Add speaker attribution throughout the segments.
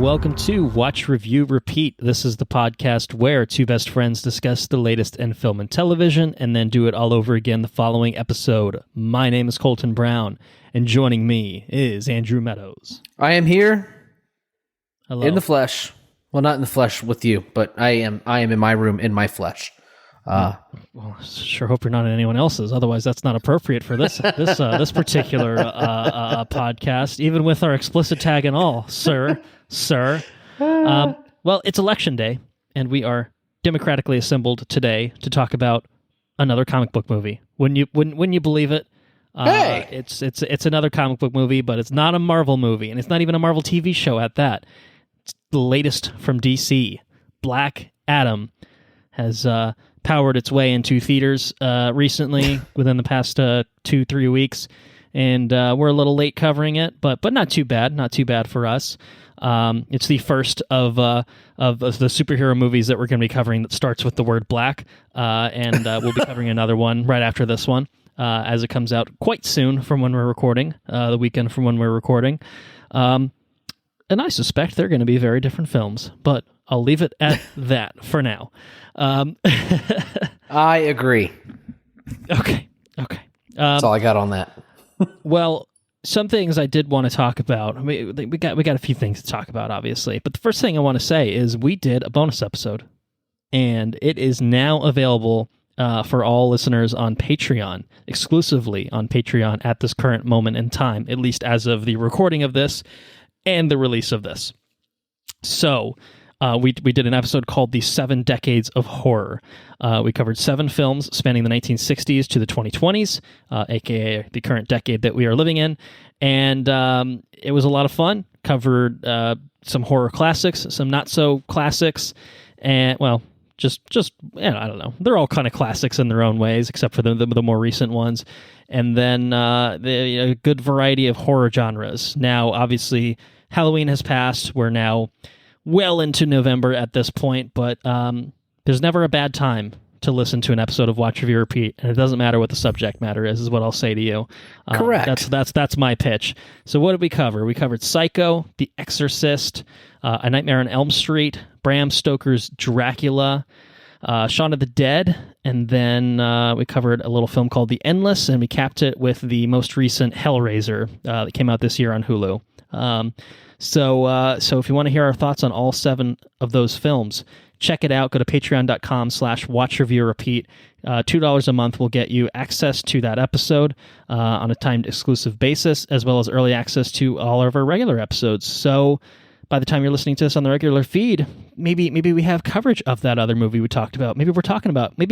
Speaker 1: Welcome to Watch, Review, Repeat. This is the podcast where two best friends discuss the latest in film and television and then do it all over again the following episode. My name is Colton Brown, and joining me is Andrew Meadows.
Speaker 2: I am here.
Speaker 1: Hello.
Speaker 2: In the flesh. Well, not in the flesh with you, but I am in my room in my flesh.
Speaker 1: Well, sure hope you're not in anyone else's. Otherwise, that's not appropriate for this particular podcast, even with our explicit tag and all, sir. Well, it's election day, and we are democratically assembled today to talk about another comic book movie. Wouldn't you believe it?
Speaker 2: Hey!
Speaker 1: It's another comic book movie, but it's not a Marvel movie, and it's not even a Marvel TV show at that. It's the latest from DC. Black Adam has powered its way into theaters recently within the past 2-3 weeks, and we're a little late covering it, but not too bad for us. It's the first of the superhero movies that we're going to be covering that starts with the word black, and we'll be covering another one right after this one as it comes out quite soon from when we're recording, the weekend from when we're recording. And I suspect they're going to be very different films, but I'll leave it at that for now.
Speaker 2: I agree.
Speaker 1: Okay.
Speaker 2: That's all I got on that.
Speaker 1: Well, some things I did want to talk about. We got a few things to talk about, obviously. But the first thing I want to say is we did a bonus episode, and it is now available for all listeners on Patreon, exclusively on Patreon at this current moment in time, at least as of the recording of this and the release of this. So we did an episode called The 7 Decades of Horror. We covered 7 films spanning the 1960s to the 2020s, aka the current decade that we are living in. And it was a lot of fun. Covered some horror classics, some not so classics, and well, just I don't know. They're all kind of classics in their own ways, except for the more recent ones. And then a good variety of horror genres. Now, obviously, Halloween has passed. We're now well into November at this point, but there's never a bad time to listen to an episode of Watch, Review, Repeat, and it doesn't matter what the subject matter is what I'll say to you.
Speaker 2: Correct.
Speaker 1: That's my pitch. So what did we cover? We covered Psycho, The Exorcist, A Nightmare on Elm Street, Bram Stoker's Dracula, Shaun of the Dead, and then we covered a little film called The Endless, and we capped it with the most recent Hellraiser that came out this year on Hulu. So if you want to hear our thoughts on all 7 of those films, check it out. Go to patreon.com/watchreviewrepeat. $2 a month will get you access to that episode on a timed exclusive basis, as well as early access to all of our regular episodes. So by the time you're listening to this on the regular feed, maybe we have coverage of that other movie we talked about. Maybe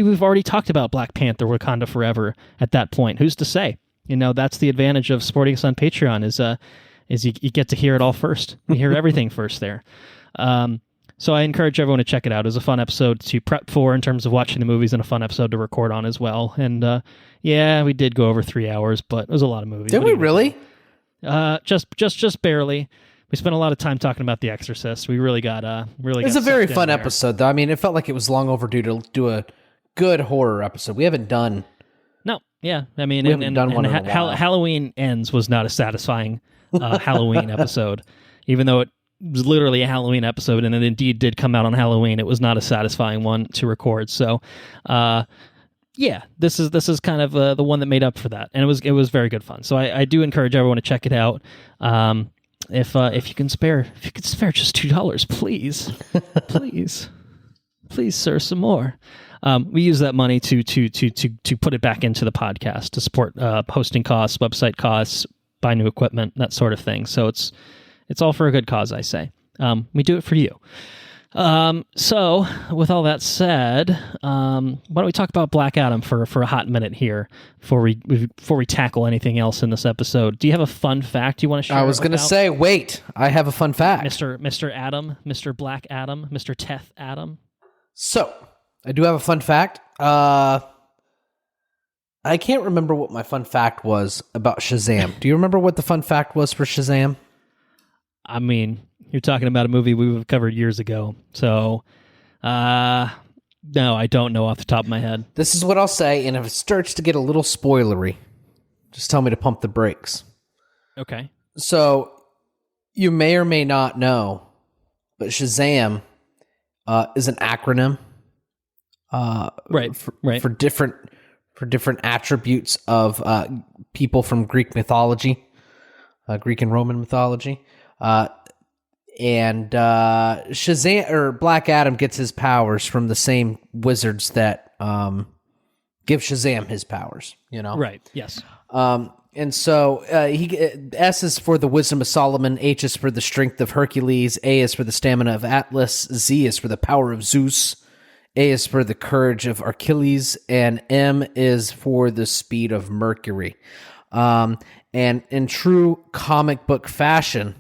Speaker 1: we've already talked about Black Panther: Wakanda Forever at that point. Who's to say? You know, that's the advantage of supporting us on Patreon is you get to hear it all first. You hear everything first there. So I encourage everyone to check it out. It was a fun episode to prep for in terms of watching the movies, and a fun episode to record on as well. And yeah, we did go over 3 hours, but it was a lot of movies.
Speaker 2: Did we really?
Speaker 1: Just barely. We spent a lot of time talking about The Exorcist. We really got
Speaker 2: It's a very fun episode, though. I mean, it felt like it was long overdue to do a good horror episode. We haven't done.
Speaker 1: No, yeah. I mean,
Speaker 2: we haven't done one in a while.
Speaker 1: Halloween Ends was not a satisfying Halloween episode, even though it was literally a Halloween episode, and it indeed did come out on Halloween. It was not a satisfying one to record. So, yeah, this is kind of the one that made up for that, and it was very good fun. So I do encourage everyone to check it out. If you can spare just $2, please, sir, some more. We use that money to put it back into the podcast to support hosting costs, website costs, buy new equipment, that sort of thing. So it's all for a good cause, I say. We do it for you. So with all that said, why don't we talk about Black Adam for a hot minute here before we tackle anything else in this episode? Do you have a fun fact you want to share?
Speaker 2: I was going to say, wait, I have a fun fact.
Speaker 1: Mr. Adam, Mr. Black Adam, Mr. Teth Adam.
Speaker 2: So, I do have a fun fact. I can't remember what my fun fact was about Shazam. Do you remember what the fun fact was for Shazam?
Speaker 1: I mean, you're talking about a movie we've covered years ago. So, no, I don't know off the top of my head.
Speaker 2: This is what I'll say, and if it starts to get a little spoilery, just tell me to pump the brakes.
Speaker 1: Okay.
Speaker 2: So, you may or may not know but Shazam is an acronym. For different attributes of people from Greek mythology, Greek and Roman mythology, and Shazam or Black Adam gets his powers from the same wizards that give Shazam his powers.
Speaker 1: Right. Yes.
Speaker 2: And so S is for the wisdom of Solomon, H is for the strength of Hercules, A is for the stamina of Atlas, Z is for the power of Zeus, A is for the courage of Achilles, and M is for the speed of Mercury. And in true comic book fashion,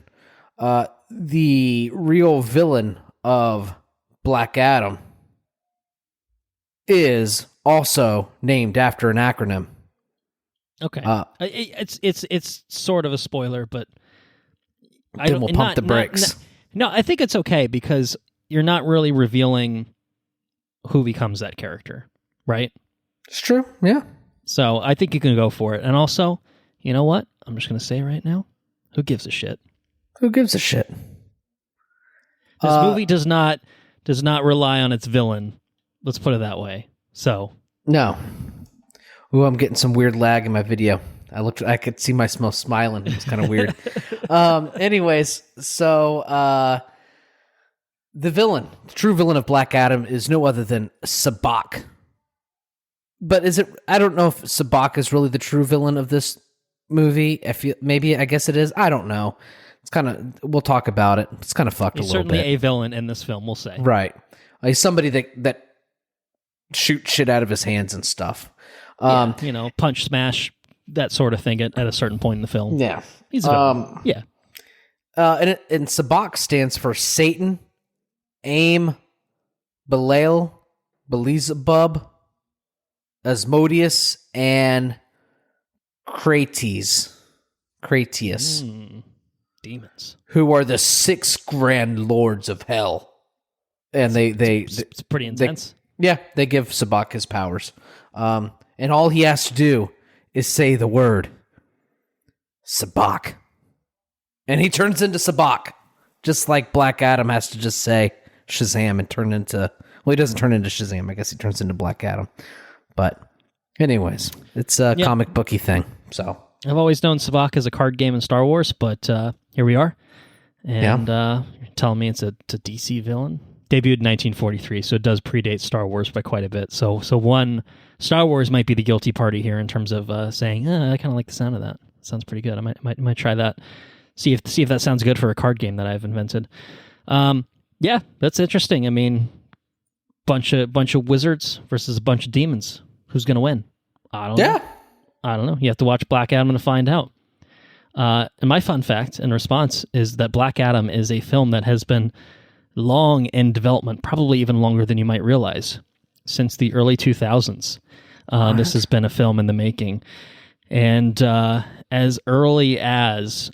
Speaker 2: the real villain of Black Adam is also named after an acronym.
Speaker 1: Okay, it's sort of a spoiler, but
Speaker 2: then we'll pump the brakes.
Speaker 1: No, I think it's okay because you're not really revealing who becomes that character, right?
Speaker 2: It's true, yeah.
Speaker 1: So I think you can go for it. And also, you know what? I'm just going to say right now, who gives a shit?
Speaker 2: Who gives a shit?
Speaker 1: This movie does not rely on its villain. Let's put it that way. So
Speaker 2: no. Ooh, I'm getting some weird lag in my video. I could see myself smiling. It was kind of weird. Anyways, so the true villain of Black Adam is no other than Sabak. But I don't know if Sabak is really the true villain of this movie. I guess it is. I don't know. It's kind of, we'll talk about it. It's kind of fucked a little bit.
Speaker 1: He's certainly a villain in this film, we'll say.
Speaker 2: Right. He's somebody that shoots shit out of his hands and stuff.
Speaker 1: Punch, smash, that sort of thing at a certain point in the film.
Speaker 2: Yeah.
Speaker 1: He's a villain. Yeah.
Speaker 2: And Sabak stands for Satan, Aim, Belial, Beelzebub, Asmodeus, and Krates.
Speaker 1: Demons.
Speaker 2: Who are the 6 grand lords of hell. And
Speaker 1: it's pretty intense.
Speaker 2: They give Sabak his powers. And all he has to do is say the word Sabak. And he turns into Sabak. Just like Black Adam has to just say Shazam and turn into... Well, he doesn't turn into Shazam. I guess he turns into Black Adam. But anyways, it's a comic booky thing. So
Speaker 1: I've always known Sabak as a card game in Star Wars, but here we are. And you're telling me it's a DC villain? Debuted in 1943, so it does predate Star Wars by quite a bit. So one, Star Wars might be the guilty party here in terms of saying, I kind of like the sound of that. Sounds pretty good. I might try that. See if that sounds good for a card game that I've invented. Yeah, that's interesting. I mean, bunch of wizards versus a bunch of demons. Who's gonna win? I don't know. I don't know. You have to watch Black Adam to find out. And my fun fact in response is that Black Adam is a film that has been long in development, probably even longer than you might realize, since the early 2000s. This has been a film in the making. And as early as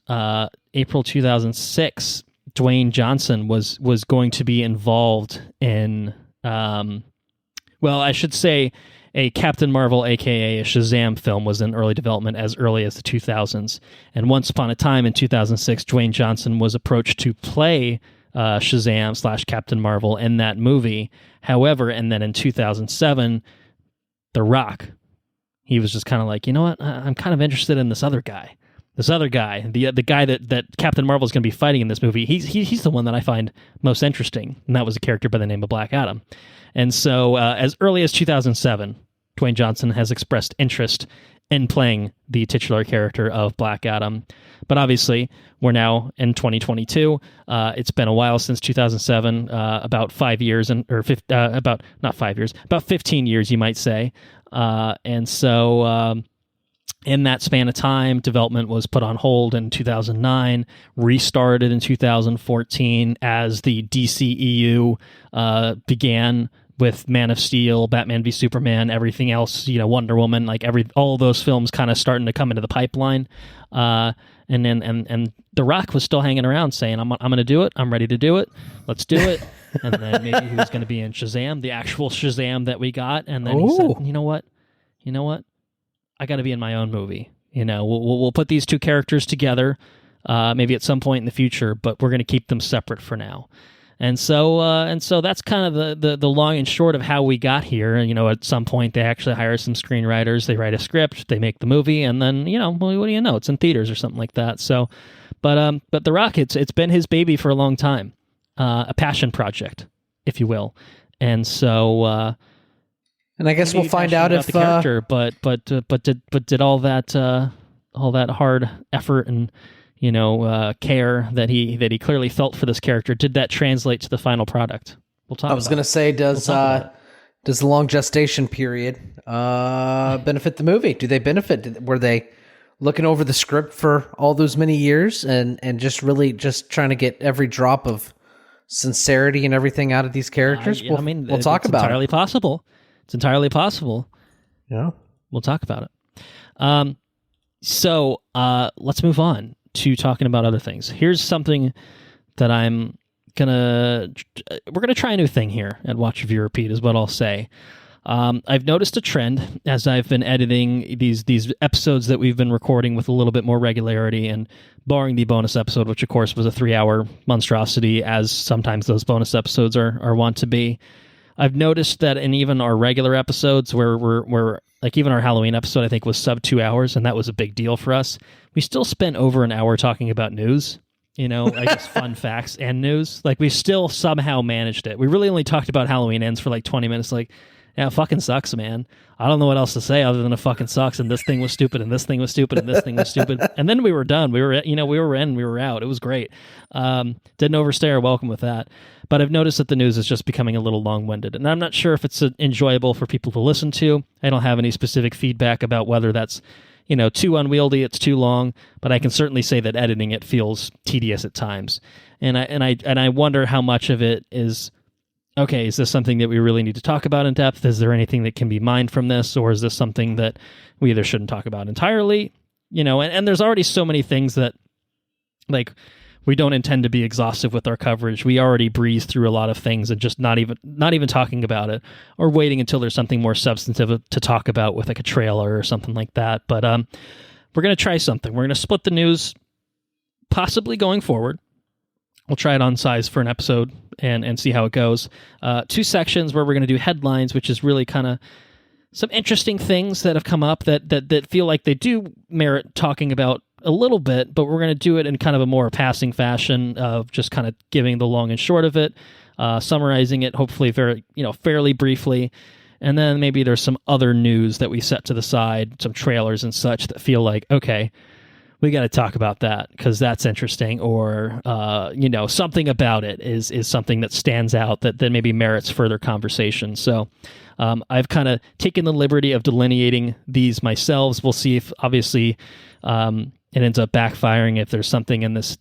Speaker 1: April 2006, Dwayne Johnson was going to be involved in, I should say a Captain Marvel, a.k.a. a Shazam film, was in early development as early as the 2000s. And once upon a time in 2006, Dwayne Johnson was approached to play Shazam / Captain Marvel in that movie. However, and then in 2007, The Rock, he was just kind of like, you know what? I'm kind of interested in this other guy. The guy that Captain Marvel is going to be fighting in this movie. He's the one that I find most interesting, and that was a character by the name of Black Adam. And so, as early as 2007, Dwayne Johnson has expressed interest in playing the titular character of Black Adam. But obviously, we're now in 2022. It's been a while since 2007, about 5 years, about 15 years, you might say. And so, in that span of time, development was put on hold in 2009, restarted in 2014 as the DCEU began with Man of Steel, Batman v Superman, everything else, Wonder Woman, all those films kind of starting to come into the pipeline. And The Rock was still hanging around saying, I'm going to do it. I'm ready to do it. Let's do it. And then maybe he was going to be in Shazam, the actual Shazam that we got. And then he said, you know what? I got to be in my own movie. We'll put these two characters together, maybe at some point in the future, but we're going to keep them separate for now. And so that's kind of the long and short of how we got here. You know, at some point they actually hire some screenwriters, they write a script, they make the movie, and then, you know, well, what do you know? It's in theaters or something like that. So, but The Rock, it's been his baby for a long time, a passion project, if you will. And so,
Speaker 2: and I guess we'll find out if
Speaker 1: the character, but did all that hard effort and, you know, care that he clearly felt for this character, did that translate to the final product? We'll talk.
Speaker 2: I was going to say, does the long gestation period benefit the movie? Do they benefit? Were they looking over the script for all those many years and just really just trying to get every drop of sincerity and everything out of these characters?
Speaker 1: I mean,
Speaker 2: we'll talk about it.
Speaker 1: It's entirely possible. It's entirely possible.
Speaker 2: Yeah.
Speaker 1: We'll talk about it. So let's move on to talking about other things. Here's something that we're gonna try a new thing here at Watch Review Repeat, is what I'll say. I've noticed a trend as I've been editing these episodes that we've been recording with a little bit more regularity, and barring the bonus episode, which of course was a 3-hour monstrosity, as sometimes those bonus episodes are wont to be. I've noticed that in even our regular episodes, where we're like, even our Halloween episode, I think, was sub 2 hours, and that was a big deal for us. We still spent over an hour talking about news, you know, I guess fun facts and news. Like, we still somehow managed it. We really only talked about Halloween Ends for like 20 minutes. Like, yeah, it fucking sucks, man. I don't know what else to say other than it fucking sucks, and this thing was stupid, and this thing was stupid, and this thing was stupid. And then we were done. We were in, we were out. It was great. Didn't overstay our welcome with that. But I've noticed that the news is just becoming a little long-winded, and I'm not sure if it's enjoyable for people to listen to. I don't have any specific feedback about whether that's, you know, too unwieldy, it's too long, but I can certainly say that editing it feels tedious at times. And I wonder how much of it is, okay, is this something that we really need to talk about in depth? Is there anything that can be mined from this, or is this something that we either shouldn't talk about entirely? You know, and there's already so many things that, like, we don't intend to be exhaustive with our coverage. We already breeze through a lot of things and just not even talking about it, or waiting until there's something more substantive to talk about with like a trailer or something like that. But we're going to try something. We're going to split the news, possibly going forward. We'll try it on size for an episode and see how it goes. 2 sections where we're going to do headlines, which is really kind of some interesting things that have come up that feel like they do merit talking about a little bit, but we're going to do it in kind of a more passing fashion of just kind of giving the long and short of it, summarizing it, hopefully fairly briefly. And then maybe there's some other news that we set to the side, some trailers and such that feel like, okay, we got to talk about that because that's interesting, or something about it is something that stands out that maybe merits further conversation. So I've kind of taken the liberty of delineating these myself. We'll see if obviously it ends up backfiring, if there's something in this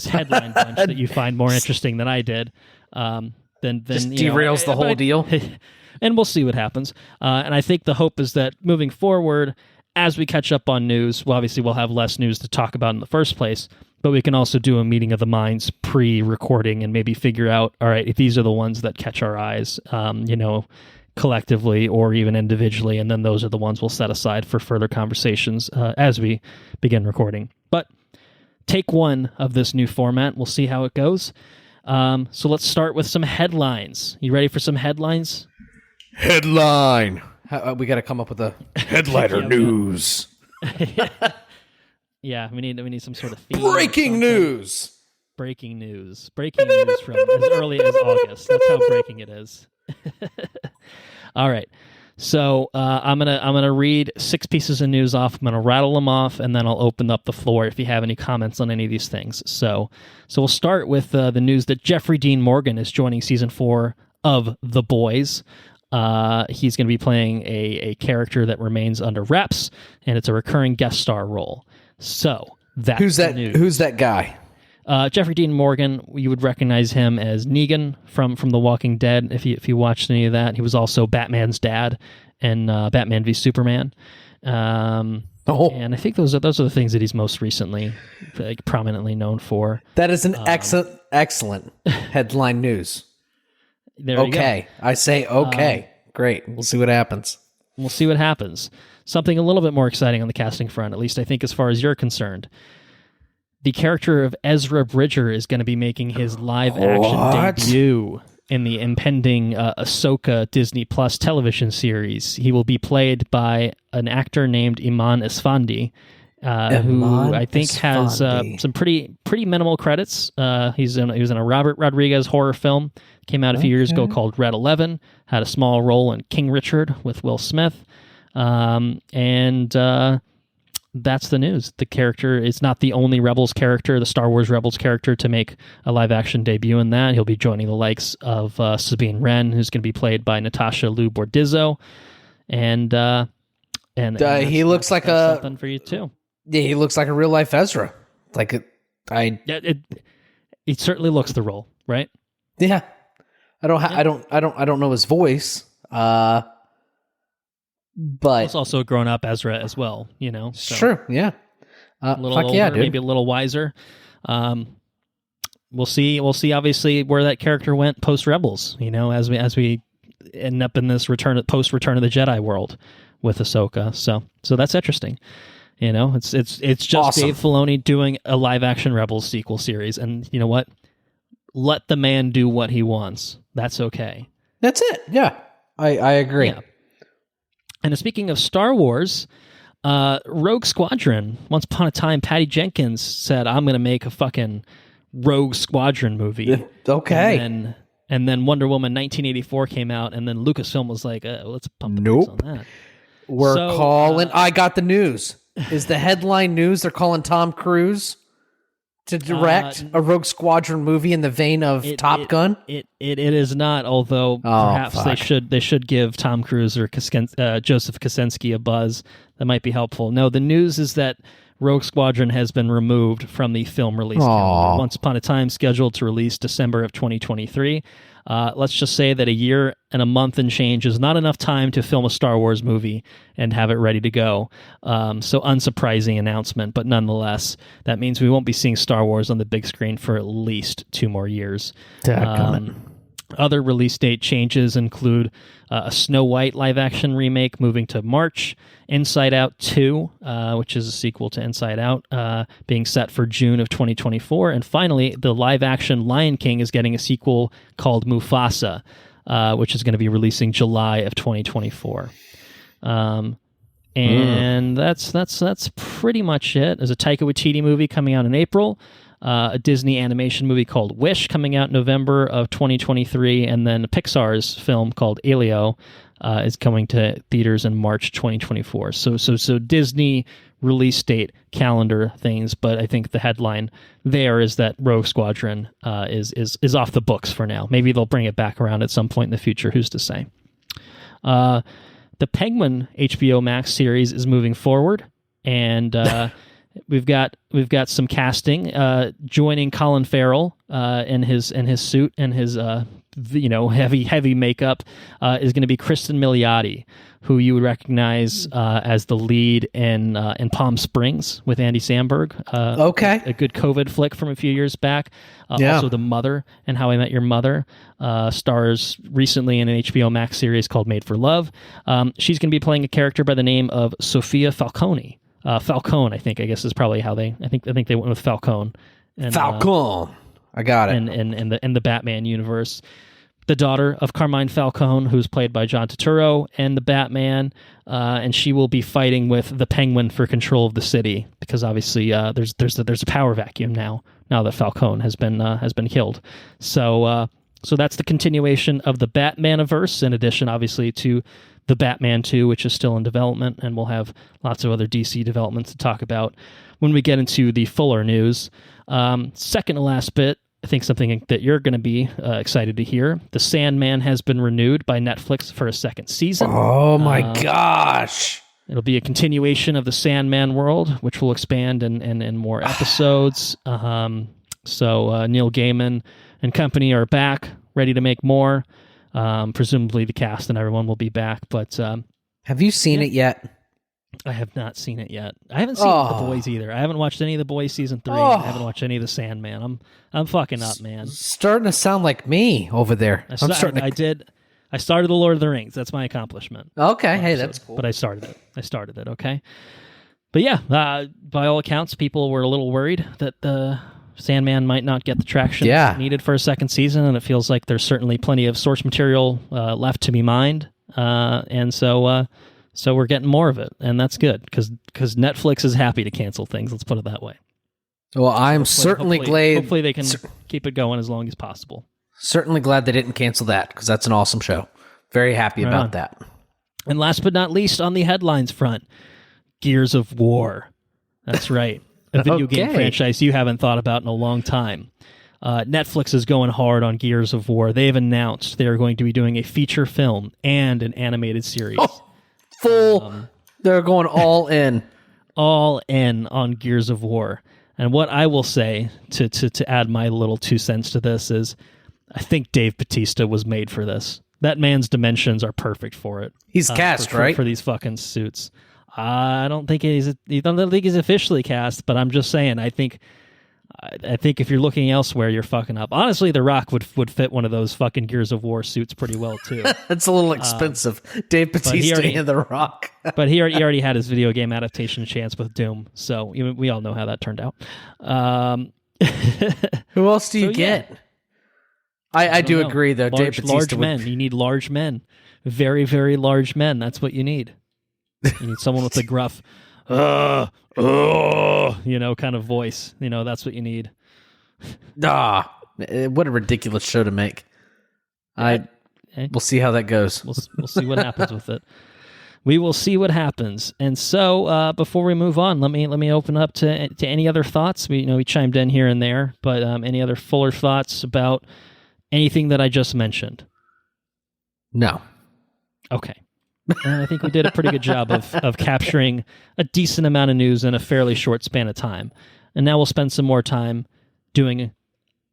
Speaker 1: headline bunch that you find more interesting than I did. Then
Speaker 2: just derails the whole deal.
Speaker 1: And we'll see what happens. And I think the hope is that moving forward, as we catch up on news, we'll have less news to talk about in the first place, but we can also do a meeting of the minds pre-recording and maybe figure out, all right, if these are the ones that catch our eyes, collectively or even individually, and then those are the ones we'll set aside for further conversations as we begin recording. But take 1 of this new format. We'll see how it goes. So let's start with some headlines. You ready for some headlines?
Speaker 2: Headline. We got to come up with a headliner news.
Speaker 1: Yeah, we need some sort of theme.
Speaker 2: Breaking news.
Speaker 1: Breaking news from as early as August. That's how breaking it is. All right. So I'm gonna read 6 pieces of news off. I'm gonna rattle them off, and then I'll open up the floor if you have any comments on any of these things. So we'll start with the news that Jeffrey Dean Morgan is joining season 4 of The Boys. He's going to be playing a character that remains under wraps, and it's a recurring guest star role. So that's
Speaker 2: who's that?
Speaker 1: news.
Speaker 2: Who's that guy?
Speaker 1: Jeffrey Dean Morgan. You would recognize him as Negan from The Walking Dead if you watched any of that. He was also Batman's dad in Batman v Superman. And I think those are the things that he's most recently prominently known for.
Speaker 2: That is an excellent headline news.
Speaker 1: Okay.
Speaker 2: I say okay. Great. We'll see what happens.
Speaker 1: We'll see what happens. Something a little bit more exciting on the casting front, at least I think as far as you're concerned. the character of Ezra Bridger is going to be making his live-action debut in the impending Ahsoka Disney Plus television series. He will be played by an actor named Eman Esfandi, who I think has some pretty minimal credits. He was in a Robert Rodriguez horror film, came out a few years ago called Red 11, had a small role in King Richard with Will Smith, and that's the news. The character is not the only Rebels character, the Star Wars Rebels character, to make a live-action debut in that. He'll be joining the likes of Sabine Wren, who's going to be played by Natasha Liu Bordizzo, and
Speaker 2: he looks like
Speaker 1: something for you too.
Speaker 2: Yeah, he looks like a real-life Ezra.
Speaker 1: He certainly looks the role, right?
Speaker 2: Yeah, I don't know his voice. But
Speaker 1: it's also a grown-up Ezra as well, you know. So.
Speaker 2: Sure, yeah.
Speaker 1: A little older, maybe a little wiser. We'll see. We'll see. Obviously, where that character went post Rebels. You know, as we end up in this post Return of the Jedi world with Ahsoka. So that's interesting. You know, it's just awesome. Dave Filoni doing a live-action Rebels sequel series, and you know what? Let the man do what he wants. That's okay.
Speaker 2: That's it. Yeah, I agree.
Speaker 1: Yeah. And speaking of Star Wars, Rogue Squadron, once upon a time, Patty Jenkins said, I'm going to make a fucking Rogue Squadron movie.
Speaker 2: Okay.
Speaker 1: And then Wonder Woman 1984 came out, and then Lucasfilm was like, let's pump the brakes on that.
Speaker 2: We're calling... I got the news. Is the headline news they're calling Tom Cruise to direct a Rogue Squadron movie in the vein of Top Gun?
Speaker 1: It is not, although perhaps they should give Tom Cruise or Joseph Kosinski a buzz. That might be helpful. No, the news is that Rogue Squadron has been removed from the film release calendar. Once upon a time, scheduled to release December of 2023. Let's just say that a year and a month and change is not enough time to film a Star Wars movie and have it ready to go. So unsurprising announcement, but nonetheless, that means we won't be seeing Star Wars on the big screen for at least 2 more years. Other release date changes include a Snow White live-action remake moving to March, Inside Out 2, which is a sequel to Inside Out, being set for June of 2024. And finally, the live-action Lion King is getting a sequel called Mufasa, which is going to be releasing July of 2024. And that's pretty much it. There's a Taika Waititi movie coming out in April. A Disney animation movie called Wish coming out November of 2023, and then Pixar's film called Elio is coming to theaters in March 2024. So Disney release date calendar things, but I think the headline there is that Rogue Squadron is off the books for now. Maybe they'll bring it back around at some point in the future. Who's to say? The Penguin HBO Max series is moving forward, and We've got some casting joining Colin Farrell in his suit and his heavy makeup is going to be Cristin Milioti, who you would recognize as the lead in Palm Springs with Andy Samberg. A good COVID flick from a few years back. Also, the mother and How I Met Your Mother stars recently in an HBO Max series called Made for Love. She's going to be playing a character by the name of Sofia Falcone. Falcone, I guess is probably how they. I think they went with Falcone. And,
Speaker 2: Falcone, I got it.
Speaker 1: In the Batman universe, the daughter of Carmine Falcone, who's played by John Turturro, and the Batman, and she will be fighting with the Penguin for control of the city because obviously there's a power vacuum now that Falcone has been killed. So that's the continuation of the Batmaniverse, in addition, obviously, to the Batman 2, which is still in development, and we'll have lots of other DC developments to talk about when we get into the fuller news. Second to last bit, I think something that you're going to be excited to hear. The Sandman has been renewed by Netflix for a second season.
Speaker 2: Oh my gosh.
Speaker 1: It'll be a continuation of the Sandman world, which will expand in more episodes. So Neil Gaiman and company are back, ready to make more. Presumably the cast and everyone will be back, but
Speaker 2: have you seen it yet?
Speaker 1: I have not seen it yet. I haven't seen The Boys either. I haven't watched any of The Boys season 3. I haven't watched any of the Sandman. I'm fucking up, man.
Speaker 2: Starting to sound like me over there.
Speaker 1: I started The Lord of the Rings. That's my accomplishment.
Speaker 2: Okay, hey, that's cool.
Speaker 1: But I started it. Okay. But yeah, by all accounts, people were a little worried that the Sandman might not get the traction needed for a second season, and it feels like there's certainly plenty of source material left to be mined, and so we're getting more of it, and that's good because Netflix is happy to cancel things. Let's put it that way.
Speaker 2: Well, I'm certainly glad.
Speaker 1: Hopefully, they can keep it going as long as possible.
Speaker 2: Certainly glad they didn't cancel that because that's an awesome show. Very happy about that.
Speaker 1: And last but not least, on the headlines front, Gears of War. That's right. A video game franchise you haven't thought about in a long time. Netflix is going hard on Gears of War. They've announced they're going to be doing a feature film and an animated series.
Speaker 2: They're going all in.
Speaker 1: All in on Gears of War. And what I will say, to add my little 2 cents to this, is I think Dave Bautista was made for this. That man's dimensions are perfect for it.
Speaker 2: He's cast, right?
Speaker 1: For these fucking suits. I don't think he's officially cast, but I'm just saying. I think if you're looking elsewhere, you're fucking up. Honestly, The Rock would fit one of those fucking Gears of War suits pretty well too.
Speaker 2: It's a little expensive, Dave Bautista and The Rock.
Speaker 1: But he already had his video game adaptation chance with Doom, so we all know how that turned out.
Speaker 2: Who else do you get? I do agree though. Dave Bautista
Speaker 1: large men. You need large men, very very large men. That's what you need. You need someone with a gruff, kind of voice. That's what you need.
Speaker 2: What a ridiculous show to make. We'll see how that goes.
Speaker 1: We'll see what happens with it. We will see what happens. And so, before we move on, let me open up to any other thoughts. We chimed in here and there, but any other fuller thoughts about anything that I just mentioned?
Speaker 2: No.
Speaker 1: Okay. And I think we did a pretty good job of capturing a decent amount of news in a fairly short span of time. And now we'll spend some more time doing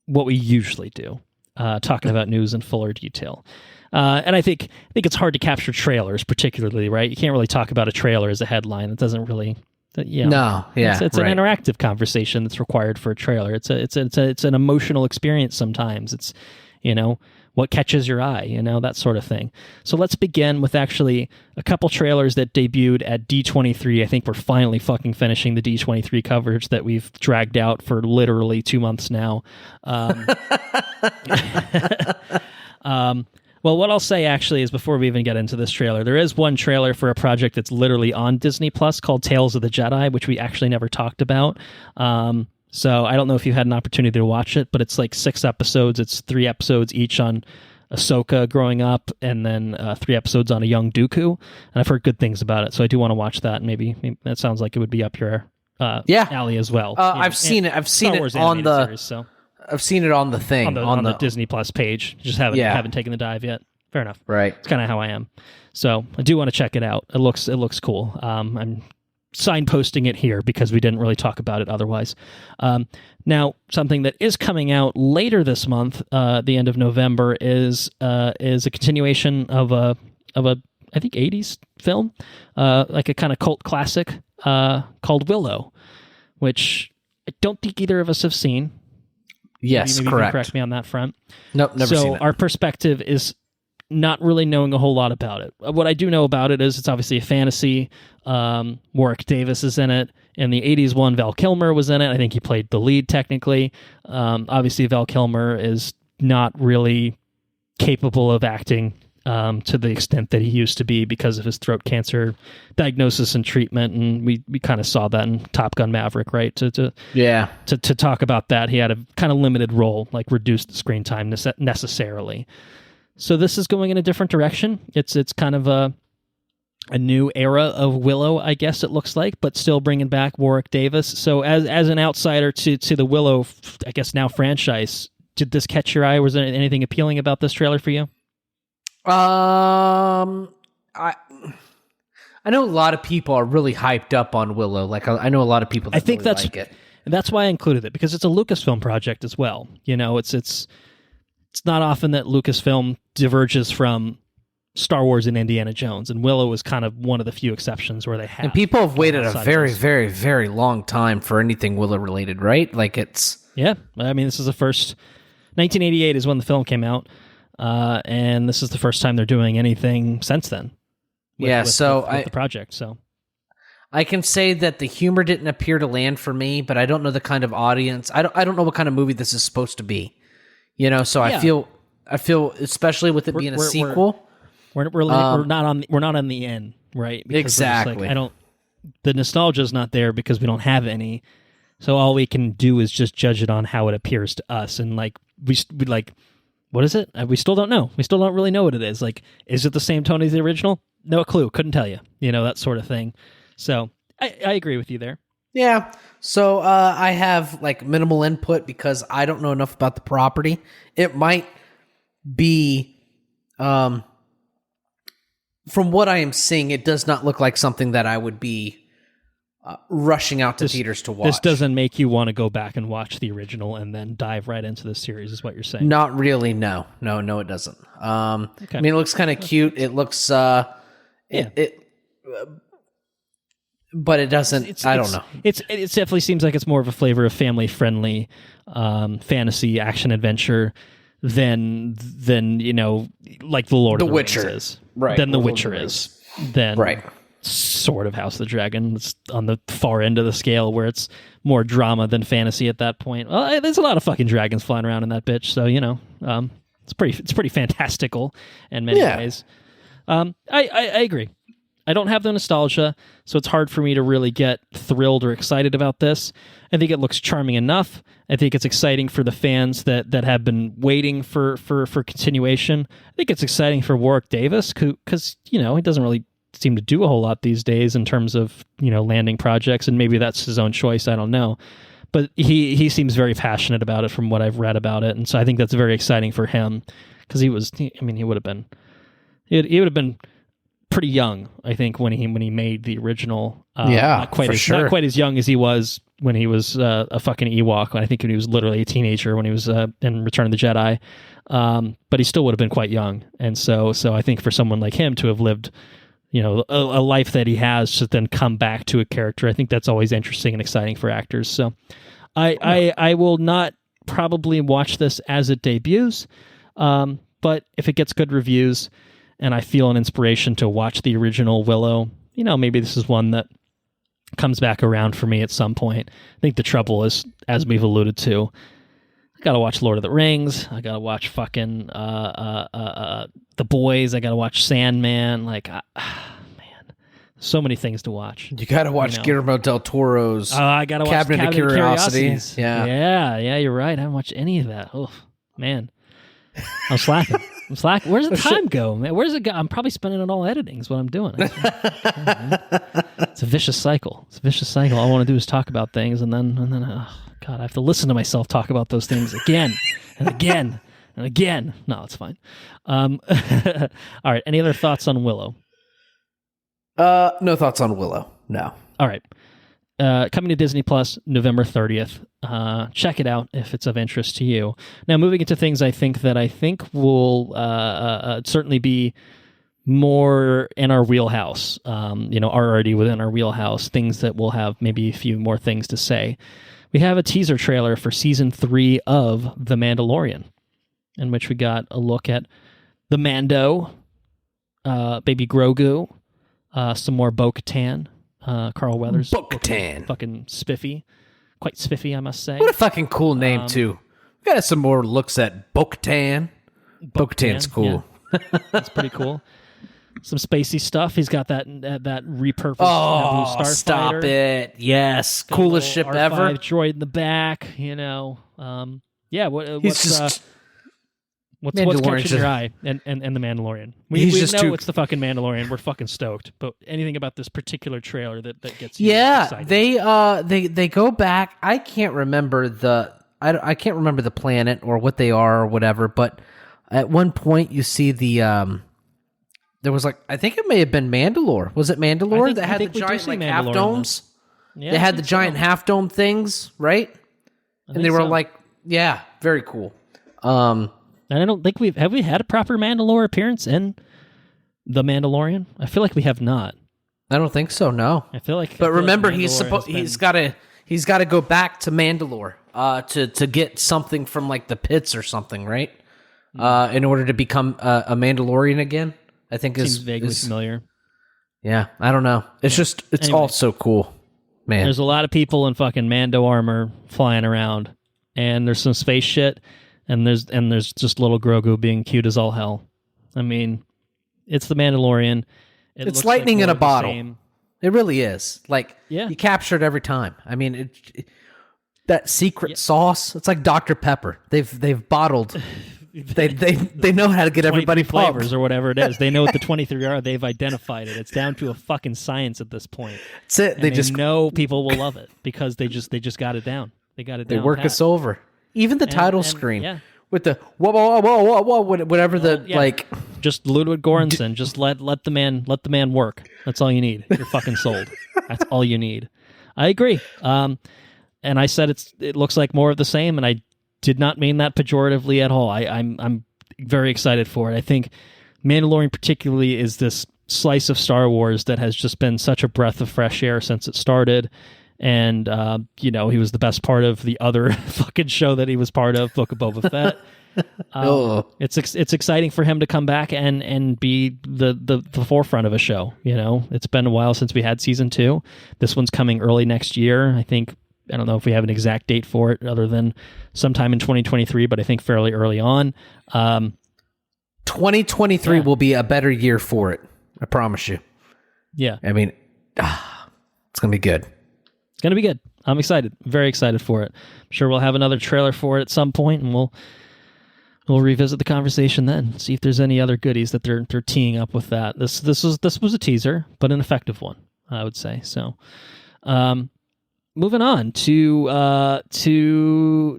Speaker 1: what we usually do, talking about news in fuller detail. And I think it's hard to capture trailers, particularly, right? You can't really talk about a trailer as a headline. It doesn't really, it's an interactive conversation that's required for a trailer. It's an emotional experience sometimes. It's what catches your eye, that sort of thing. So let's begin with actually a couple trailers that debuted at D23. I think we're finally fucking finishing the D23 coverage that we've dragged out for literally 2 months now. Well, what I'll say actually is before we even get into this trailer, there is one trailer for a project that's literally on Disney Plus called Tales of the Jedi, which we actually never talked about. So I don't know if you had an opportunity to watch it, but it's like 6 episodes. It's 3 episodes each on Ahsoka growing up, and then 3 episodes on a young Dooku. And I've heard good things about it, so I do want to watch that. And maybe that sounds like it would be up your alley as well.
Speaker 2: I've seen it. I've seen it on the series, so. I've seen it on the thing
Speaker 1: on the Disney Plus page. Just haven't taken the dive yet. Fair enough.
Speaker 2: Right.
Speaker 1: It's kind of how I am. So I do want to check it out. It looks cool. I'm signposting it here because we didn't really talk about it otherwise. Now, something that is coming out later this month, the end of November, is a continuation of a I think 80s film, like a kind of cult classic called Willow, which I don't think either of us have seen.
Speaker 2: Yes,
Speaker 1: maybe
Speaker 2: correct.
Speaker 1: You can correct me on that front.
Speaker 2: Nope, never seen it.
Speaker 1: So our perspective is not really knowing a whole lot about it. What I do know about it is it's obviously a fantasy. Warwick Davis is in it. In the 80s one, Val Kilmer was in it. I think he played the lead technically. Obviously, Val Kilmer is not really capable of acting to the extent that he used to be because of his throat cancer diagnosis and treatment, and we kind of saw that in Top Gun Maverick, right? To talk about that, he had a kind of limited role, like reduced screen time necessarily. So this is going in a different direction. It's kind of a new era of Willow, I guess it looks like, but still bringing back Warwick Davis. So as an outsider to the Willow, I guess now franchise, did this catch your eye? Was there anything appealing about this trailer for you?
Speaker 2: I know a lot of people are really hyped up on Willow. Like I know a lot of people that really like it.
Speaker 1: And that's why I included it, because it's a Lucasfilm project as well. It's not often that Lucasfilm diverges from Star Wars and Indiana Jones, and Willow is kind of one of the few exceptions where they have.
Speaker 2: And people have waited a very, very, very long time for anything Willow related, right? Like it's...
Speaker 1: Yeah, I mean, this is the first... 1988 is when the film came out, and this is the first time they're doing anything since then. With the project, so...
Speaker 2: I can say that the humor didn't appear to land for me, but I don't know the kind of audience. I don't know what kind of movie this is supposed to be. So I feel especially with it being a sequel.
Speaker 1: We're not on the end, right? Because
Speaker 2: exactly.
Speaker 1: The nostalgia is not there because we don't have any. So all we can do is just judge it on how it appears to us, and we what is it? We still don't know. We still don't really know what it is. Is it the same tone as the original? No clue. Couldn't tell you. That sort of thing. So I agree with you there.
Speaker 2: Yeah. So I have minimal input because I don't know enough about the property. It might be, from what I am seeing, it does not look like something that I would be rushing out to theaters to watch.
Speaker 1: This doesn't make you want to go back and watch the original and then dive right into the series, is what you're saying?
Speaker 2: Not really. No, it doesn't. Okay. I mean, it looks kind of cute. It looks, but it doesn't. I don't know.
Speaker 1: It definitely seems like it's more of a flavor of family friendly fantasy action adventure than like the Lord of the
Speaker 2: Witcher
Speaker 1: Rings is,
Speaker 2: right?
Speaker 1: Than The Witcher is, than
Speaker 2: right.
Speaker 1: Sort of House of the Dragon. It's on the far end of the scale where it's more drama than fantasy at that point. Well, there's a lot of fucking dragons flying around in that bitch, so it's pretty fantastical in many ways. I agree. I don't have the nostalgia, so it's hard for me to really get thrilled or excited about this. I think it looks charming enough. I think it's exciting for the fans that have been waiting for continuation. I think it's exciting for Warwick Davis because he doesn't really seem to do a whole lot these days in terms of landing projects, and maybe that's his own choice. I don't know, but he seems very passionate about it from what I've read about it, and so I think that's very exciting for him because he would have been pretty young, I think, when he made the original. Not quite as young as he was when he was a fucking Ewok. I think when he was literally a teenager when he was in Return of the Jedi. But he still would have been quite young, and so I think for someone like him to have lived a life that he has to then come back to a character, I think that's always interesting and exciting for actors. So I will not probably watch this as it debuts, but if it gets good reviews and I feel an inspiration to watch the original Willow, maybe this is one that comes back around for me at some point. I think the trouble is, as we've alluded to, I gotta watch Lord of the Rings. I gotta watch fucking The Boys. I gotta watch Sandman. Man, so many things to watch.
Speaker 2: You gotta watch Guillermo del Toro's
Speaker 1: I gotta watch
Speaker 2: Cabinet of Curiosities.
Speaker 1: Yeah, you're right. I haven't watched any of that. Oh, man. I'm slacking. Where's the time go, man? Where's it go? I'm probably spending it all editing is what I'm doing. It's a vicious cycle. All I want to do is talk about things, and then oh, God, I have to listen to myself talk about those things again and again and again. No, it's fine. All right. Any other thoughts on Willow?
Speaker 2: No thoughts on Willow. No.
Speaker 1: All right. Coming to Disney Plus November 30th. Check it out if it's of interest to you. Now, moving into things I think will certainly be more in our wheelhouse, are already within our wheelhouse, things that will have maybe a few more things to say. We have a teaser trailer for Season 3 of The Mandalorian, in which we got a look at the Mando, Baby Grogu, some more Bo-Katan, Carl Weathers.
Speaker 2: Bo-Katan.
Speaker 1: Fucking spiffy. Quite spiffy, I must say.
Speaker 2: What a fucking cool name, too. We got some more looks at Bo-Katan. Bo-Katan's cool.
Speaker 1: Yeah. That's pretty cool. Some spacey stuff. He's got that repurposed Naboo starfighter.
Speaker 2: Stop it. Yes. Coolest ship
Speaker 1: R5
Speaker 2: ever.
Speaker 1: Droid in the back, Yeah, what's catching your eye and the Mandalorian? We know it's the fucking Mandalorian. We're fucking stoked. But anything about this particular trailer that gets you excited?
Speaker 2: They go back. I can't remember I can't remember the planet or what they are or whatever, but at one point you see the there was I think it may have been Mandalore. Was it Mandalore that had the giant half domes? Yeah, they had the giant half dome things, right? And they were very cool.
Speaker 1: And I don't think we had a proper Mandalore appearance in The Mandalorian? I feel like we have not.
Speaker 2: I don't think so, no.
Speaker 1: But
Speaker 2: remember, he's got to go back to Mandalore to get something from the pits or something, right? In order to become a Mandalorian again. I think
Speaker 1: seems vaguely familiar.
Speaker 2: Yeah, I don't know. It's just, it's
Speaker 1: Anyway.
Speaker 2: all so cool, man.
Speaker 1: There's a lot of people in fucking Mando armor flying around, and there's some space shit, and there's just little Grogu being cute as all hell. I mean, it's the Mandalorian.
Speaker 2: It's lightning
Speaker 1: like
Speaker 2: in a
Speaker 1: more of the
Speaker 2: bottle.
Speaker 1: same.
Speaker 2: It really is. Like,
Speaker 1: Yeah.
Speaker 2: you capture it every time. I mean, that secret sauce, it's like Dr. Pepper. They've bottled. They know how to get everybody
Speaker 1: flavors
Speaker 2: pumped.
Speaker 1: or whatever it is. They know what the 23 are. They've identified it. It's down to a fucking science at this point.
Speaker 2: That's it.
Speaker 1: And they know people will love it because they just got it down. They got it down.
Speaker 2: They work
Speaker 1: pat.
Speaker 2: us over. Even the title screen.
Speaker 1: Yeah.
Speaker 2: With the whoa, whatever like.
Speaker 1: Just Ludwig Göransson. Just let the man work. That's all you need. You're fucking sold. That's all you need. I agree. And I said it looks like more of the same, and I did not mean that pejoratively at all. I'm very excited for it. I think Mandalorian particularly is this slice of Star Wars that has just been such a breath of fresh air since it started. And, he was the best part of the other fucking show that he was part of, Book of Boba Fett. It's exciting for him to come back and be the forefront of a show. It's been a while since we had season 2. This one's coming early next year. I don't know if we have an exact date for it other than sometime in 2023, but I think fairly early on.
Speaker 2: 2023 will be a better year for it. I promise you.
Speaker 1: Yeah.
Speaker 2: I mean, it's going to be good.
Speaker 1: It's going to be good. I'm excited. Very excited for it. I'm sure we'll have another trailer for it at some point, and we'll revisit the conversation then. See if there's any other goodies that they're teeing up with that. This was a teaser, but an effective one, I would say. So, moving on to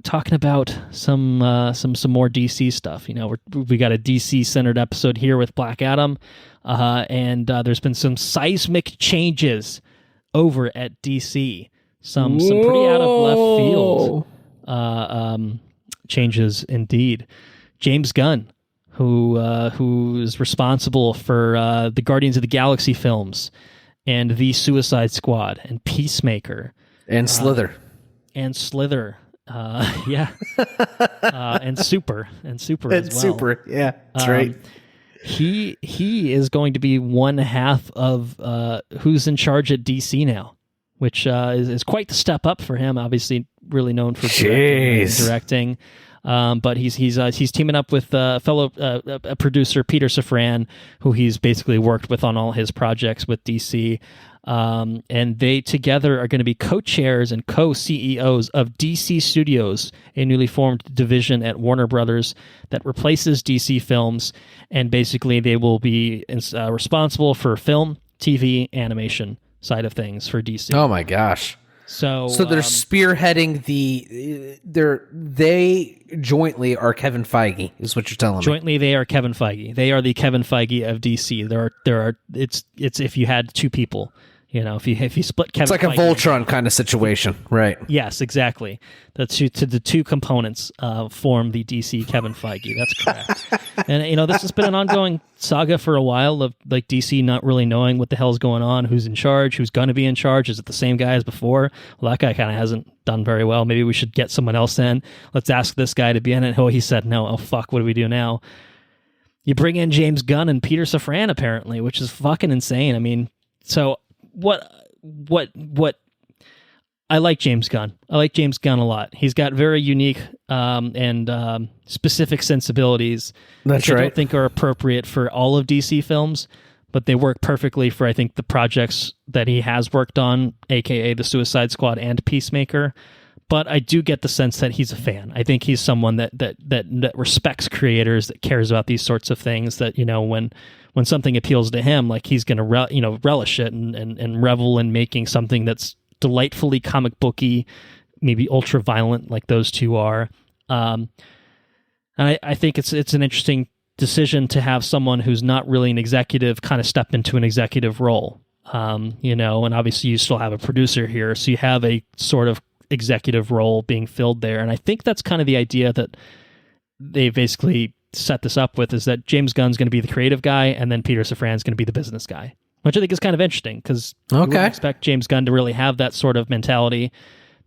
Speaker 1: talking about some more DC stuff. We got a DC centered episode here with Black Adam, and there's been some seismic changes over at DC. Some pretty out of left field changes indeed. James Gunn, who is responsible for the Guardians of the Galaxy films and the Suicide Squad and Peacemaker
Speaker 2: and Slither
Speaker 1: and Super as well.
Speaker 2: Super, yeah, that's right.
Speaker 1: He is going to be one half of who's in charge at DC now, which is quite the step up for him. Obviously, really known for directing. But he's teaming up with fellow producer Peter Safran, who he's basically worked with on all his projects with DC. And they together are going to be co-chairs and co-CEOs of DC Studios, a newly formed division at Warner Brothers that replaces DC Films. And basically, they will be responsible for film, TV, animation side of things for DC.
Speaker 2: Oh my gosh! So they're spearheading they jointly are Kevin Feige, is what you're telling me.
Speaker 1: Jointly, they are Kevin Feige. They are the Kevin Feige of DC. There are. It's if you had two people. If you split Kevin,
Speaker 2: it's like
Speaker 1: Feige,
Speaker 2: a Voltron kind of situation, right?
Speaker 1: Yes, exactly. The two components form the DC Kevin Feige. That's correct. And this has been an ongoing saga for a while of like DC not really knowing what the hell's going on, who's in charge, who's going to be in charge. Is it the same guy as before? Well, that guy kind of hasn't done very well. Maybe we should get someone else in. Let's ask this guy to be in it. Oh, he said no. Oh fuck, what do we do now? You bring in James Gunn and Peter Safran apparently, which is fucking insane. I mean, so. What I like James Gunn. I like James Gunn a lot. He's got very unique and specific sensibilities
Speaker 2: That's
Speaker 1: which
Speaker 2: right.
Speaker 1: I don't think are appropriate for all of DC films, but they work perfectly for I think the projects that he has worked on, aka the Suicide Squad and Peacemaker. But I do get the sense that he's a fan. I think he's someone that respects creators, that cares about these sorts of things. That when something appeals to him, like he's going to relish it and revel in making something that's delightfully comic booky, maybe ultra violent, like those two are. And I think it's an interesting decision to have someone who's not really an executive kind of step into an executive role. And obviously you still have a producer here, so you have a sort of executive role being filled there. And I think that's kind of the idea that they basically set this up with, is that James Gunn's going to be the creative guy and then Peter Safran's going to be the business guy, which I think is kind of interesting because you wouldn't expect James Gunn to really have that sort of mentality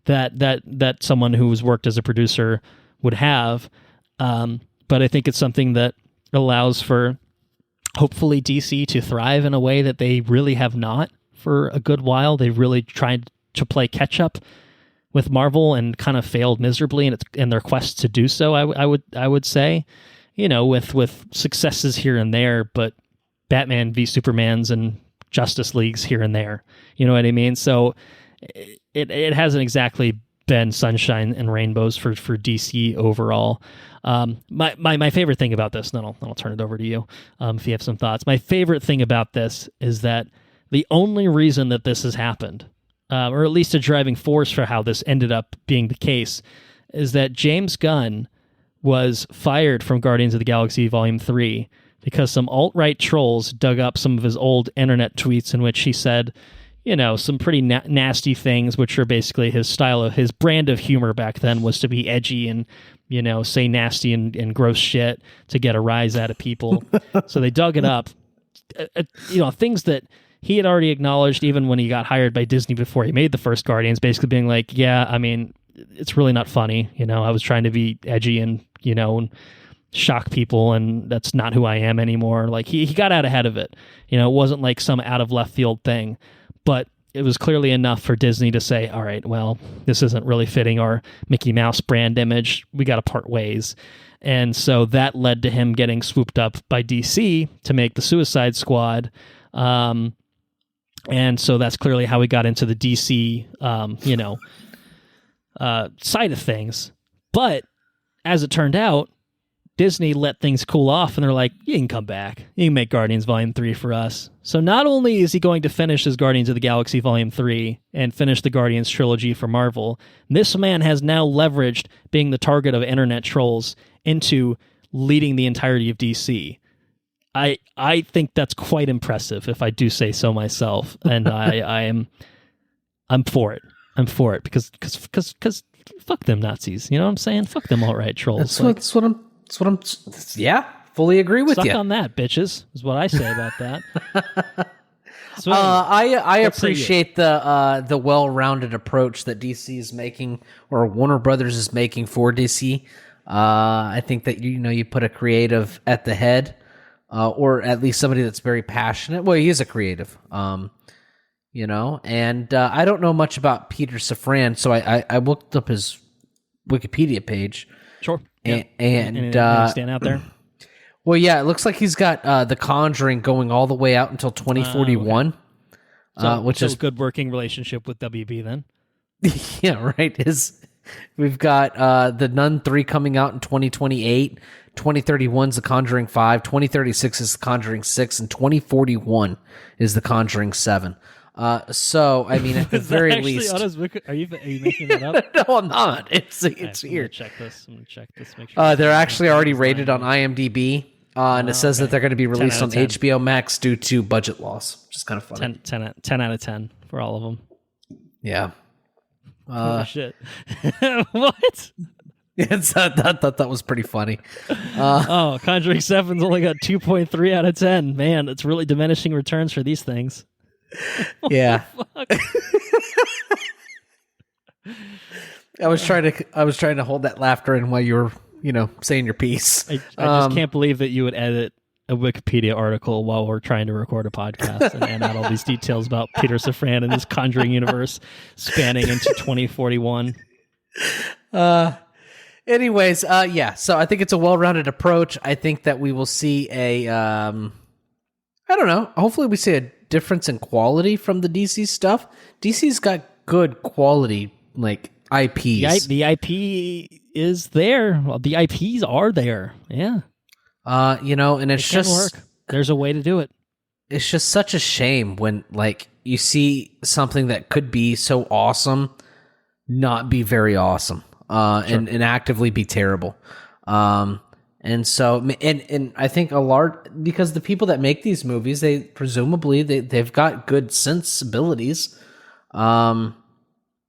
Speaker 1: that someone who's worked as a producer would have. But I think it's something that allows for hopefully DC to thrive in a way that they really have not for a good while. They've really tried to play catch up with Marvel and kind of failed miserably in their quest to do so. I would say, with successes here and there, but Batman v Supermans and Justice Leagues here and there. You know what I mean? So it hasn't exactly been sunshine and rainbows for DC overall. My favorite thing about this, and then I'll turn it over to you if you have some thoughts. My favorite thing about this is that the only reason that this has happened, or at least a driving force for how this ended up being the case, is that James Gunn was fired from Guardians of the Galaxy Volume 3 because some alt-right trolls dug up some of his old internet tweets in which he said, some pretty nasty things, which are basically his style of his brand of humor back then was to be edgy and, say nasty and gross shit to get a rise out of people. So they dug it up. Things that he had already acknowledged even when he got hired by Disney before he made the first Guardians, basically being like, yeah, I mean, it's really not funny. I was trying to be edgy and, and shock people, and that's not who I am anymore. Like he got out ahead of it. It wasn't like some out of left field thing. But it was clearly enough for Disney to say, all right, well, this isn't really fitting our Mickey Mouse brand image. We got to part ways. And so that led to him getting swooped up by DC to make the Suicide Squad. And so that's clearly how we got into the DC, side of things. But as it turned out, Disney let things cool off, and they're like, you can come back. You can make Guardians Volume 3 for us. So not only is he going to finish his Guardians of the Galaxy Volume 3 and finish the Guardians trilogy for Marvel, this man has now leveraged being the target of internet trolls into leading the entirety of DC. I think that's quite impressive, if I do say so myself, and I'm for it. I'm for it because fuck them Nazis. You know what I'm saying? Fuck them alt-right trolls.
Speaker 2: That's what I'm. Yeah, fully agree with you.
Speaker 1: Suck on that, bitches, is what I say about that. So
Speaker 2: I appreciate the well-rounded approach that DC is making, or Warner Brothers is making for DC. I think that you put a creative at the head, or at least somebody that's very passionate. Well, he is a creative, and I don't know much about Peter Safran, so I looked up his Wikipedia page.
Speaker 1: Sure.
Speaker 2: And
Speaker 1: anything stand out there?
Speaker 2: Well, yeah, it looks like he's got The Conjuring going all the way out until 2041, which is
Speaker 1: a good working relationship with WB then.
Speaker 2: Yeah, right. We've got The Nun 3 coming out in 2028, 2031 is The Conjuring 5, 2036 is The Conjuring 6, and 2041 is The Conjuring 7. So I mean, at the very least,
Speaker 1: are you making that up?
Speaker 2: No, I'm not. It's here.
Speaker 1: I'm gonna check this. Make sure.
Speaker 2: They're actually already rated on IMDb, and it says that they're going to be released on HBO Max due to budget loss, which is kind of funny.
Speaker 1: 10 out of 10 for all of them.
Speaker 2: Yeah.
Speaker 1: Oh shit! What?
Speaker 2: I thought that was pretty funny.
Speaker 1: Conjuring 7's only got 2.3 out of 10. Man, it's really diminishing returns for these things.
Speaker 2: Yeah. I was trying to hold that laughter in while you were, saying your piece.
Speaker 1: I just can't believe that you would edit a Wikipedia article while we're trying to record a podcast and add all these details about Peter Safran and his Conjuring universe spanning into 2041.
Speaker 2: Anyways, yeah. So I think it's a well-rounded approach. I think that we will see I don't know. Hopefully we see a difference in quality from the DC stuff. DC's got good quality, like IPs.
Speaker 1: The IP is there. Well, the IPs are there. Yeah.
Speaker 2: And it's just
Speaker 1: work. There's a way to do it.
Speaker 2: It's just such a shame when you see something that could be so awesome not be very awesome, and actively be terrible. And so, and I think because the people that make these movies, they've got good sensibilities, so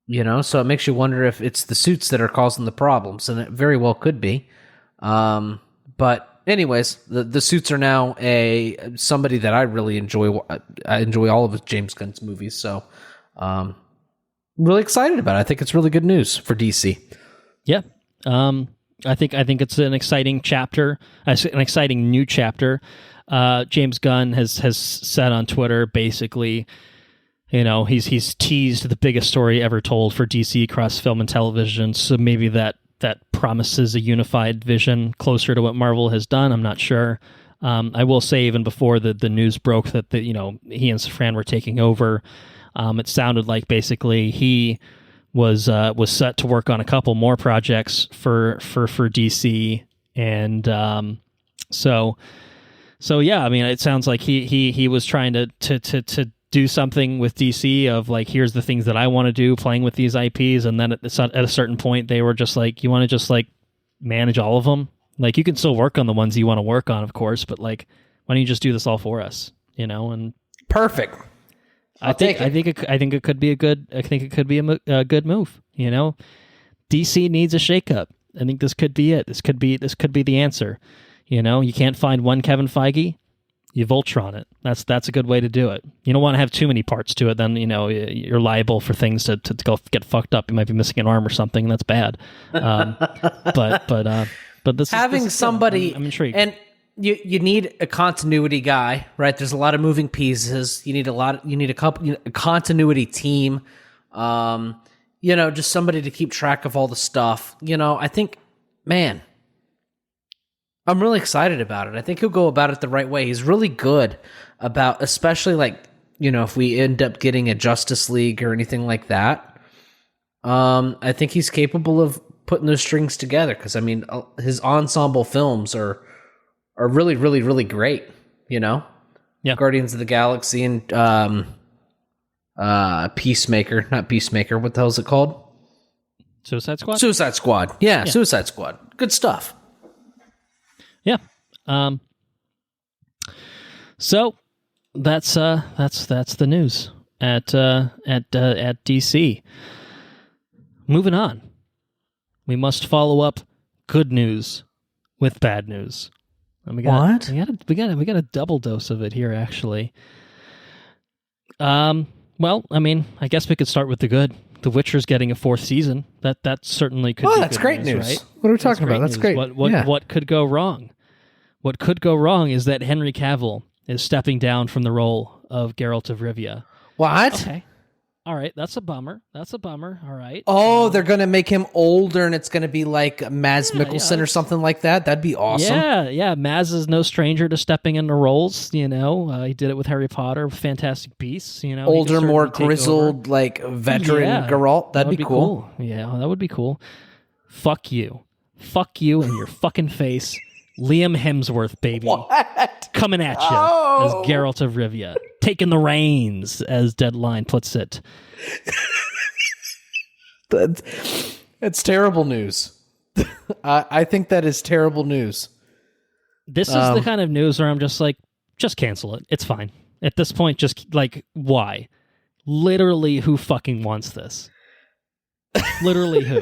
Speaker 2: it makes you wonder if it's the suits that are causing the problems, and it very well could be. But anyways, the suits are now somebody that I really enjoy. I enjoy all of James Gunn's movies, so really excited about it. I think it's really good news for DC.
Speaker 1: Yeah. I think it's an exciting chapter, an exciting new chapter. James Gunn has said on Twitter, basically, he's teased the biggest story ever told for DC across film and television. So maybe that promises a unified vision closer to what Marvel has done. I'm not sure. I will say, even before the news broke that he and Safran were taking over, it sounded like basically he was set to work on a couple more projects for DC, and so yeah. I mean, it sounds like he was trying to do something with DC of like, here's the things that I want to do, playing with these IPs, and then at a certain point they were just like, you want to just like manage all of them? Like, you can still work on the ones you want to work on, of course, but like, why don't you just do this all for us? And
Speaker 2: perfect.
Speaker 1: I think it could be a good move. DC needs a shakeup. I think this could be it. This could be the answer. You can't find one Kevin Feige, you Voltron it. That's a good way to do it. You don't want to have too many parts to it. Then you're liable for things to go get fucked up. You might be missing an arm or something. That's bad. But this
Speaker 2: having somebody.
Speaker 1: I'm intrigued.
Speaker 2: And you need a continuity guy, right? There's a lot of moving pieces. You need a continuity team. Just somebody to keep track of all the stuff. I think, man, I'm really excited about it. I think he'll go about it the right way. He's really good about, especially like, if we end up getting a Justice League or anything like that. I think he's capable of putting those strings together, because I mean, his ensemble films are really, really, really great. Yeah. Guardians of the Galaxy and Peacemaker, not Peacemaker. What the hell is it called?
Speaker 1: Suicide Squad.
Speaker 2: Yeah, Suicide Squad. Good stuff.
Speaker 1: Yeah. So that's the news at DC. Moving on. We must follow up good news with bad news. And we got a double dose of it here, actually. Well, I mean, I guess we could start with the good. The Witcher's getting a 4th season. That certainly could be
Speaker 2: that's
Speaker 1: good
Speaker 2: great news.
Speaker 1: right?
Speaker 2: What are we talking about? That's great.
Speaker 1: What could go wrong? What could go wrong is that Henry Cavill is stepping down from the role of Geralt of Rivia.
Speaker 2: What?
Speaker 1: Okay. All right, that's a bummer. All right.
Speaker 2: Oh, they're going to make him older, and it's going to be like Mads Mikkelsen or something like that. That'd be awesome.
Speaker 1: Yeah. Maz is no stranger to stepping into roles. He did it with Harry Potter, Fantastic Beasts.
Speaker 2: Older, more grizzled, like veteran Geralt. That'd be cool.
Speaker 1: Yeah, that would be cool. Fuck you in your fucking face. Liam Hemsworth, baby.
Speaker 2: What?
Speaker 1: Coming at you as Geralt of Rivia. Taking the reins, as Deadline puts it.
Speaker 2: That's terrible news. I think that is terrible news.
Speaker 1: This is the kind of news where I'm just like, just cancel it. It's fine. At this point, just like, why? Literally, who fucking wants this? Literally, who?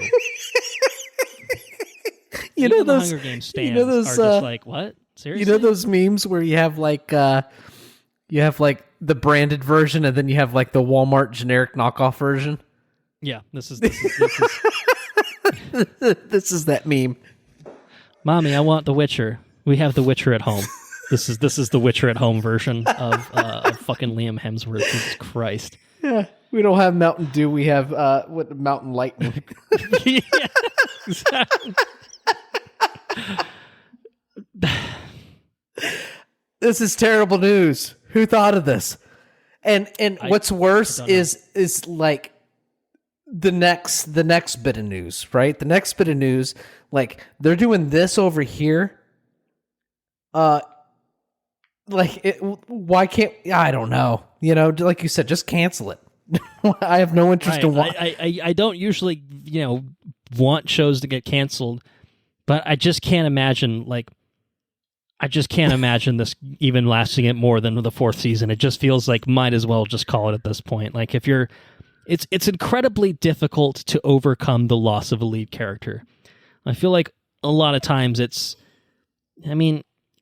Speaker 1: Even the Hunger Games stands are just like, what? Seriously?
Speaker 2: Those memes where you have like the branded version and then you have like the Walmart generic knockoff version?
Speaker 1: Yeah, this is
Speaker 2: this is that meme.
Speaker 1: Mommy, I want The Witcher. We have The Witcher at home. This is the Witcher at home version of fucking Liam Hemsworth. Jesus Christ.
Speaker 2: Yeah, we don't have Mountain Dew. We have Mountain Lightning.
Speaker 1: Yeah, exactly.
Speaker 2: This is terrible news. Who thought of this? And what's worse is like the next bit of news, right? The next bit of news, like they're doing this over here. Why can't I don't know. Like you said, just cancel it. I have no interest in why.
Speaker 1: I don't usually, want shows to get canceled, but I just can't imagine this even lasting it more than the 4th season. It just feels like might as well just call it at this point. Like it's incredibly difficult to overcome the loss of a lead character. I feel like a lot of times it's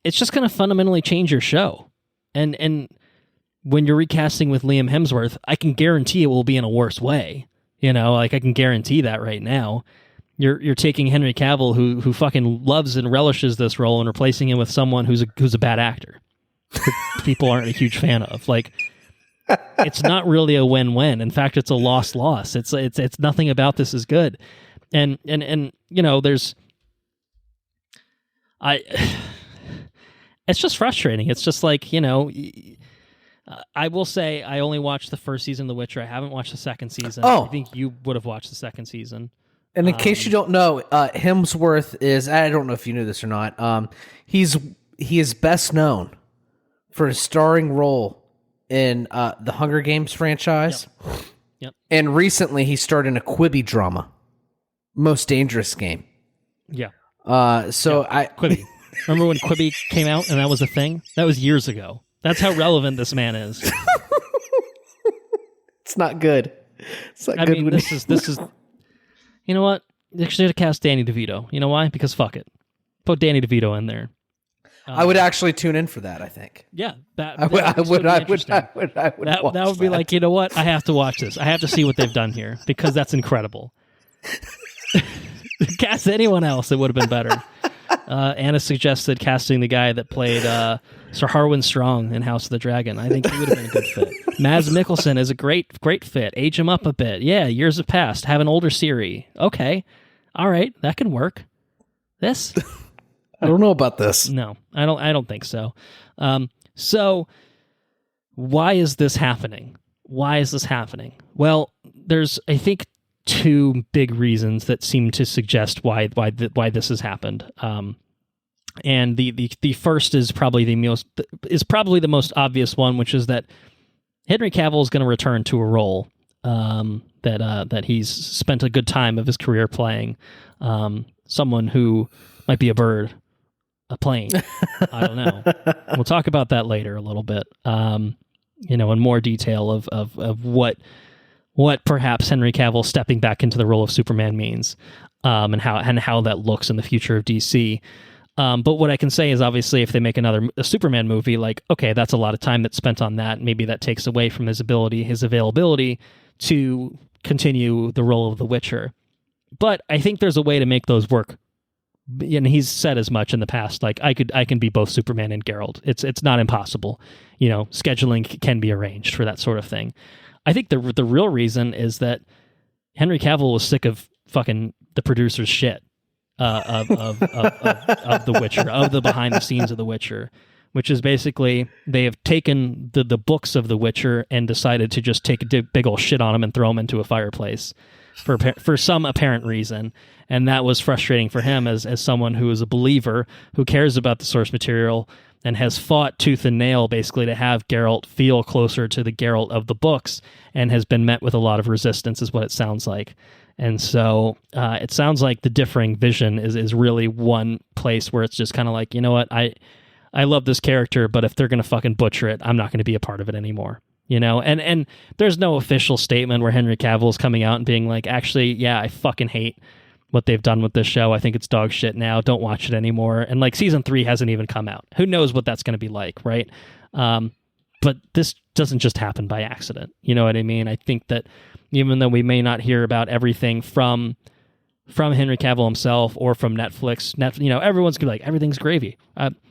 Speaker 1: just going to fundamentally change your show. And when you're recasting with Liam Hemsworth, I can guarantee it will be in a worse way. I can guarantee that right now. You're taking Henry Cavill, who fucking loves and relishes this role, and replacing him with someone who's a bad actor. People aren't a huge fan of. Like, it's not really a win-win. In fact, it's a loss-loss. It's nothing about this is good. And you know, it's just frustrating. It's just like, you know, I will say I only watched the first season of The Witcher. I haven't watched the second season. I think you would have watched the second season.
Speaker 2: And in case you don't know, Hemsworth is, I don't know if you knew this or not, he is best known for his starring role in the Hunger Games franchise.
Speaker 1: Yep.
Speaker 2: And recently he starred in a Quibi drama, Most Dangerous Game.
Speaker 1: Yeah.
Speaker 2: Quibi.
Speaker 1: Remember when Quibi came out and that was a thing? That was years ago. That's how relevant this man is.
Speaker 2: It's not good. It's not
Speaker 1: I
Speaker 2: good.
Speaker 1: mean, this is. You know what? They should have cast Danny DeVito. You know why? Because fuck it. Put Danny DeVito in there.
Speaker 2: I would actually tune in for that, I think.
Speaker 1: Yeah. That would be like, you know what? I have to watch this. I have to see what they've done here because that's incredible. Cast anyone else, it would have been better. Anna suggested casting the guy that played Sir Harwin Strong in House of the Dragon. I think he would have been a good fit. Mads Mikkelsen is a great fit. Age him up a bit. Yeah, years have passed. Have an older Siri. Okay. All right, that can work. This?
Speaker 2: I don't know about this.
Speaker 1: No, I don't think so. So why is this happening? Well, there's, I think, two big reasons that seem to suggest why this has happened. And the first is probably the most obvious one, which is that Henry Cavill is going to return to a role that he's spent a good time of his career playing. Someone who might be a bird, a plane. I don't know. We'll talk about that later a little bit. You know, in more detail of what perhaps Henry Cavill stepping back into the role of Superman means, and how that looks in the future of DC. But what I can say is, obviously, if they make a Superman movie, like, okay, that's a lot of time that's spent on that. Maybe that takes away from his availability to continue the role of the Witcher. But I think there's a way to make those work. And he's said as much in the past, like, I can be both Superman and Geralt. It's not impossible. You know, scheduling can be arranged for that sort of thing. I think the real reason is that Henry Cavill was sick of fucking the producer's shit of The Witcher, of the behind the scenes of The Witcher, which is basically they have taken the books of The Witcher and decided to just take a big old shit on them and throw them into a fireplace for some apparent reason. And that was frustrating for him as someone who is a believer, who cares about the source material, and has fought tooth and nail basically to have Geralt feel closer to the Geralt of the books, and has been met with a lot of resistance, is what it sounds like. And so it sounds like the differing vision is really one place where it's just kind of like, you know what, I love this character, but if they're going to fucking butcher it, I'm not going to be a part of it anymore. You know, and there's no official statement where Henry Cavill is coming out and being like, actually, yeah, I fucking hate what they've done with this show. I think it's dog shit now. Don't watch it anymore. And like season 3 hasn't even come out. Who knows what that's going to be like, right? But this doesn't just happen by accident. You know what I mean? I think that even though we may not hear about everything from Henry Cavill himself or from Netflix, you know, everyone's gonna be like, everything's gravy.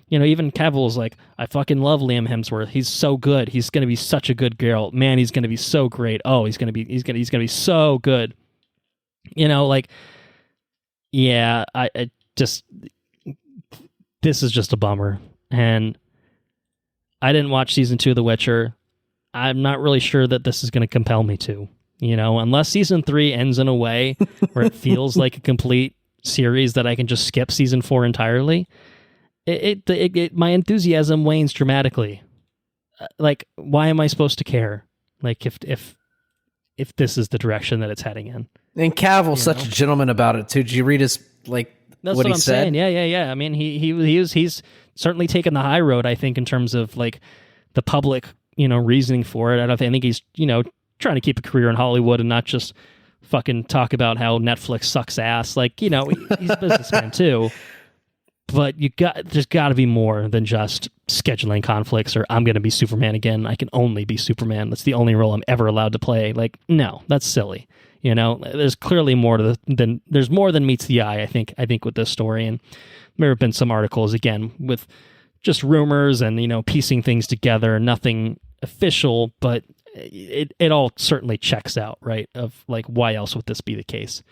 Speaker 1: You know, even Cavill's like, I fucking love Liam Hemsworth. He's so good. He's gonna be such a good Geralt. Man, he's gonna be so great. Oh, he's gonna be so good. You know, like, yeah, I just, this is just a bummer. And I didn't watch season 2 of The Witcher. I'm not really sure that this is going to compel me to, you know, unless season 3 ends in a way where it feels like a complete series that I can just skip season 4 entirely. My enthusiasm wanes dramatically. Like, why am I supposed to care? Like, if this is the direction that it's heading in.
Speaker 2: And Cavill's such a gentleman about it too. Did you read his
Speaker 1: That's
Speaker 2: what
Speaker 1: I'm
Speaker 2: he said?
Speaker 1: saying. Yeah. I mean, he's certainly taken the high road, I think, in terms of like the public, you know, reasoning for it. I think he's, you know, trying to keep a career in Hollywood and not just fucking talk about how Netflix sucks ass. Like, you know, he's a businessman too. But there's got to be more than just scheduling conflicts or I'm going to be Superman again. I can only be Superman. That's the only role I'm ever allowed to play. Like, no, that's silly. There's clearly more to there's more than meets the eye, I think with this story. And there have been some articles, again, with just rumors and, piecing things together, nothing official, but it all certainly checks out, right? Of like, why else would this be the case?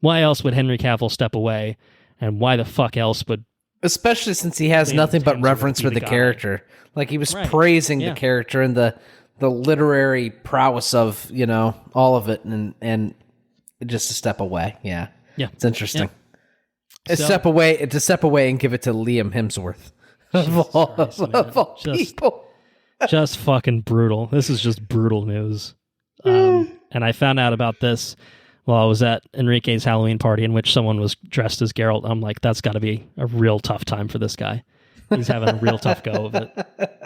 Speaker 1: Why else would Henry Cavill step away? And why the fuck else would...
Speaker 2: Especially since he has nothing but reverence for the character. Like, he was praising the character and the literary prowess of, all of it, and just a step away. Yeah. It's interesting. Yeah. To step away and give it to Liam Hemsworth. Of all people.
Speaker 1: Just fucking brutal. This is just brutal news. And I found out about this while I was at Enrique's Halloween party, in which someone was dressed as Geralt. I'm like, that's got to be a real tough time for this guy. He's having a real tough go of it,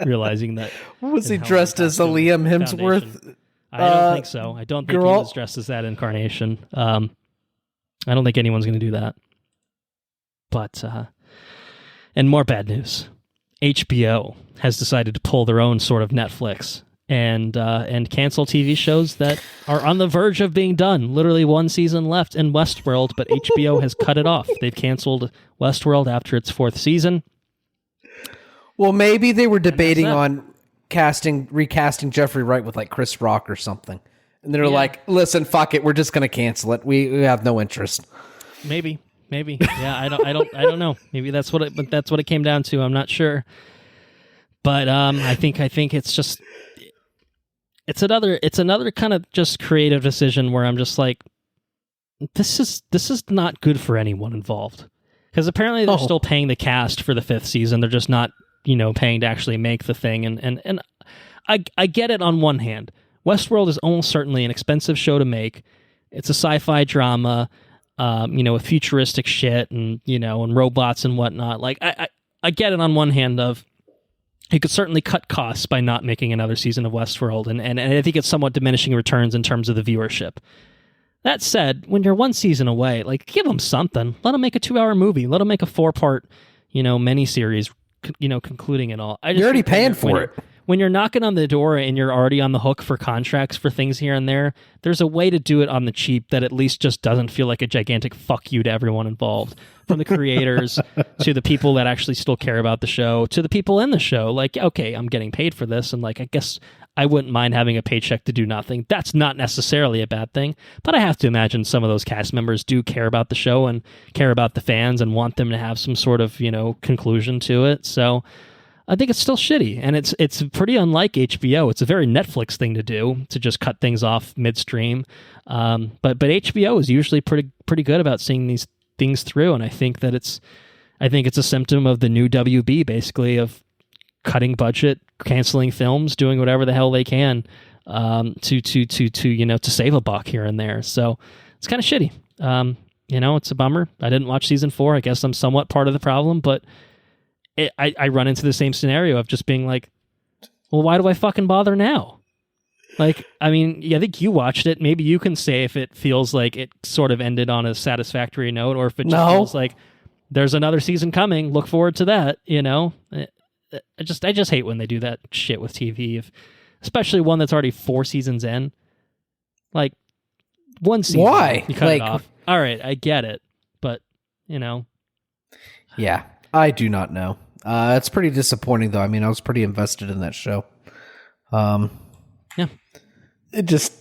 Speaker 1: realizing that...
Speaker 2: Was he dressed as a Liam Hemsworth?
Speaker 1: I don't think so. I don't think he was dressed as that incarnation. I don't think anyone's going to do that. But, and more bad news. HBO has decided to pull their own sort of Netflix and cancel TV shows that are on the verge of being done. Literally one season left in Westworld, but HBO has cut it off. They've canceled Westworld after its 4th season.
Speaker 2: Well, maybe they were debating on recasting Jeffrey Wright with like Chris Rock or something. And they're like, listen, fuck it, we're just going to cancel it. We have no interest.
Speaker 1: Maybe. Yeah, I don't know. Maybe that's what it came down to. I'm not sure. But I think it's just it's another kind of just creative decision where I'm just like, this is not good for anyone involved. Because apparently they're still paying the cast for the 5th season. They're just not, paying to actually make the thing. And I get it on one hand. Westworld is almost certainly an expensive show to make. It's a sci-fi drama, with futuristic shit and, and robots and whatnot. Like, I get it on one hand of, you could certainly cut costs by not making another season of Westworld, and I think it's somewhat diminishing returns in terms of the viewership. That said, when you're one season away, like, give them something. Let them make a 2-hour movie. Let them make a 4-part, miniseries, concluding it all.
Speaker 2: You're already paying for it.
Speaker 1: When you're knocking on the door and you're already on the hook for contracts for things here and there, there's a way to do it on the cheap that at least just doesn't feel like a gigantic fuck you to everyone involved. From the creators to the people that actually still care about the show, to the people in the show. Like, okay, I'm getting paid for this, and like, I guess I wouldn't mind having a paycheck to do nothing. That's not necessarily a bad thing, but I have to imagine some of those cast members do care about the show and care about the fans and want them to have some sort of, conclusion to it. So I think it's still shitty, and it's pretty unlike HBO. It's a very Netflix thing to do, to just cut things off midstream. But HBO is usually pretty good about seeing these things through, and I think it's a symptom of the new WB, basically, of cutting budget, canceling films, doing whatever the hell they can to save a buck here and there. So it's kind of shitty. It's a bummer. I didn't watch season 4. I guess I'm somewhat part of the problem, but I run into the same scenario of just being like, well, why do I fucking bother now? Like, I mean, I think you watched it. Maybe you can say if it feels like it sort of ended on a satisfactory note, or if it just feels like there's another season coming. Look forward to that. I just hate when they do that shit with TV, especially one that's already 4 seasons in. Like, one season,
Speaker 2: why
Speaker 1: you cut it off? All right, I get it, but
Speaker 2: yeah, I do not know. It's pretty disappointing, though. I mean, I was pretty invested in that show.
Speaker 1: Yeah.
Speaker 2: It just...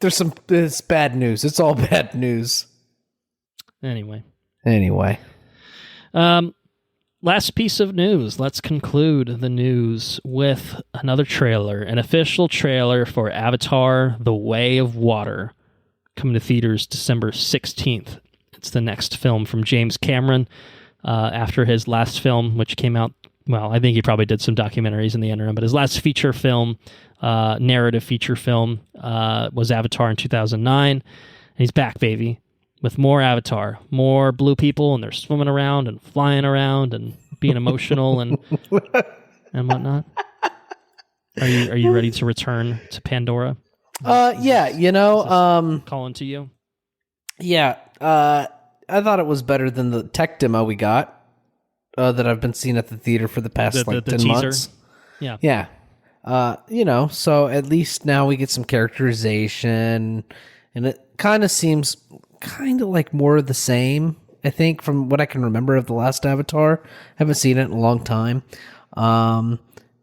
Speaker 2: It's bad news. It's all bad news.
Speaker 1: Anyway. Last piece of news. Let's conclude the news with another trailer. An official trailer for Avatar: The Way of Water. Coming to theaters December 16th. It's the next film from James Cameron. After his last film, which came out... Well, I think he probably did some documentaries in the interim, but his last feature film, narrative feature film, was Avatar in 2009. And he's back, baby, with more Avatar, more blue people, and they're swimming around and flying around and being emotional and whatnot. Are you ready to return to Pandora?
Speaker 2: Yeah,
Speaker 1: calling to you.
Speaker 2: Yeah, I thought it was better than the tech demo we got. That I've been seeing at the theater for the past 10
Speaker 1: teaser.
Speaker 2: months.
Speaker 1: Yeah.
Speaker 2: So at least now we get some characterization and it kind of seems kind of like more of the same. I think from what I can remember of the last Avatar, haven't seen it in a long time.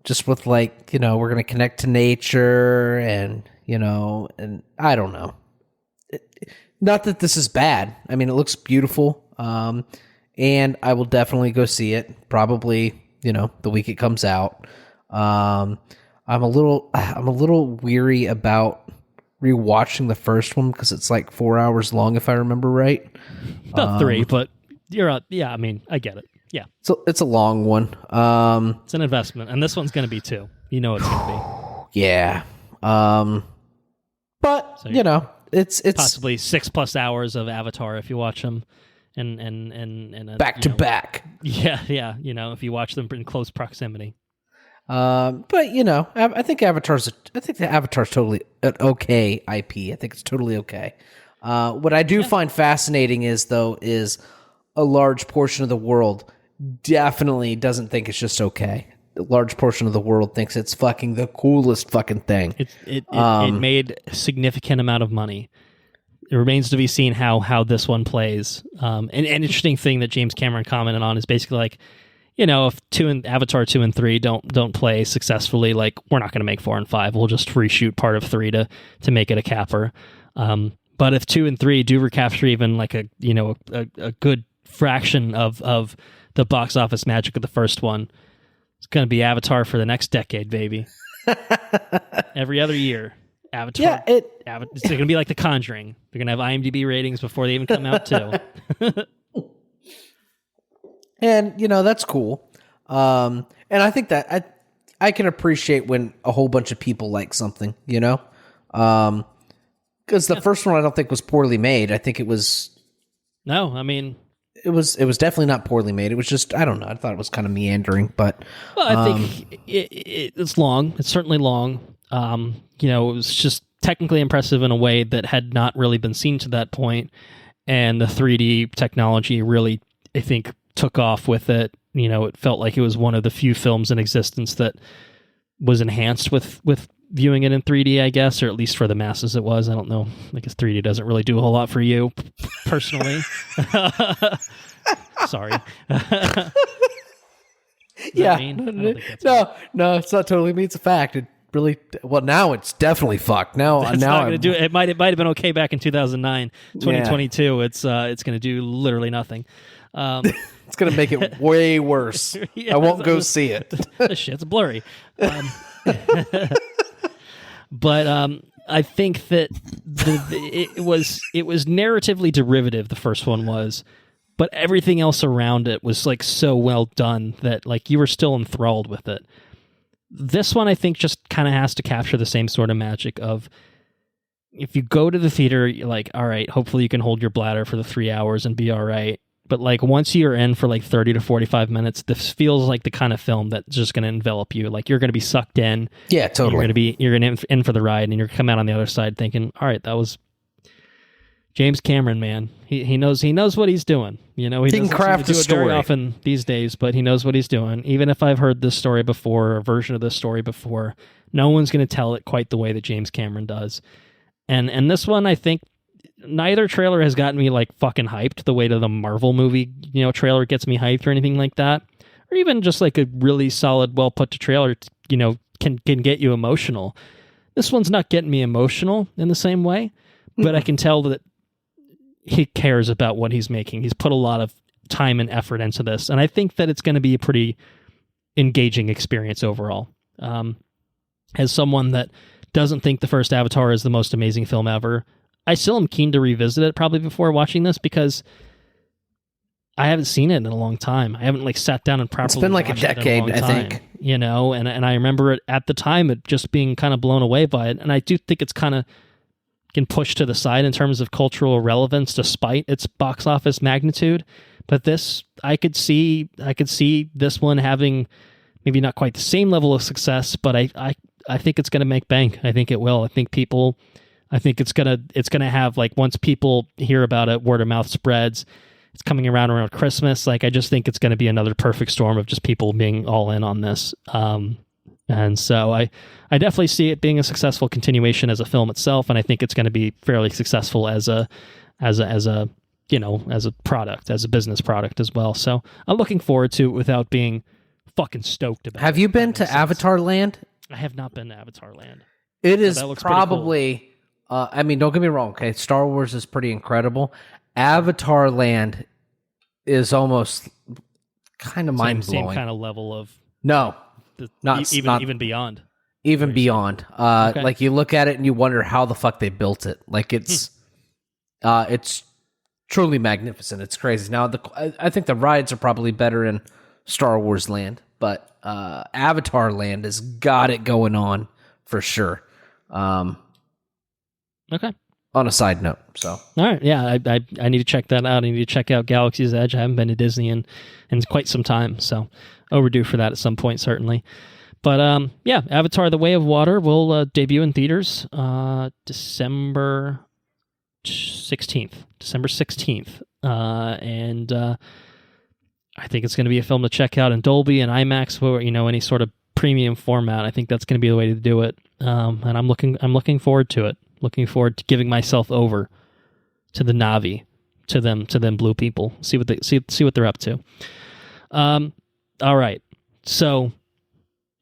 Speaker 2: Just with like, you know, we're gonna connect to nature, and you know, and I don't know. Not that this is bad. I mean, it looks beautiful, and I will definitely go see it. Probably, you know, the week it comes out. I'm a little weary about rewatching the first one because it's like 4 hours long, if I remember right.
Speaker 1: About 3, but you're out. Yeah, I mean, I get it. Yeah,
Speaker 2: so it's a long one.
Speaker 1: It's an investment, and this one's going to be 2. You know it's going to
Speaker 2: be. Yeah. But so you know, it's
Speaker 1: possibly 6+ hours of Avatar if you watch them, and
Speaker 2: back to back.
Speaker 1: Yeah. You know, if you watch them in close proximity.
Speaker 2: But you know, I think the Avatar's totally an okay IP. I think it's totally okay. What I do find fascinating is a large portion of the world definitely doesn't think it's just okay. A large portion of the world thinks it's fucking the coolest fucking thing.
Speaker 1: It made a significant amount of money. It remains to be seen how this one plays. An interesting thing that James Cameron commented on is basically like, you know, if Avatar 2 and 3 don't play successfully, like we're not going to make 4 and 5. We'll just reshoot part of 3 to make it a capper. But if 2 and 3 do recapture even like a good fraction of the box office magic of the first one, it's going to be Avatar for the next decade, baby. Every other year, Avatar.
Speaker 2: Yeah,
Speaker 1: it's going to be like The Conjuring. They're going to have IMDb ratings before they even come out too.
Speaker 2: And, you know, that's cool. And I think that I can appreciate when a whole bunch of people like something, you know? Because the first one I don't think was poorly made. I think it was...
Speaker 1: No, I mean...
Speaker 2: It was definitely not poorly made. It was just, I don't know, I thought it was kind of meandering, but...
Speaker 1: Well, I think it's long. It's certainly long. You know, it was just technically impressive in a way that had not really been seen to that point. And the 3D technology really, I think, took off with it. You know, it felt like it was one of the few films in existence that was enhanced with viewing it in 3D, I guess, or at least for the masses it was. I don't know. I guess 3D doesn't really do a whole lot for you, personally. Sorry.
Speaker 2: Yeah. No, it's not totally me. It's a fact. It really, well, now it's definitely fucked. Now
Speaker 1: not going to do it. It might have been okay back in 2009. 2022, it's going to do literally nothing.
Speaker 2: It's going to make it way worse. I won't go see it.
Speaker 1: The shit's blurry. But I think that it was narratively derivative, the first one was, but everything else around it was like so well done that like you were still enthralled with it. This one I think just kind of has to capture the same sort of magic of, if you go to the theater, you're like, all right, hopefully you can hold your bladder for the 3 hours and be all right. But like once you're in for like 30 to 45 minutes, this feels like the kind of film that's just going to envelop you. Like you're going to be sucked in.
Speaker 2: Yeah, totally.
Speaker 1: You're going to in for the ride, and you're come out on the other side thinking, all right, that was James Cameron, man. He knows what he's doing. You know, he
Speaker 2: can craft a story
Speaker 1: very often these days, but he knows what he's doing. Even if I've heard this story before, or a version of this story before, no one's going to tell it quite the way that James Cameron does. And this one, I think, neither trailer has gotten me like fucking hyped the way to the Marvel movie, you know, trailer gets me hyped or anything like that. Or even just like a really solid, well put to trailer, you know, can get you emotional. This one's not getting me emotional in the same way, but I can tell that he cares about what he's making. He's put a lot of time and effort into this. And I think that it's going to be a pretty engaging experience overall. As someone that doesn't think the first Avatar is the most amazing film ever, I still am keen to revisit it probably before watching this, because I haven't seen it in a long time. I haven't like sat down and properly.
Speaker 2: It's been like a decade, I think.
Speaker 1: You know, and I remember it at the time, it just being kind of blown away by it. And I do think it's kind of can push to the side in terms of cultural relevance, despite its box office magnitude. But this, I could see this one having maybe not quite the same level of success, but I think it's going to make bank. I think it will. I think it's gonna have, like, once people hear about it, word of mouth spreads. It's coming around Christmas. Like, I just think it's gonna be another perfect storm of just people being all in on this. And so I definitely see it being a successful continuation as a film itself, and I think it's going to be fairly successful as a product, as a business product as well. So I'm looking forward to it without being fucking stoked about it.
Speaker 2: Have you been to Avatar Land?
Speaker 1: I have not been to Avatar Land.
Speaker 2: It is probably, cool. Don't get me wrong, okay? Star Wars is pretty incredible. Avatar Land is almost kind of mind-blowing.
Speaker 1: Same kind of level of...
Speaker 2: No.
Speaker 1: Even beyond.
Speaker 2: Even beyond.
Speaker 1: Okay.
Speaker 2: Like, you look at it and you wonder how the fuck they built it. Like, it's truly magnificent. It's crazy. Now, I think the rides are probably better in Star Wars Land, but Avatar Land has got it going on for sure.
Speaker 1: Okay.
Speaker 2: On a side note, so.
Speaker 1: All right, yeah, I need to check that out. I need to check out Galaxy's Edge. I haven't been to Disney in quite some time, so overdue for that at some point, certainly. But Avatar: The Way of Water will debut in theaters December 16th. And I think it's going to be a film to check out in Dolby and IMAX, or any sort of premium format. I think that's going to be the way to do it. And I'm looking forward to it. Looking forward to giving myself over to the Na'vi, to them blue people. See what they're up to. All right. So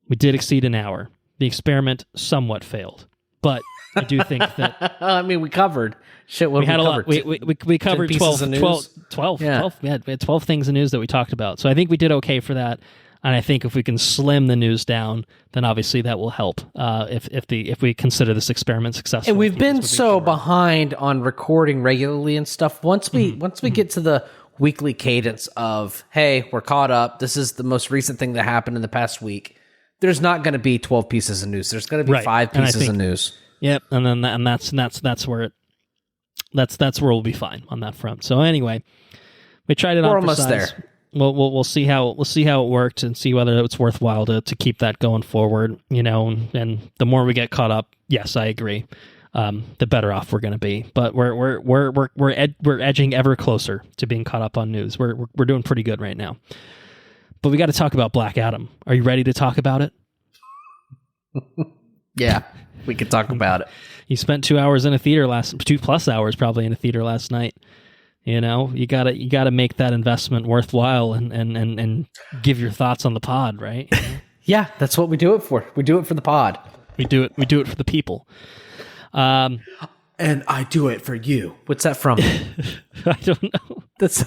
Speaker 1: we did exceed an hour. The experiment somewhat failed, but I do think that
Speaker 2: we covered shit.
Speaker 1: We had a lot. We covered 12.
Speaker 2: Yeah.
Speaker 1: 12. We had 12 things in news that we talked about. So I think we did okay for that. And I think if we can slim the news down, then obviously that will help. If we consider this experiment successful,
Speaker 2: and we've been so behind on recording regularly and stuff. Once we get to the weekly cadence of, hey, we're caught up. This is the most recent thing that happened in the past week. There's not going to be 12 pieces of news. There's going to be 5 pieces of news. Yep,
Speaker 1: and that's where we'll be fine on that front. So anyway, we tried it. We're
Speaker 2: almost there.
Speaker 1: We'll see how it worked and see whether it's worthwhile to keep that going forward. And the more we get caught up, yes, I agree. The better off we're going to be. But we're edging ever closer to being caught up on news. We're doing pretty good right now. But we got to talk about Black Adam. Are you ready to talk about it?
Speaker 2: Yeah, we could talk about it.
Speaker 1: You spent 2 hours in a theater 2+ hours probably in a theater last night. You gotta make that investment worthwhile and give your thoughts on the pod, right?
Speaker 2: Yeah, that's what we do it for. We do it for the pod.
Speaker 1: We do it for the people.
Speaker 2: And I do it for you. What's that from?
Speaker 1: I don't know.
Speaker 2: That's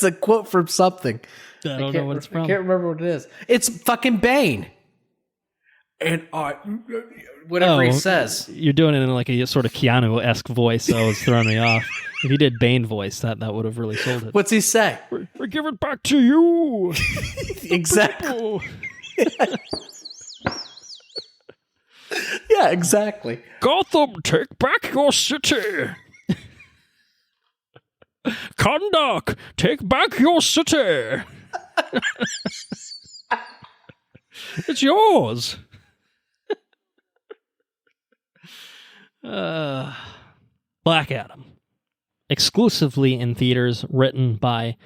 Speaker 2: a quote from something.
Speaker 1: I don't know what it's from.
Speaker 2: I can't remember what it is. It's fucking Bane. And whatever he says.
Speaker 1: You're doing it in like a sort of Keanu-esque voice, so it's throwing me off. If you did Bane voice, that would have really sold it.
Speaker 2: What's he say?
Speaker 1: We give it back to you.
Speaker 2: Exactly. Yeah, exactly.
Speaker 1: Gotham, take back your city. Kondak, take back your city. It's yours. Black Adam. Exclusively in theaters, written by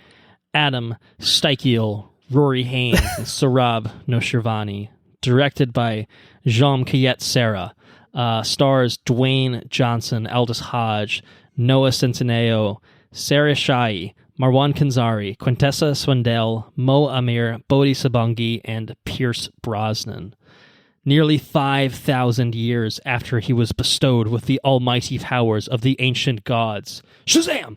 Speaker 1: Adam Steichel, Rory Haynes, and Saurabh Noshrivani. Directed by Jean-Kayet Serra. Stars Dwayne Johnson, Aldous Hodge, Noah Centineo, Sarah Shai, Marwan Kanzari, Quintessa Swindell, Mo Amir, Bodhi Sabangi, and Pierce Brosnan. Nearly 5,000 years after he was bestowed with the almighty powers of the ancient gods, Shazam!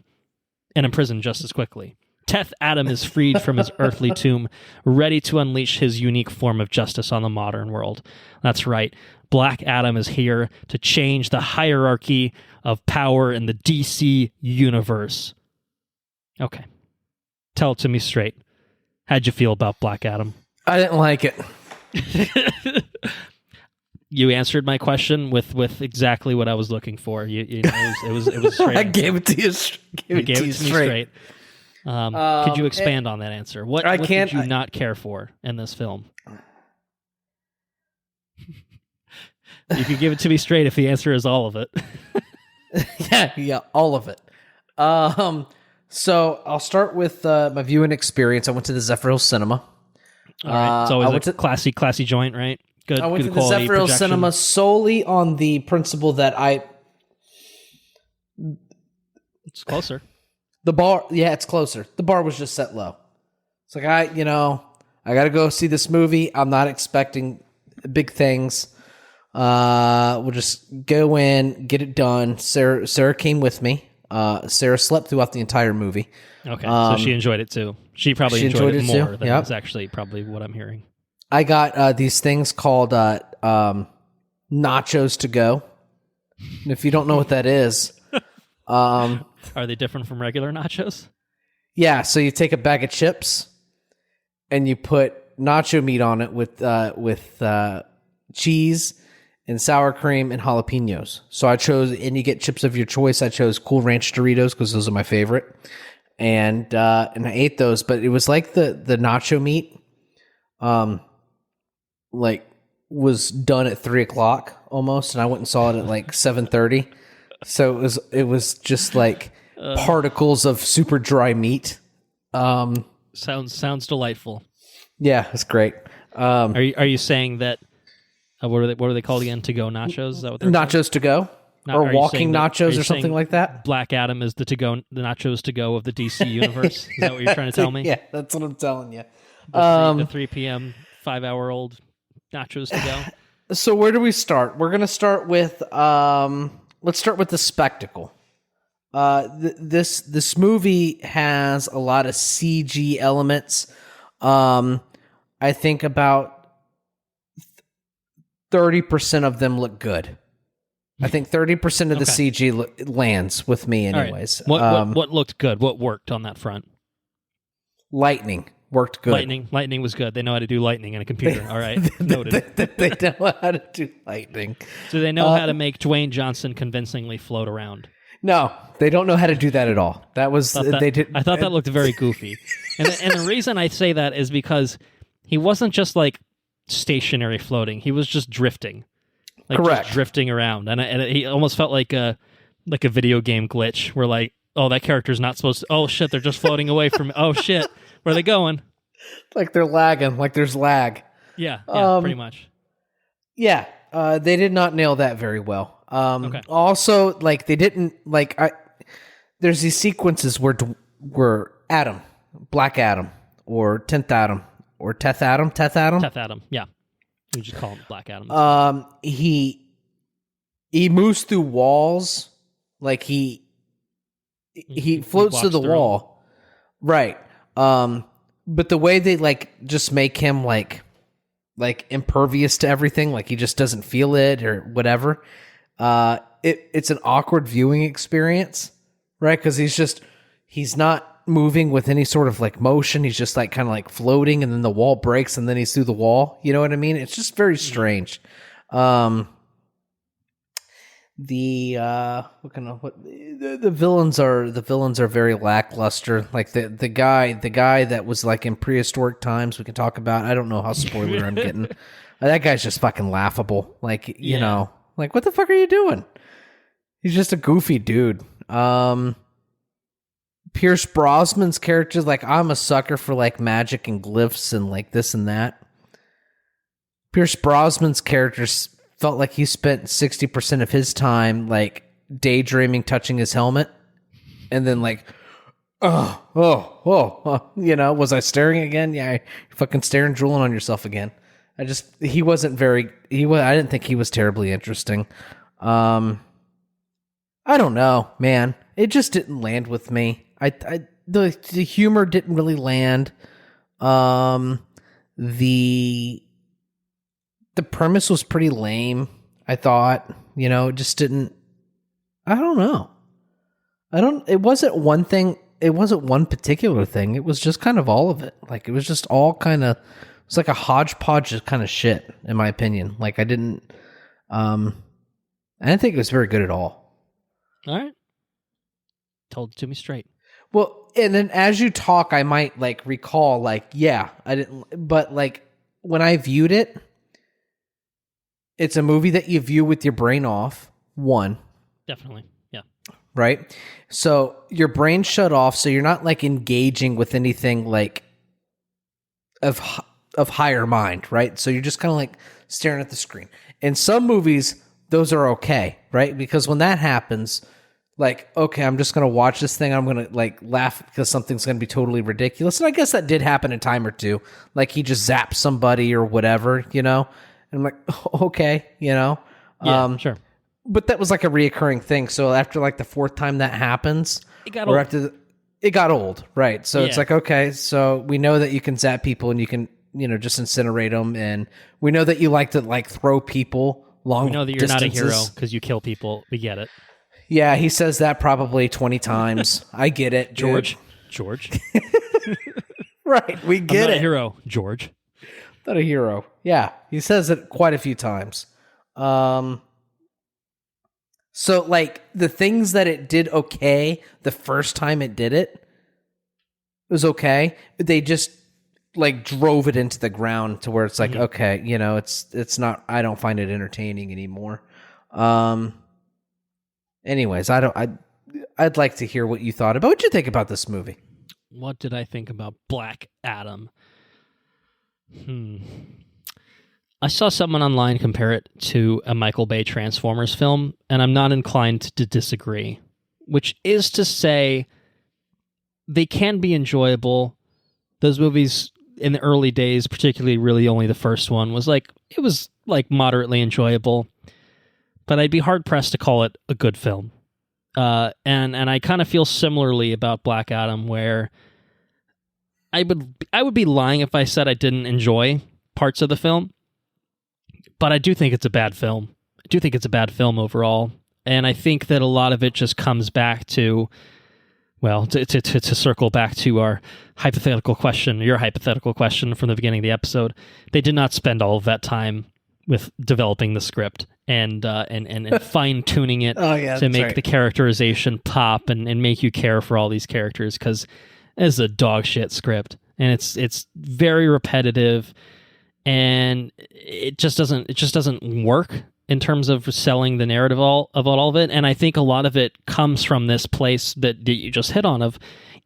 Speaker 1: And imprisoned just as quickly. Teth Adam is freed from his earthly tomb, ready to unleash his unique form of justice on the modern world. That's right. Black Adam is here to change the hierarchy of power in the DC universe. Okay. Tell it to me straight. How'd you feel about Black Adam?
Speaker 2: I didn't like it.
Speaker 1: You answered my question with exactly what I was looking for. It was straight.
Speaker 2: I gave it to you.
Speaker 1: Gave it to me straight. Could you expand on that answer? What did you not care for in this film? You could give it to me straight if the answer is all of it.
Speaker 2: Yeah, all of it. So I'll start with my viewing experience. I went to the Zephyr Hills Cinema.
Speaker 1: All right. It's always
Speaker 2: I went
Speaker 1: a classy joint, right? Good.
Speaker 2: I went
Speaker 1: good
Speaker 2: to the
Speaker 1: quality
Speaker 2: Zephyr
Speaker 1: projection.
Speaker 2: Cinema solely on the principle that
Speaker 1: It's closer.
Speaker 2: the bar, yeah, it's closer. The bar was just set low. It's like, I got to go see this movie. I'm not expecting big things. We'll just go in, get it done. Sarah came with me. Sarah slept throughout the entire movie.
Speaker 1: Okay, so she enjoyed it too. She probably enjoyed it more
Speaker 2: too.
Speaker 1: than
Speaker 2: Yep.
Speaker 1: is actually probably what I'm hearing.
Speaker 2: I got these things called nachos to go. And if you don't know what that is,
Speaker 1: Are they different from regular nachos?
Speaker 2: yeah, so you take a bag of chips and you put nacho meat on it with cheese and sour cream and jalapenos. So I chose, and you get chips of your choice. I chose Cool Ranch Doritos because those are my favorite, and I ate those. But it was like the nacho meat, like was done at 3:00 almost, and I went and saw it at like 7:30. So it was just like particles of super dry meat.
Speaker 1: Sounds delightful.
Speaker 2: Yeah, it's great.
Speaker 1: Are you saying that? What are they called again? To go nachos? Is that what they're called?
Speaker 2: Nachos to go,
Speaker 1: Are
Speaker 2: or
Speaker 1: you
Speaker 2: walking
Speaker 1: saying that- are
Speaker 2: nachos,
Speaker 1: you
Speaker 2: or something
Speaker 1: saying
Speaker 2: like that.
Speaker 1: Black Adam is the nachos to go of the DC universe. Is that what you're trying to tell me?
Speaker 2: Yeah, that's what I'm telling you.
Speaker 1: The 3 p.m. 5-hour-old nachos to go.
Speaker 2: So where do we start? We're gonna start with let's start with the spectacle. This movie has a lot of CG elements. I think about 30% of them look good. I think 30% of the CG lands with me, anyways.
Speaker 1: Right. What looked good? What worked on that front?
Speaker 2: Lightning worked good.
Speaker 1: Lightning was good. They know how to do lightning in a computer. All right, noted.
Speaker 2: They know how to do lightning.
Speaker 1: Do they know how to make Dwayne Johnson convincingly float around?
Speaker 2: No, they don't know how to do that at all. That was they did.
Speaker 1: I thought that looked very goofy, and the reason I say that is because he wasn't just like stationary floating; he was just drifting,
Speaker 2: Correct.
Speaker 1: just drifting around, and he almost felt like a video game glitch where like, oh, that character's not supposed to. Oh shit, they're just floating away from. Oh shit, where are they going?
Speaker 2: Like they're lagging. Like there's lag.
Speaker 1: Yeah, pretty much.
Speaker 2: Yeah, they did not nail that very well.
Speaker 1: Okay.
Speaker 2: Also, like they didn't like. There's these sequences where Adam, Black Adam, or 10th Adam, or Teth Adam.
Speaker 1: Teth Adam, yeah. We just call him Black Adam.
Speaker 2: He moves through walls, like he floats to the wall, right? But the way they like just make him like impervious to everything, like he just doesn't feel it or whatever. It's an awkward viewing experience, right? Because he's not moving with any sort of like motion. He's just like kind of like floating, and then the wall breaks, and then he's through the wall. You know what I mean? It's just very strange. The villains are very lackluster. Like the guy that was like in prehistoric times, we can talk about. I don't know how spoiler I'm getting. That guy's just fucking laughable. Like, you know, like what the fuck are you doing? He's just a goofy dude. Pierce Brosnan's character, like I'm a sucker for like magic and glyphs and like this and that. Pierce Brosnan's characters felt like he spent 60% of his time like daydreaming, touching his helmet, and then like, you know, was I staring again? Yeah, you're fucking staring, drooling on yourself again. I didn't think he was terribly interesting. I don't know, man. It just didn't land with me. The humor didn't really land. The premise was pretty lame, I thought. You know, it just didn't. I don't know. It wasn't one thing. It wasn't one particular thing. It was just kind of all of it. Like, it was just all kind of. It was like a hodgepodge of kind of shit, in my opinion. Like, I didn't think it was very good at all.
Speaker 1: All right. Told it to me straight.
Speaker 2: Well, and then as you talk, I might like recall, like, yeah, I didn't, but like when I viewed it, it's a movie that you view with your brain off. One.
Speaker 1: Definitely. Yeah.
Speaker 2: Right? So your brain shut off, so you're not like engaging with anything like of of higher mind, right? So you're just kind of like staring at the screen. In some movies, those are okay, right? Because when that happens, like, okay, I'm just going to watch this thing. I'm going to like laugh because something's going to be totally ridiculous. And I guess that did happen a time or two. Like he just zapped somebody or whatever, you know? And I'm like, okay, you know?
Speaker 1: Yeah, sure.
Speaker 2: But that was like a reoccurring thing. So after like the fourth time that happens,
Speaker 1: It got old.
Speaker 2: It got old, right? So it's
Speaker 1: Yeah.
Speaker 2: like, okay, so we know that you can zap people and you can, you know, just incinerate them. And we know that you like to like throw people long
Speaker 1: We know that you're
Speaker 2: distances.
Speaker 1: not a hero because you kill people. We get it.
Speaker 2: Yeah, he says that probably 20 times. I get it, dude.
Speaker 1: George.
Speaker 2: Right, we
Speaker 1: I'm
Speaker 2: get
Speaker 1: not
Speaker 2: it.
Speaker 1: a hero, George.
Speaker 2: Not a hero. Yeah, he says it quite a few times. So, like, the things that it did okay the first time it did it was okay. They just, like, drove it into the ground to where it's like, okay, you know, it's not, I don't find it entertaining anymore. Anyways, I'd like to hear what you thought about. What'd you think about this movie?
Speaker 1: What did I think about Black Adam? I saw someone online compare it to a Michael Bay Transformers film, and I'm not inclined to disagree. Which is to say, they can be enjoyable. Those movies in the early days, particularly really only the first one, was like, it was like moderately enjoyable. But I'd be hard-pressed to call it a good film. And I kind of feel similarly about Black Adam, where I would be lying if I said I didn't enjoy parts of the film, but I do think it's a bad film. I do think it's a bad film overall, and I think that a lot of it just comes back to, well, to circle back to our hypothetical question, your hypothetical question from the beginning of the episode. They did not spend all of that time with developing the script and fine tuning it to make the characterization pop and make you care for all these characters, because it's a dog shit script and it's very repetitive and it just doesn't work in terms of selling the narrative of all of it. And I think a lot of it comes from this place that you just hit on of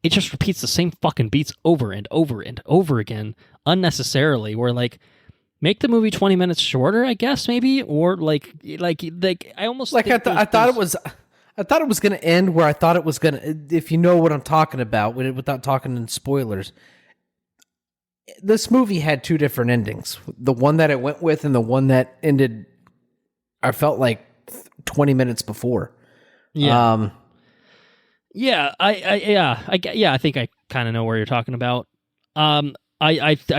Speaker 1: it just repeats the same fucking beats over and over and over again unnecessarily. Where like, make the movie 20 minutes shorter, I guess, maybe, or like I almost
Speaker 2: like
Speaker 1: think
Speaker 2: I thought it was going to end where I thought it was going to. If you know what I'm talking about, without talking in spoilers, this movie had two different endings: the one that it went with, and the one that ended. I felt like 20 minutes before.
Speaker 1: Yeah. I think I kind of know where you're talking about. I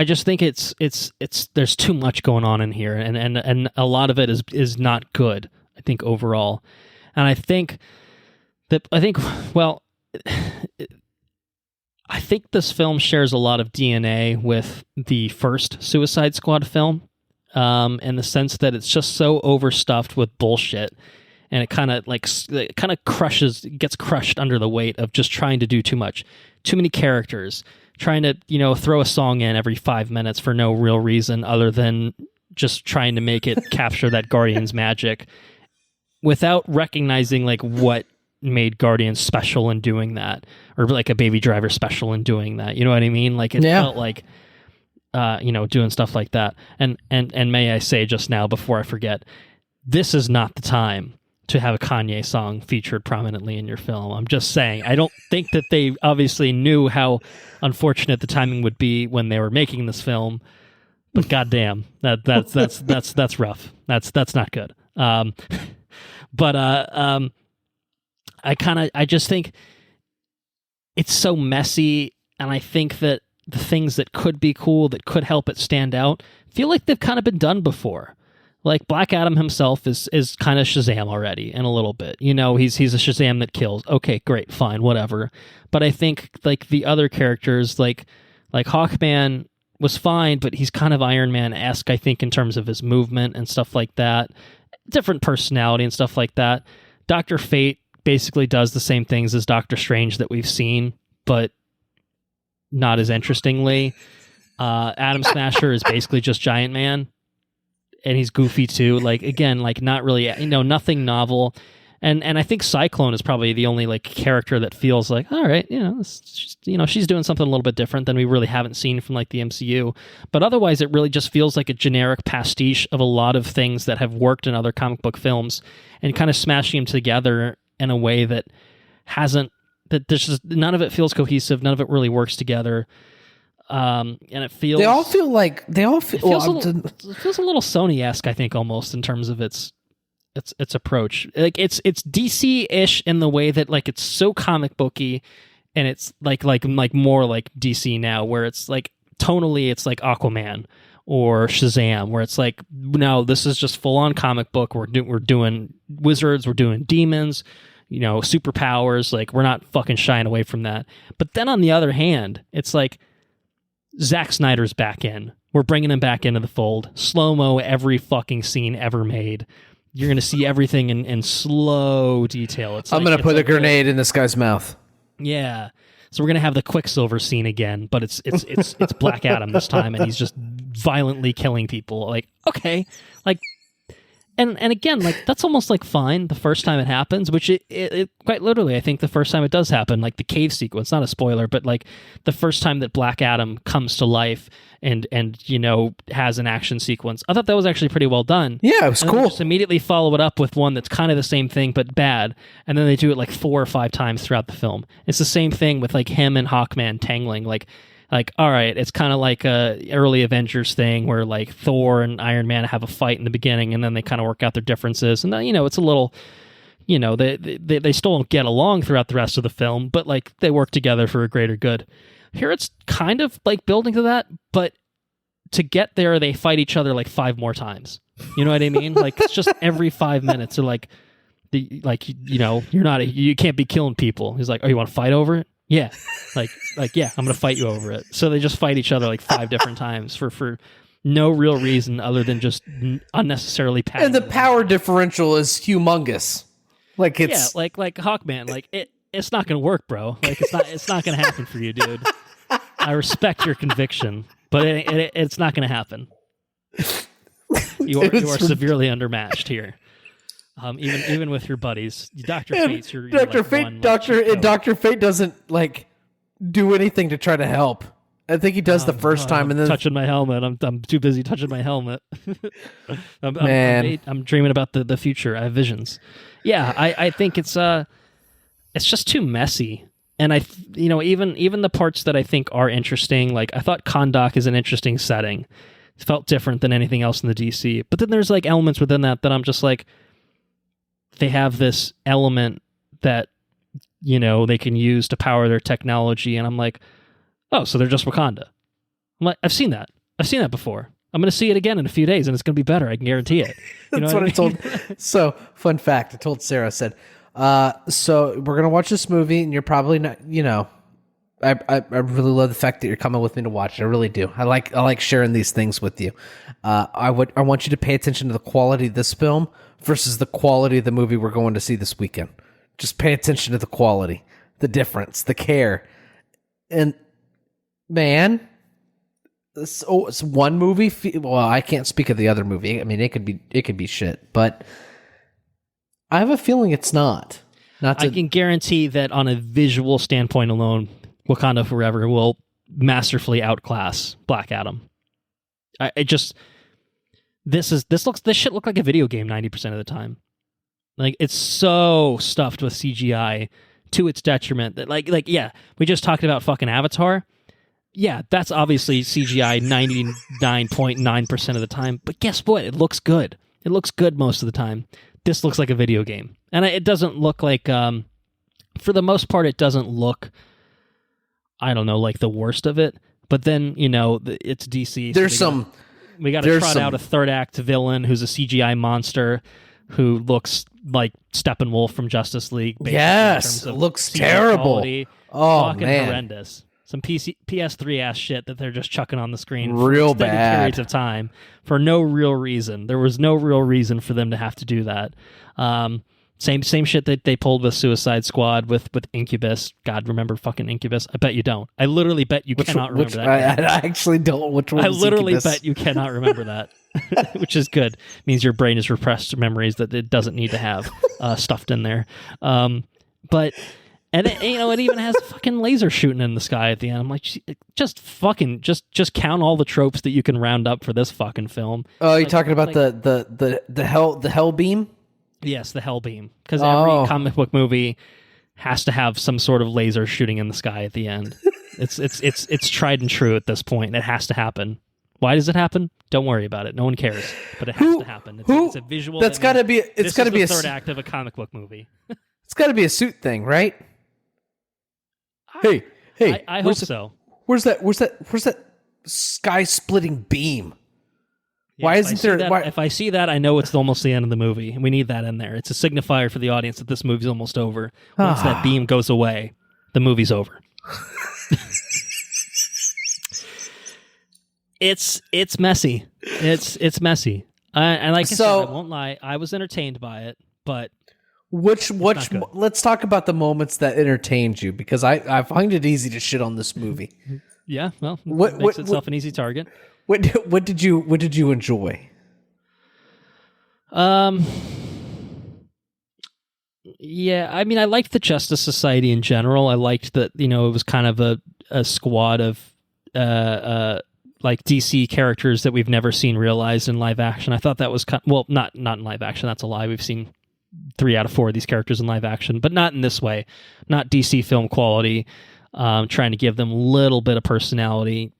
Speaker 1: just think it's there's too much going on in here, and a lot of it is not good, I think, overall. And I think this film shares a lot of DNA with the first Suicide Squad film, in the sense that it's just so overstuffed with bullshit, and it kind of gets crushed under the weight of just trying to do too much, too many characters, trying to, you know, throw a song in every 5 minutes for no real reason other than just trying to make it capture that Guardians magic, without recognizing like what made Guardians special in doing that, or like a Baby Driver special in doing that. You know what I mean? Like it felt like, doing stuff like that. And may I say just now before I forget, this is not the time to have a Kanye song featured prominently in your film. I'm just saying. I don't think that they obviously knew how unfortunate the timing would be when they were making this film. But goddamn, that's rough. That's not good. I just think it's so messy, and I think that the things that could be cool, that could help it stand out, feel like they've kind of been done before. Like Black Adam himself is kind of Shazam already in a little bit. You know, he's a Shazam that kills. Okay, great, fine, whatever. But I think like the other characters, like Hawkman was fine, but he's kind of Iron Man-esque, I think, in terms of his movement and stuff like that. Different personality and stuff like that. Dr. Fate basically does the same things as Doctor Strange that we've seen, but not as interestingly. Atom Smasher is basically just Giant Man, and he's goofy too. Like, again, like not really, nothing novel. And I think Cyclone is probably the only like character that feels like, all right, she's doing something a little bit different than we really haven't seen from like the MCU. But otherwise, it really just feels like a generic pastiche of a lot of things that have worked in other comic book films, and kind of smashing them together in a way that there's just none of it feels cohesive. None of it really works together. And it feels
Speaker 2: it feels a
Speaker 1: little Sony-esque, I think, almost in terms of its approach. Like it's DC-ish in the way that like it's so comic booky, and it's like more like DC now, where it's like tonally it's like Aquaman or Shazam, where it's like, no, this is just full on comic book. We're doing wizards, we're doing demons, superpowers. Like, we're not fucking shying away from that. But then on the other hand, it's like Zack Snyder's back in. We're bringing him back into the fold. Slow-mo every fucking scene ever made. You're going to see everything in slow detail.
Speaker 2: I'm going to put a grenade in this guy's mouth.
Speaker 1: Yeah. So we're going to have the Quicksilver scene again, but it's Black Adam this time, and he's just violently killing people. Like, okay. Like, and again, like, that's almost like fine the first time it happens, which it quite literally, I think the first time it does happen, like the cave sequence, not a spoiler, but like the first time that Black Adam comes to life and has an action sequence. I thought that was actually pretty well done.
Speaker 2: Yeah, it was cool.
Speaker 1: Just immediately follow it up with one that's kind of the same thing but bad, and then they do it like 4 or 5 times throughout the film. It's the same thing with like him and Hawkman tangling. Like, all right, it's kind of like a early Avengers thing where like Thor and Iron Man have a fight in the beginning, and then they kind of work out their differences, and then it's a little, they still don't get along throughout the rest of the film, but like they work together for a greater good. Here it's kind of like building to that, but to get there, they fight each other like 5 more times. You know what I mean? Like, it's just every 5 minutes, or like you can't be killing people. He's like, oh, you want to fight over it? Yeah. Like, yeah, I'm going to fight you over it. So they just fight each other like 5 different times for no real reason other than just unnecessarily patting.
Speaker 2: And the power differential is humongous. Like, it's
Speaker 1: like Hawkman, like it's not going to work, bro. Like, it's not going to happen for you, dude. I respect your conviction, but it's not going to happen. You are severely undermatched here. Even with your buddies, Dr. Fate's your
Speaker 2: Dr. Fate. Dr. Fate doesn't like do anything to try to help. I think he does the first time, and then
Speaker 1: touching my helmet. I'm too busy touching my helmet.
Speaker 2: Man,
Speaker 1: I'm dreaming about the future. I have visions. Yeah, I think it's just too messy. And even the parts that I think are interesting, like I thought Kahndaq is an interesting setting. It felt different than anything else in the DC. But then there's like elements within that I'm just like, they have this element that they can use to power their technology, and I'm like, oh, so they're just Wakanda. I'm like, I've seen that before. I'm going to see it again in a few days, and it's going to be better. I can guarantee it.
Speaker 2: That's what I told. So, fun fact, I told Sarah, I said, so we're going to watch this movie, and you're probably not, I really love the fact that you're coming with me to watch it. I really do. I like sharing these things with you. I want you to pay attention to the quality of this film versus the quality of the movie we're going to see this weekend. Just pay attention to the quality, the difference, the care. And man, it's one movie. Well, I can't speak of the other movie. I mean, it could be shit, but I have a feeling it's not.
Speaker 1: I can guarantee that on a visual standpoint alone, Wakanda Forever will masterfully outclass Black Adam. This shit look like a video game 90% of the time. Like, it's so stuffed with CGI to its detriment that like yeah, we just talked about fucking Avatar. Yeah, that's obviously CGI 99.9% of the time, but guess what? It looks good. It looks good most of the time. This looks like a video game. And it doesn't look like for the most part it doesn't look, I don't know, like the worst of it. But then, it's DC. So we got to trot out a third act villain who's a CGI monster who looks like Steppenwolf from Justice League.
Speaker 2: Yes, it looks terrible.
Speaker 1: Quality.
Speaker 2: Oh,
Speaker 1: fucking
Speaker 2: man.
Speaker 1: Horrendous. Some PS3 ass shit that they're just chucking on the screen
Speaker 2: real
Speaker 1: for extended
Speaker 2: bad
Speaker 1: periods of time for no real reason. There was no real reason for them to have to do that. Same shit that they pulled with Suicide Squad with Incubus. God, remember fucking Incubus? I bet you don't. I literally bet you cannot remember that.
Speaker 2: I actually don't. Which one?
Speaker 1: I literally bet you cannot remember that. which is good. It means your brain has repressed memories that it doesn't need to have stuffed in there. But and it, it even has fucking laser shooting in the sky at the end. I'm like, just count all the tropes that you can round up for this fucking film.
Speaker 2: Oh, you're talking about the hell beam?
Speaker 1: Yes, the hell beam. Because every comic book movie has to have some sort of laser shooting in the sky at the end. It's tried and true at this point. It has to happen. Why does it happen? Don't worry about it. No one cares. But it has to happen. It's a visual.
Speaker 2: That's got to be. It's got to be
Speaker 1: a third act of a comic book movie.
Speaker 2: It's got to be a suit thing, right? Hey!
Speaker 1: I hope so.
Speaker 2: Where's that sky splitting beam?
Speaker 1: Yeah,
Speaker 2: why isn't there?
Speaker 1: If I see that, I know it's almost the end of the movie. We need that in there. It's a signifier for the audience that this movie's almost over. Once that beam goes away, the movie's over. It's messy. It's messy. And like I said, I won't lie. I was entertained by it, but
Speaker 2: let's talk about the moments that entertained you, because I find it easy to shit on this movie.
Speaker 1: Yeah, well, it makes itself an easy target.
Speaker 2: What did you enjoy?
Speaker 1: Yeah, I mean, I liked the Justice Society in general. I liked that, it was kind of a squad of like DC characters that we've never seen realized in live action. I thought that was not in live action. That's a lie. We've seen 3 out of 4 of these characters in live action, but not in this way. Not DC film quality. Trying to give them a little bit of personality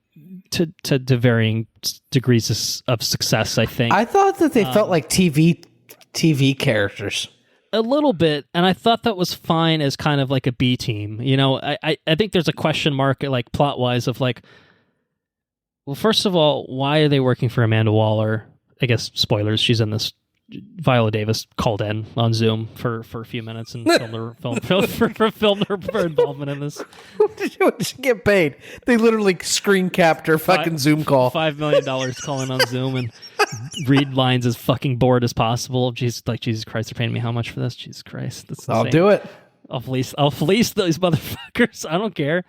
Speaker 1: to varying degrees of success, I think.
Speaker 2: I thought that they felt like TV characters.
Speaker 1: A little bit, and I thought that was fine as kind of like a B team. I think there's a question mark, like plot-wise, of like, well, first of all, why are they working for Amanda Waller? I guess, spoilers, she's in this. Viola Davis called in on Zoom for a few minutes and filmed her involvement in this.
Speaker 2: What did she get paid? They literally screen capped her fucking Zoom call.
Speaker 1: $5 million calling on Zoom and read lines as fucking bored as possible. Jesus Christ, they're paying me how much for this? Jesus Christ, that's insane.
Speaker 2: I'll do it.
Speaker 1: I'll fleece those motherfuckers. I don't care.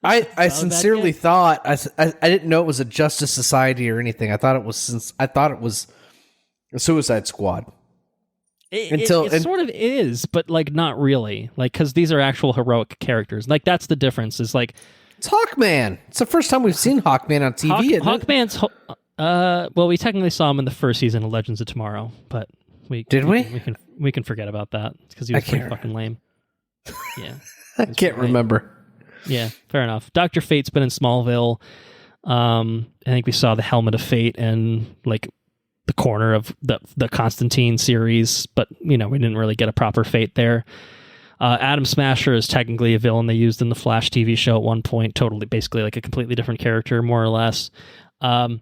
Speaker 2: I sincerely thought I didn't know it was a Justice Society or anything. I thought it was a Suicide Squad.
Speaker 1: It sort of is, but like not really. Like, because these are actual heroic characters. Like, that's the difference. Is like
Speaker 2: it's Hawkman. It's the first time we've seen Hawkman on TV.
Speaker 1: Hawkman's well, we technically saw him in the first season of Legends of Tomorrow, but we can forget about that because he was pretty fucking lame. Yeah,
Speaker 2: I can't remember.
Speaker 1: Yeah, fair enough. Dr. Fate's been in Smallville. I think we saw the Helmet of Fate and like the corner of the Constantine series, but we didn't really get a proper Fate there. Atom Smasher is technically a villain they used in the Flash TV show at one point, totally, basically like a completely different character, more or less. But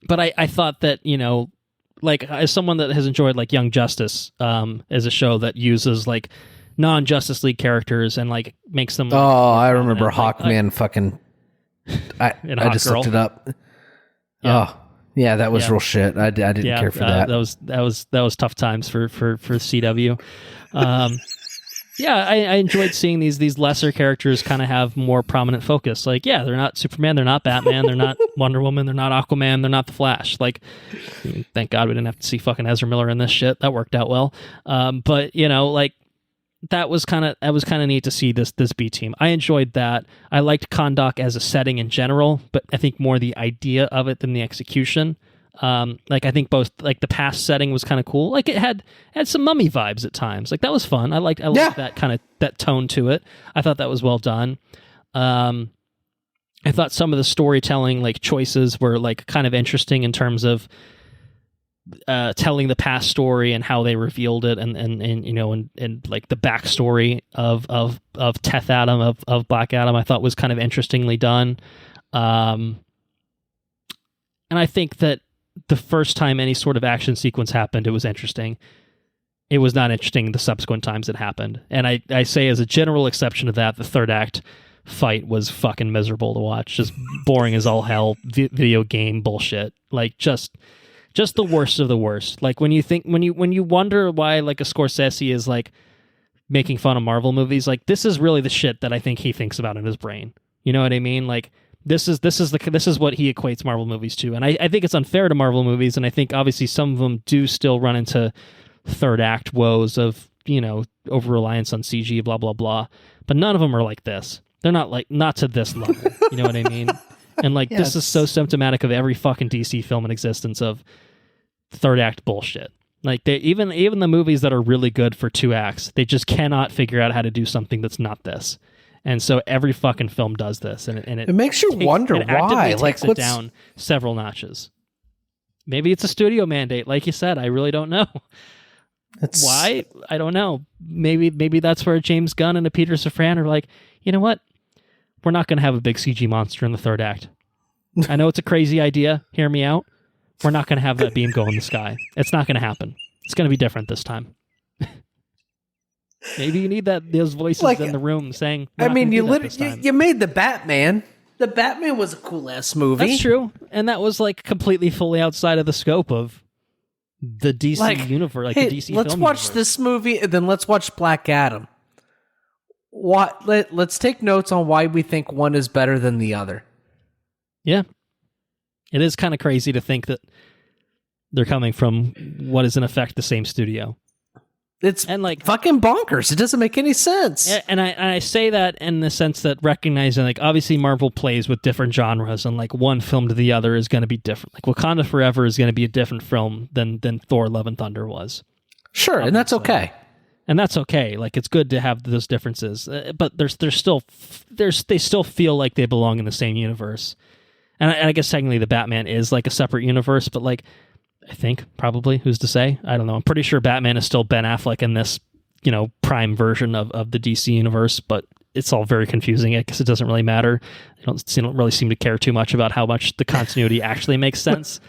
Speaker 1: I thought that, like as someone that has enjoyed like Young Justice as a show that uses like non-Justice League characters and like makes them.
Speaker 2: I remember Hawkman. I just looked it up. Yeah. Oh, yeah, that was real shit. I didn't care for that.
Speaker 1: That was tough times for CW. I enjoyed seeing these lesser characters kind of have more prominent focus. Like, yeah, they're not Superman, they're not Batman, they're not Wonder Woman, they're not Aquaman, they're not the Flash. Like, thank God we didn't have to see fucking Ezra Miller in this shit. That worked out well. But like. That was kind of neat to see this B team. I enjoyed that. I liked Kahndaq as a setting in general, but I think more the idea of it than the execution. Like I think both like the past setting was kind of cool. Like it had some Mummy vibes at times. Like that was fun. I liked that kind of that tone to it. I thought that was well done. I thought some of the storytelling like choices were like kind of interesting in terms of telling the past story and how they revealed it and like the backstory of Teth Adam of Black Adam I thought was kind of interestingly done. And I think that the first time any sort of action sequence happened, it was interesting. It was not interesting the subsequent times it happened. And I say as a general exception to that, the third act fight was fucking miserable to watch. Just boring as all hell video game bullshit. Like just the worst of the worst. Like when you wonder why like a Scorsese is like making fun of Marvel movies, like this is really the shit that I think he thinks about in his brain. You know what I mean? Like This is what he equates Marvel movies to, and I think it's unfair to Marvel movies, and I think obviously some of them do still run into third act woes of over reliance on CG, blah blah blah. But none of them are like this. They're not to this level. You know what I mean? And this is so symptomatic of every fucking DC film in existence of third act bullshit. Like even the movies that are really good for 2 acts, they just cannot figure out how to do something that's not this. And so every fucking film does this, and it
Speaker 2: makes you wonder why.
Speaker 1: Takes it down several notches. Maybe it's a studio mandate, like you said. I really don't know. Why? I don't know. Maybe that's where James Gunn and a Peter Safran are like, you know what? We're not going to have a big CG monster in the third act. I know it's a crazy idea. Hear me out. We're not going to have that beam go in the sky. It's not going to happen. It's going to be different this time. Maybe you need those voices in the room saying.
Speaker 2: I mean, you made the Batman. The Batman was a cool ass movie.
Speaker 1: That's true, and that was completely fully outside of the scope of the DC universe.
Speaker 2: Hey,
Speaker 1: the DC.
Speaker 2: Let's watch this movie, and then let's watch Black Adam. Let's take notes on why we think one is better than the other.
Speaker 1: Yeah, it is kind of crazy to think that they're coming from what is in effect the same studio.
Speaker 2: It's fucking bonkers. It doesn't make any sense.
Speaker 1: And I say that in the sense that recognizing obviously Marvel plays with different genres, and one film to the other is going to be different. Wakanda Forever is going to be a different film than Thor: Love and Thunder was.
Speaker 2: Sure, obviously. And that's okay.
Speaker 1: And that's okay. It's good to have those differences, but they still feel like they belong in the same universe. And I guess technically the Batman is a separate universe, but I think probably, who's to say? I don't know. I'm pretty sure Batman is still Ben Affleck in this, prime version of the DC universe, but it's all very confusing. I guess it doesn't really matter. I don't really seem to care too much about how much the continuity actually makes sense.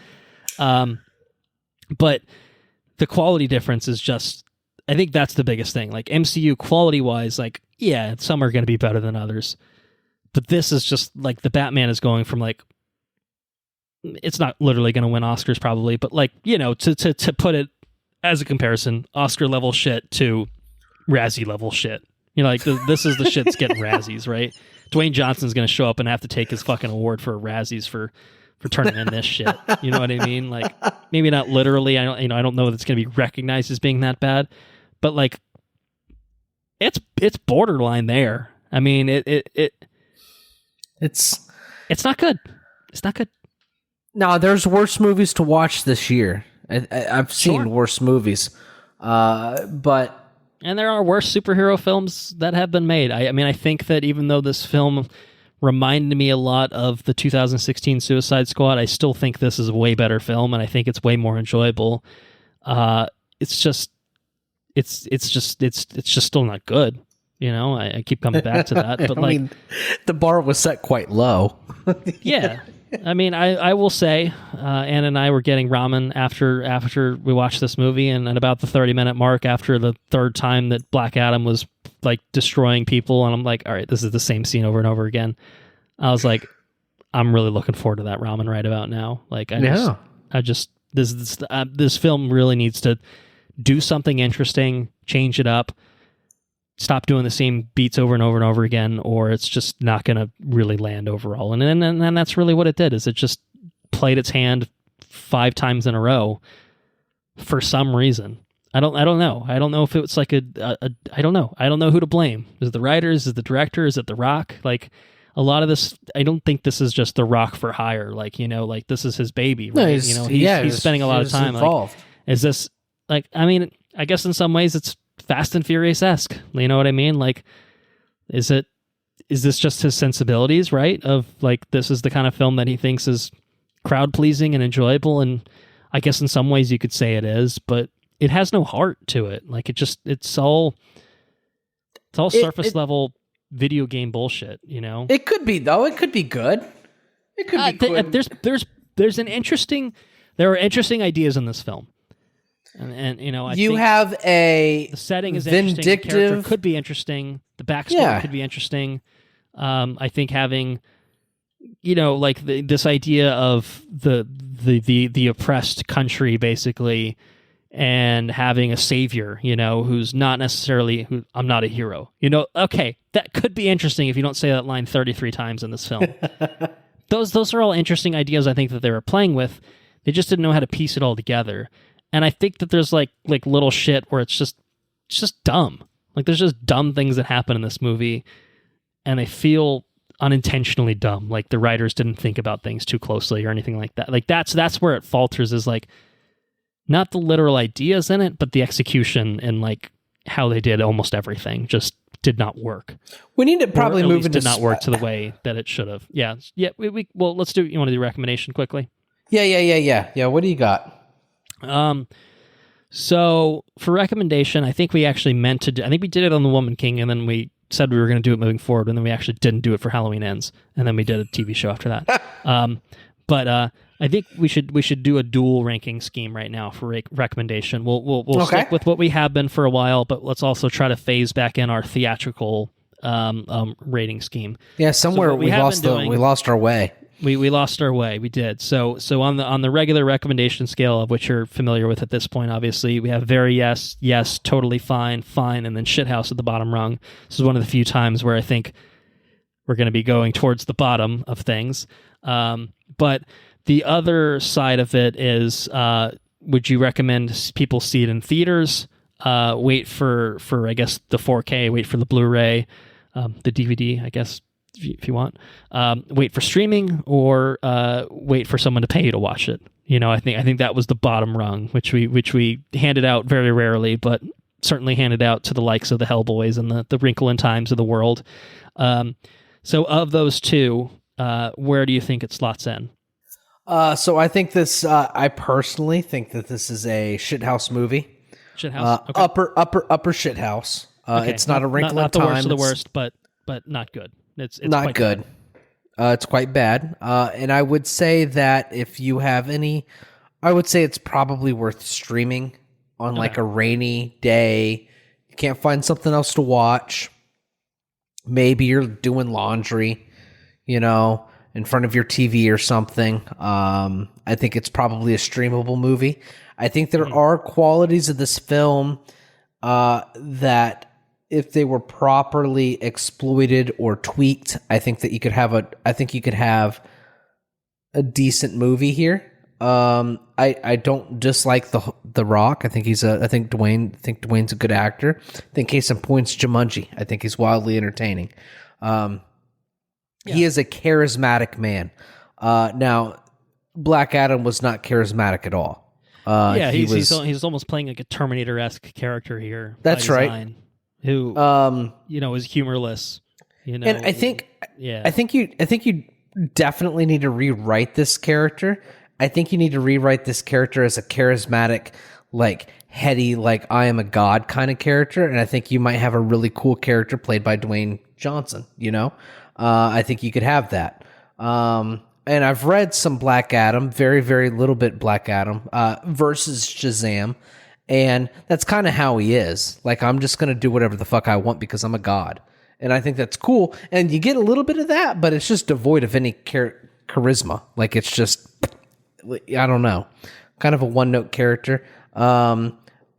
Speaker 1: But the quality difference is just, I think that's the biggest thing. MCU quality wise, yeah, some are going to be better than others, but this is just the Batman is going from it's not literally going to win Oscars probably, but to put it as a comparison, Oscar level shit to Razzie level shit. This is the shit's getting Razzies, right? Dwayne Johnson's going to show up and have to take his fucking award for Razzies for turning in this shit. You know what I mean? Maybe not literally. I don't know that it's going to be recognized as being that bad, but it's borderline there. I mean, it's not good. It's not good.
Speaker 2: No, there's worse movies to watch this year. I've seen worse movies, but
Speaker 1: and there are worse superhero films that have been made. I mean, I think that even though this film reminded me a lot of the 2016 Suicide Squad, I still think this is a way better film, and I think it's way more enjoyable. It's just still not good. I keep coming back to that, but
Speaker 2: mean, the bar was set quite low.
Speaker 1: Yeah. I mean, I will say, Ann and I were getting ramen after we watched this movie, and at about the 30-minute mark, after the third time that Black Adam was destroying people, and I'm like, all right, this is the same scene over and over again. I was like, I'm really looking forward to that ramen right about now. This film really needs to do something interesting, change it up, stop doing the same beats over and over and over again, or it's just not going to really land overall. And then that's really what it did, is it just played its hand 5 times in a row for some reason. I don't know. I don't know if it was I don't know. I don't know who to blame. Is it the writers? Is it the director? Is it The Rock? A lot of this, I don't think this is just The Rock for hire. This is his baby, right?
Speaker 2: No,
Speaker 1: he's spending a lot of time
Speaker 2: involved.
Speaker 1: Is this I mean, I guess in some ways it's Fast and Furious-esque. You know what I mean? Is this just his sensibilities, right? Of this is the kind of film that he thinks is crowd pleasing and enjoyable, and I guess in some ways you could say it is, but it has no heart to it. It's all surface level video game bullshit.
Speaker 2: It could be though. It could be good. It could be good.
Speaker 1: There are interesting ideas in this film. And I think
Speaker 2: have
Speaker 1: the setting is interesting. The character could be interesting. The backstory could be interesting. I think having, this idea of the oppressed country basically, and having a savior, who's not necessarily I'm not a hero. Okay, that could be interesting if you don't say that line 33 times in this film. those are all interesting ideas I think that they were playing with. They just didn't know how to piece it all together. And I think that there's like little shit where it's just dumb. Like there's just dumb things that happen in this movie, and they feel unintentionally dumb. Like the writers didn't think about things too closely or anything like that. Like that's where it falters, is like not the literal ideas in it, but the execution and like how they did almost everything just did not work.
Speaker 2: We need to probably move into
Speaker 1: did not work to the way that it should have. Yeah. Well, let's do. You want to do recommendation quickly?
Speaker 2: Yeah. What do you got?
Speaker 1: So for recommendation, I think we actually meant to do, I think we did it on The Woman King, and then we said we were going to do it moving forward, and then we actually didn't do it for Halloween Ends, and then we did a TV show after that. But I think we should do a dual ranking scheme right now for recommendation. We'll stick with what we have been for a while, but let's also try to phase back in our theatrical rating scheme.
Speaker 2: Yeah, somewhere we lost our way.
Speaker 1: We lost our way. We did. So on the regular recommendation scale, of which you're familiar with at this point, obviously, we have very yes, totally fine, and then shithouse at the bottom rung. This is one of the few times where I think we're going to be going towards the bottom of things. But the other side of it is, would you recommend people see it in theaters? Wait for I guess the 4K. Wait for the Blu-ray, the DVD, I guess. If you want, wait for streaming, or wait for someone to pay you to watch it. You know, I think that was the bottom rung, which we handed out very rarely, but certainly handed out to the likes of the Hellboys and the Wrinkle in Times of the world. So of those two, where do you think it slots in?
Speaker 2: So I think this. I personally think that this is a shithouse movie.
Speaker 1: Shithouse, okay.
Speaker 2: upper shithouse. Okay. It's not a Wrinkle in Time.
Speaker 1: Not the worst of the worst, but not good. It's
Speaker 2: not good. It's quite bad. And I would say that if you have any, I would say it's probably worth streaming on like a rainy day. You can't find something else to watch. Maybe you're doing laundry, in front of your TV or something. I think it's probably a streamable movie. I think there are qualities of this film that, if they were properly exploited or tweaked, I think you could have a decent movie here. I don't dislike the Rock. I think Dwayne's a good actor. I think case in point's Jumanji. I think he's wildly entertaining. He is a charismatic man. Now, Black Adam was not charismatic at all.
Speaker 1: He's almost playing like a Terminator-esque character here.
Speaker 2: That's right.
Speaker 1: Who is humorless, and
Speaker 2: I think you definitely need to rewrite this character. I think you need to rewrite this character as a charismatic, like heady, like I am a god kind of character, and I think you might have a really cool character played by Dwayne Johnson. I think you could have that. And I've read some Black Adam, very, very little bit Black Adam versus Shazam. And that's kind of how he is. Like, I'm just going to do whatever the fuck I want because I'm a god. And I think that's cool. And you get a little bit of that, but it's just devoid of any charisma. Like, it's just, I don't know, kind of a one-note character. I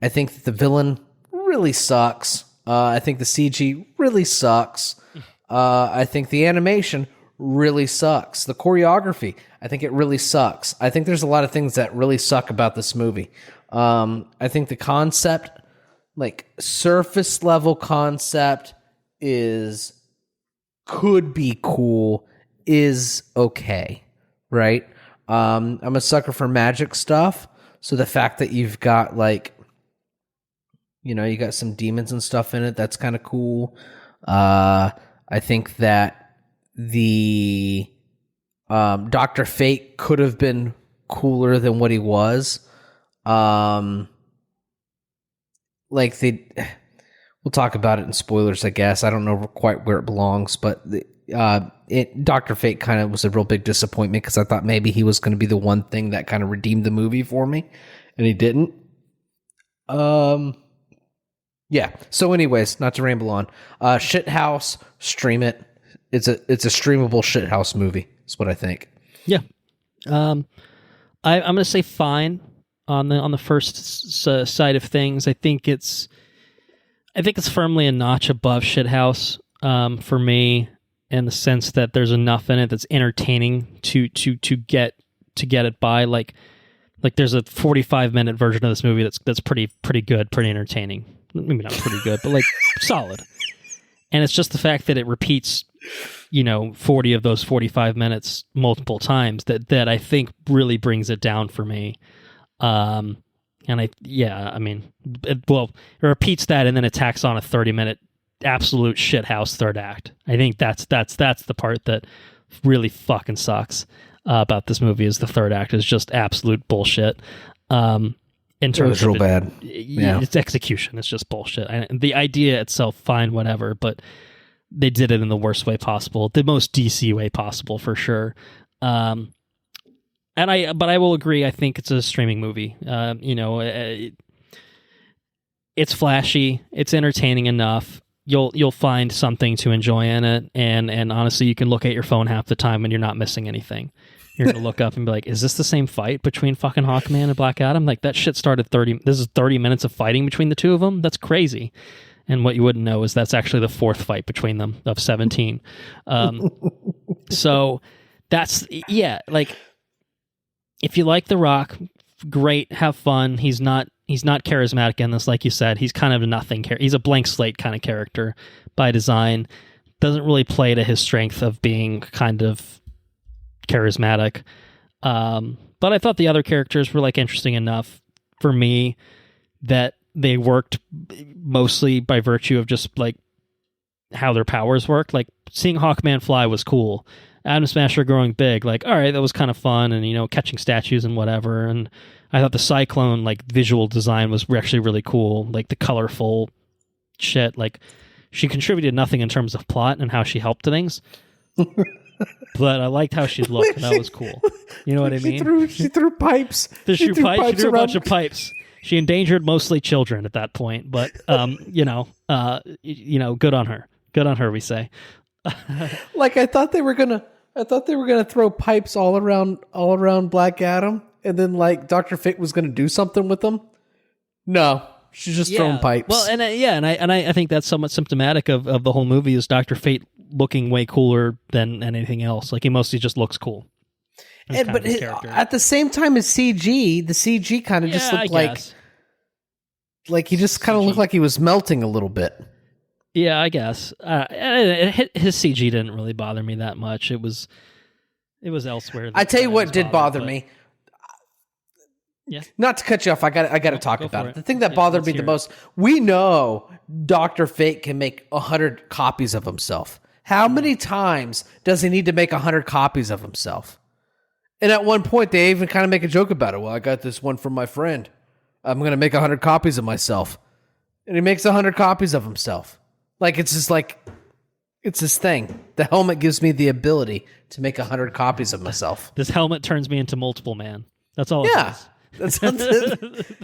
Speaker 2: think that the villain really sucks. I think the CG really sucks. I think the animation really sucks. The choreography, I think it really sucks. I think there's a lot of things that really suck about this movie. I think the concept, like surface level concept, could be cool, is okay, right? I'm a sucker for magic stuff, so the fact that you've got you got some demons and stuff in it, that's kind of cool. I think that the Dr. Fate could have been cooler than what he was. We'll talk about it in spoilers, I guess. I don't know quite where it belongs, but Dr. Fate kind of was a real big disappointment because I thought maybe he was going to be the one thing that kind of redeemed the movie for me, and he didn't. Yeah. So anyways, not to ramble on, Shithouse, stream it. It's a streamable shithouse movie. That's what I think.
Speaker 1: Yeah. I'm going to say fine on the first side of things. I think it's firmly a notch above shithouse for me. in the sense that there's enough in it that's entertaining to get it by. Like there's a 45-minute version of this movie that's pretty good, pretty entertaining. Maybe not pretty good, but like solid. And it's just the fact that it repeats, 40 of those 45 minutes multiple times that I think really brings it down for me. It repeats that and then it tacks on a 30-minute absolute shithouse third act. I think that's the part that really fucking sucks about this movie is the third act is just absolute bullshit. In terms of
Speaker 2: bad.
Speaker 1: Yeah, it's execution. It's just bullshit. And the idea itself, fine, whatever, but they did it in the worst way possible, the most DC way possible for sure. But I will agree. I think it's a streaming movie. It's flashy. It's entertaining enough. You'll find something to enjoy in it, and honestly, you can look at your phone half the time and you're not missing anything. You're gonna look up and be like, "Is this the same fight between fucking Hawkman and Black Adam?" Like that shit started 30. This is 30 minutes of fighting between the two of them. That's crazy. And what you wouldn't know is that's actually the fourth fight between them of 17. So that's like if you like The Rock, great, have fun. He's not charismatic in this, like you said. He's kind of a nothing. He's a blank slate kind of character by design. Doesn't really play to his strength of being kind of charismatic. But I thought the other characters were like interesting enough for me that they worked mostly by virtue of just like how their powers work. Like seeing Hawkman fly was cool. Atom Smasher growing big, like, all right, that was kind of fun, and catching statues and whatever. And I thought the Cyclone like visual design was actually really cool, like the colorful shit. Like she contributed nothing in terms of plot and how she helped things, but I liked how she looked. And that was cool. You know what I mean?
Speaker 2: She threw pipes.
Speaker 1: She threw a bunch of pipes. She endangered mostly children at that point, but good on her. Good on her, we say.
Speaker 2: Like I thought they were gonna throw pipes all around Black Adam, and then like Dr. Fate was gonna do something with them. No, she's just throwing pipes.
Speaker 1: Well, and I think that's somewhat symptomatic of the whole movie is Dr. Fate looking way cooler than anything else. Like he mostly just looks cool.
Speaker 2: But at the same time as the CG kind of just looked like he just kind of looked like he was melting a little bit.
Speaker 1: Yeah, I guess. His CG didn't really bother me that much. It was elsewhere.
Speaker 2: I tell you what did bother me.
Speaker 1: Yeah.
Speaker 2: Not to cut you off, I got to talk about it. The thing that bothered me the most, we know Dr. Fate can make 100 copies of himself. How many times does he need to make 100 copies of himself? And at one point, they even kind of make a joke about it. Well, I got this one from my friend. I'm going to make 100 copies of myself. And he makes 100 copies of himself. Like, it's just like, it's this thing. The helmet gives me the ability to make 100 copies of myself.
Speaker 1: This helmet turns me into multiple man. That's all it is.
Speaker 2: And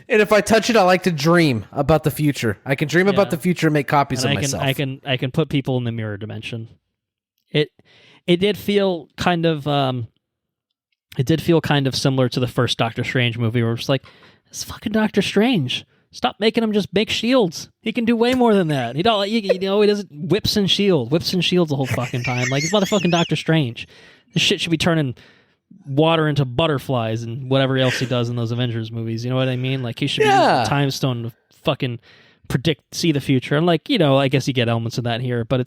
Speaker 2: if I touch it, I like to dream about the future. I can dream about the future and make copies of myself.
Speaker 1: I can put people in the mirror dimension. It did feel kind of similar to the first Doctor Strange movie, where it's like, it's fucking Doctor Strange. Stop making him just make shields. He can do way more than that. He doesn't whips and shields the whole fucking time. Like, he's motherfucking Doctor Strange. This shit should be turning water into butterflies and whatever else he does in those Avengers movies. You know what I mean? Like, he should be using the time stone to fucking see the future. And like, I guess you get elements of that here, but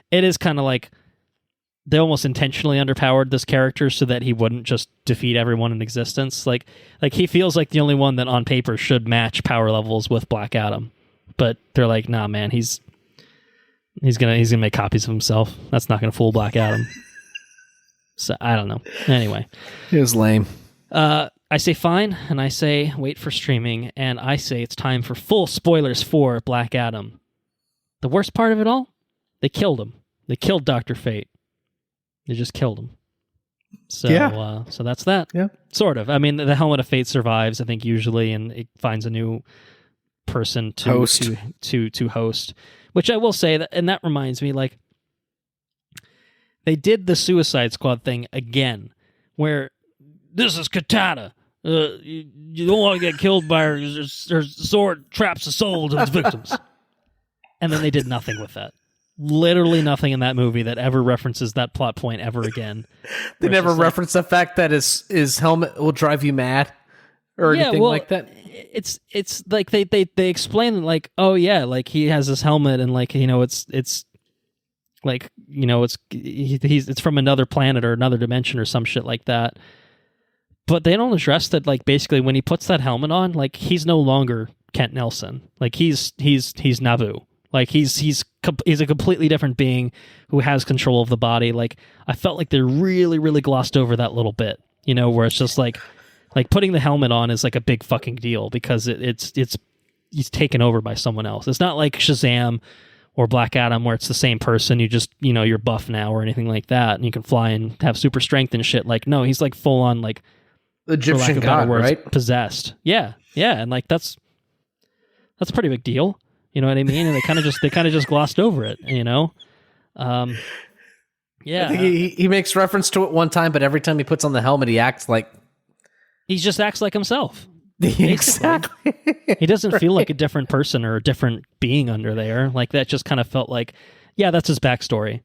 Speaker 1: it is kind of like they almost intentionally underpowered this character so that he wouldn't just defeat everyone in existence. Like he feels like the only one that on paper should match power levels with Black Adam, but they're like, nah, man, he's gonna make copies of himself. That's not gonna fool Black Adam. So I don't know. Anyway,
Speaker 2: it was lame.
Speaker 1: I say fine, and I say wait for streaming, and I say it's time for full spoilers for Black Adam. The worst part of it all, they killed him. They killed Dr. Fate. They just killed him. So so that's that.
Speaker 2: Yeah.
Speaker 1: Sort of. I mean, the Helmet of Fate survives, I think, usually, and it finds a new person to host. Which I will say, and that reminds me, like, they did the Suicide Squad thing again, where this is Katana. You don't want to get killed by her sword traps a soul to its victims. And then they did nothing with that. literally nothing in that movie that ever references that plot point ever again.
Speaker 2: They never reference the fact that his helmet will drive you mad or anything like that.
Speaker 1: It's like they explain like, oh yeah, like he has this helmet and like, you know, it's like, you know, it's from another planet or another dimension or some shit like that. But they don't address that, like, basically when he puts that helmet on, like, he's no longer Kent Nelson. Like, he's Naboo. Like, he's a completely different being who has control of the body. Like, I felt like they really, really glossed over that little bit, you know, where it's just like putting the helmet on is like a big fucking deal because he's taken over by someone else. It's not like Shazam or Black Adam where it's the same person. You just, you know, you're buff now or anything like that, and you can fly and have super strength and shit. Like, no, he's like full on like
Speaker 2: Egyptian god, right?
Speaker 1: Possessed. Yeah, and like that's a pretty big deal. You know what I mean? And they kind of just glossed over it. You know, yeah.
Speaker 2: I think he makes reference to it one time, but every time he puts on the helmet, he acts like
Speaker 1: he just acts like himself.
Speaker 2: Exactly.
Speaker 1: He doesn't feel like a different person or a different being under there. Like that just kind of felt like, yeah, that's his backstory.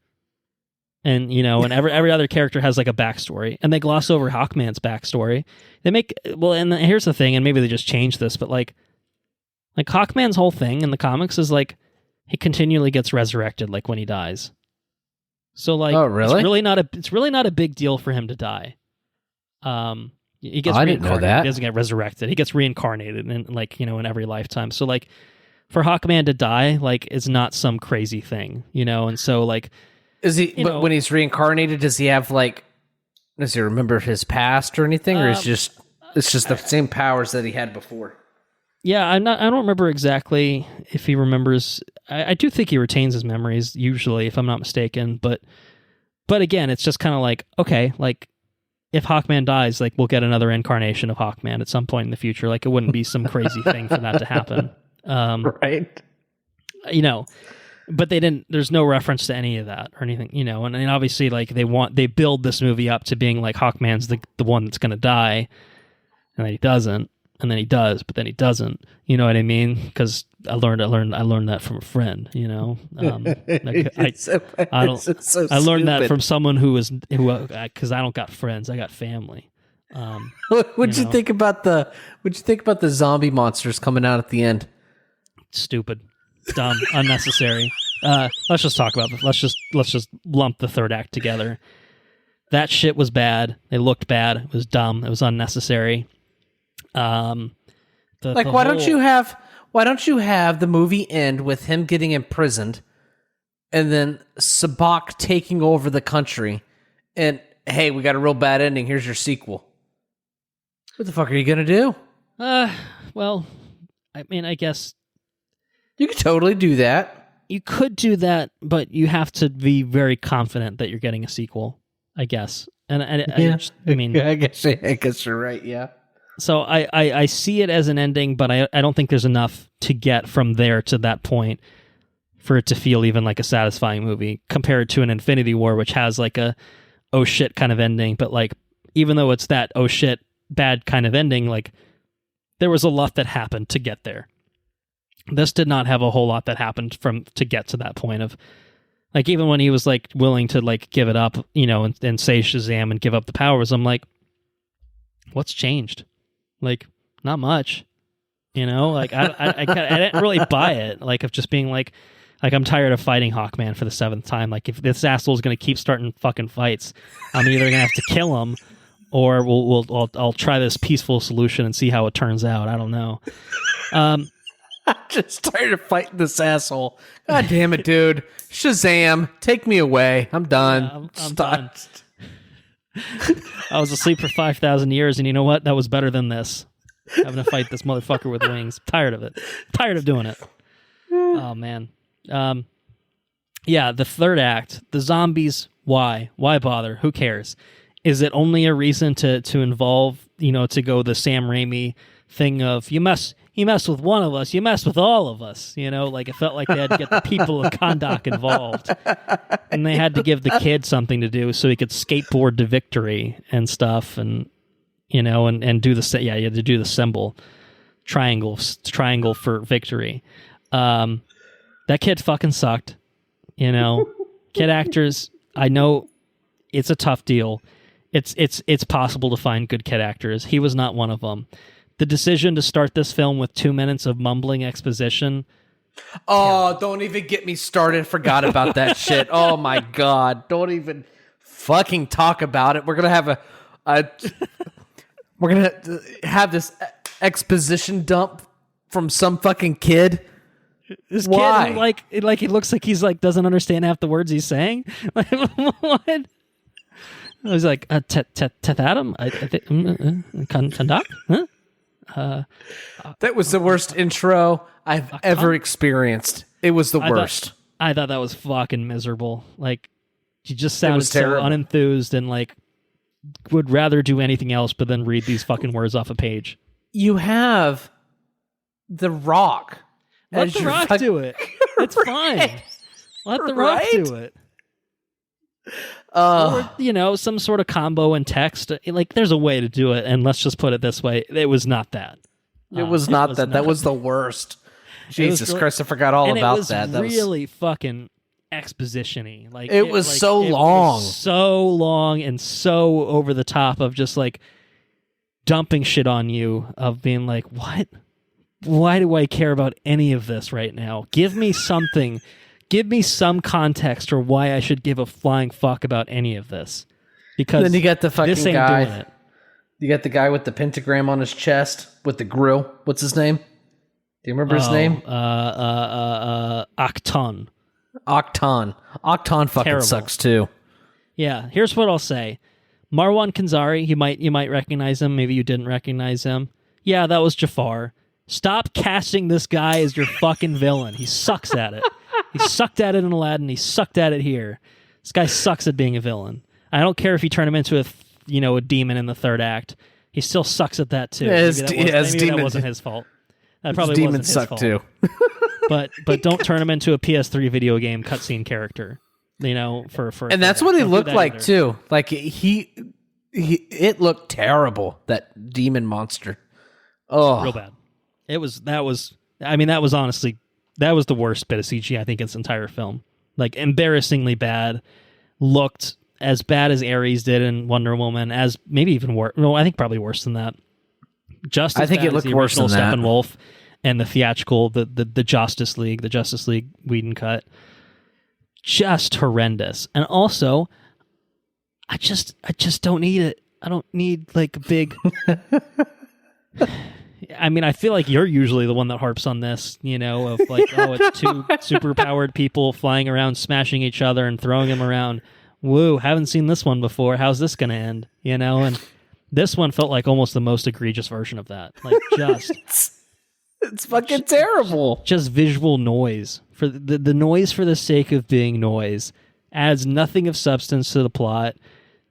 Speaker 1: And, you know, and every other character has like a backstory, and they gloss over Hawkman's backstory. They make, well, and here's the thing, and maybe they just changed this, but like Hawkman's whole thing in the comics is like he continually gets resurrected, like when he dies. So like,
Speaker 2: oh, really?
Speaker 1: It's really not a big deal for him to die. He gets
Speaker 2: I didn't know that.
Speaker 1: He doesn't get resurrected. He gets reincarnated in, like, you know, in every lifetime. So like for Hawkman to die, like, is not some crazy thing, you know? And so like,
Speaker 2: is he, but when he's reincarnated, does he have like, does he remember his past or anything? Or it's just the same powers that he had before?
Speaker 1: Yeah, I don't remember exactly if he remembers. I do think he retains his memories usually, if I'm not mistaken. But again, it's just kind of like, okay, like if Hawkman dies, like we'll get another incarnation of Hawkman at some point in the future. Like it wouldn't be some crazy thing for that to happen,
Speaker 2: right?
Speaker 1: You know, but they didn't. There's no reference to any of that or anything, you know. And obviously, like they build this movie up to being like Hawkman's the one that's going to die, and then he doesn't. And then he does, but then he doesn't. You know what I mean? Because I learned that from a friend. You know, I learned that from someone who because I don't got friends, I got family.
Speaker 2: What'd you think about the zombie monsters coming out at the end?
Speaker 1: Stupid, dumb, unnecessary. Let's just talk about this. Let's just lump the third act together. That shit was bad. They looked bad. It was dumb. It was unnecessary. Why
Speaker 2: don't you have the movie end with him getting imprisoned and then Sabak taking over the country and, hey, we got a real bad ending, here's your sequel? What the fuck are you gonna do?
Speaker 1: Well, I mean, I guess
Speaker 2: you could totally do that.
Speaker 1: You could do that, but you have to be very confident that you're getting a sequel, I guess. And I mean,
Speaker 2: I guess you're right. Yeah.
Speaker 1: So I see it as an ending, but I don't think there's enough to get from there to that point for it to feel even like a satisfying movie compared to an Infinity War, which has like a oh shit kind of ending. But like, even though it's that oh shit bad kind of ending, like there was a lot that happened to get there. This did not have a whole lot that happened to get to that point of like, even when he was like willing to like give it up, you know, and say Shazam and give up the powers, I'm like, what's changed? Like, not much, you know. Like, I didn't really buy it. Like, of just being like I'm tired of fighting Hawkman for the 7th time. Like, if this asshole is gonna keep starting fucking fights, I'm either gonna have to kill him, or I'll try this peaceful solution and see how it turns out. I don't know.
Speaker 2: I'm just tired of fighting this asshole. God damn it, dude! Shazam, take me away. I'm done.
Speaker 1: I'm done. I was asleep for 5,000 years, and you know what? That was better than this. Having to fight this motherfucker with wings. Tired of it. Tired of doing it. Oh, man. Yeah, the third act, the zombies, why? Why bother? Who cares? Is it only a reason to involve, you know, to go the Sam Raimi thing of, you mess with one of us, you mess with all of us, you know? Like, it felt like they had to get the people of Kahndaq involved. And they had to give the kid something to do so he could skateboard to victory and stuff, and, you know, and do the, you had to do the symbol, triangle for victory. That kid fucking sucked. You know, kid actors, I know it's a tough deal. It's possible to find good kid actors. He was not one of them. The decision to start this film with 2 minutes of mumbling exposition.
Speaker 2: Oh, don't even get me started. Forgot about that shit. Oh my God. Don't even fucking talk about it. We're going to have this exposition dump from some fucking kid.
Speaker 1: This
Speaker 2: Why?
Speaker 1: kid, like he looks like he's like doesn't understand half the words he's saying. Like, what? I was like, Adam, I think, conduct, huh?
Speaker 2: That was the worst intro I've ever experienced. It was the worst.
Speaker 1: I thought that was fucking miserable. Like, you just sounded so
Speaker 2: terrible.
Speaker 1: unenthused and like would rather do anything else but then read these fucking words off a page.
Speaker 2: You have The Rock.
Speaker 1: Let The Rock do it. It's fine. Let The Rock do it. Or, you know, some sort of combo in text. Like, there's a way to do it, and let's just put it this way. It was not that.
Speaker 2: It was not that. That was the worst. Jesus Christ, I forgot all about that.
Speaker 1: It was really fucking exposition-y. Like,
Speaker 2: it was so long.
Speaker 1: Was so long and so over the top of just, like, dumping shit on you, of being like, what? Why do I care about any of this right now? Give me something. Give me some context or why I should give a flying fuck about any of this. Because
Speaker 2: then you got the fucking
Speaker 1: this ain't
Speaker 2: guy.
Speaker 1: doing it.
Speaker 2: You got the guy with the pentagram on his chest with the grill. What's his name? Do you remember his name?
Speaker 1: Octon.
Speaker 2: Octon fucking
Speaker 1: Terrible.
Speaker 2: sucks too.
Speaker 1: Yeah, here's what I'll say. Marwan Kenzari, you might recognize him. Maybe you didn't recognize him. Yeah, that was Jafar. Stop casting this guy as your fucking villain. He sucks at it. He sucked at it in Aladdin. He sucked at it here. This guy sucks at being a villain. I don't care if you turn him into a demon in the third act. He still sucks at that too.
Speaker 2: Yeah,
Speaker 1: maybe that wasn't his fault. That probably
Speaker 2: demons
Speaker 1: wasn't his
Speaker 2: suck
Speaker 1: fault.
Speaker 2: too.
Speaker 1: but don't turn him into a PS3 video game cutscene character. You know,
Speaker 2: and that's what he looked like too. Like it looked terrible. That demon monster. Oh,
Speaker 1: real bad. That was honestly the worst bit of CG I think in this entire film. Like, embarrassingly bad. Looked as bad as Ares did in Wonder Woman, as maybe even worse. No, I think probably worse than that. Just as
Speaker 2: I think
Speaker 1: bad
Speaker 2: it looked
Speaker 1: as the
Speaker 2: worse than
Speaker 1: original
Speaker 2: that.
Speaker 1: Steppenwolf and the theatrical, the Justice League Whedon cut. Just horrendous. And also, I just don't need it. I don't need like a big. I mean, I feel like you're usually the one that harps on this, you know, of like, oh, it's two superpowered people flying around, smashing each other and throwing them around. Woo, haven't seen this one before. How's this going to end? You know, and this one felt like almost the most egregious version of that. Like, just...
Speaker 2: it's fucking terrible.
Speaker 1: Just visual noise. For the noise for the sake of being noise. Adds nothing of substance to the plot.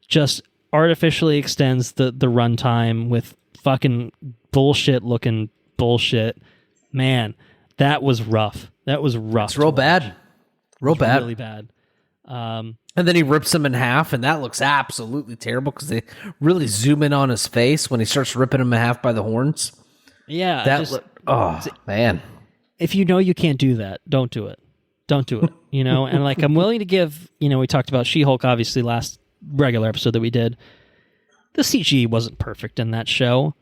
Speaker 1: Just artificially extends the runtime with fucking bullshit-looking bullshit. Man, that was rough. That was rough.
Speaker 2: It's real bad. Real bad.
Speaker 1: Really bad.
Speaker 2: And then he rips him in half, and that looks absolutely terrible because they really zoom in on his face when he starts ripping him in half by the horns.
Speaker 1: Yeah.
Speaker 2: Man.
Speaker 1: If you know you can't do that, don't do it. Don't do it. You know, and like, I'm willing to give, you know, we talked about She-Hulk, obviously, last regular episode that we did. The CG wasn't perfect in that show.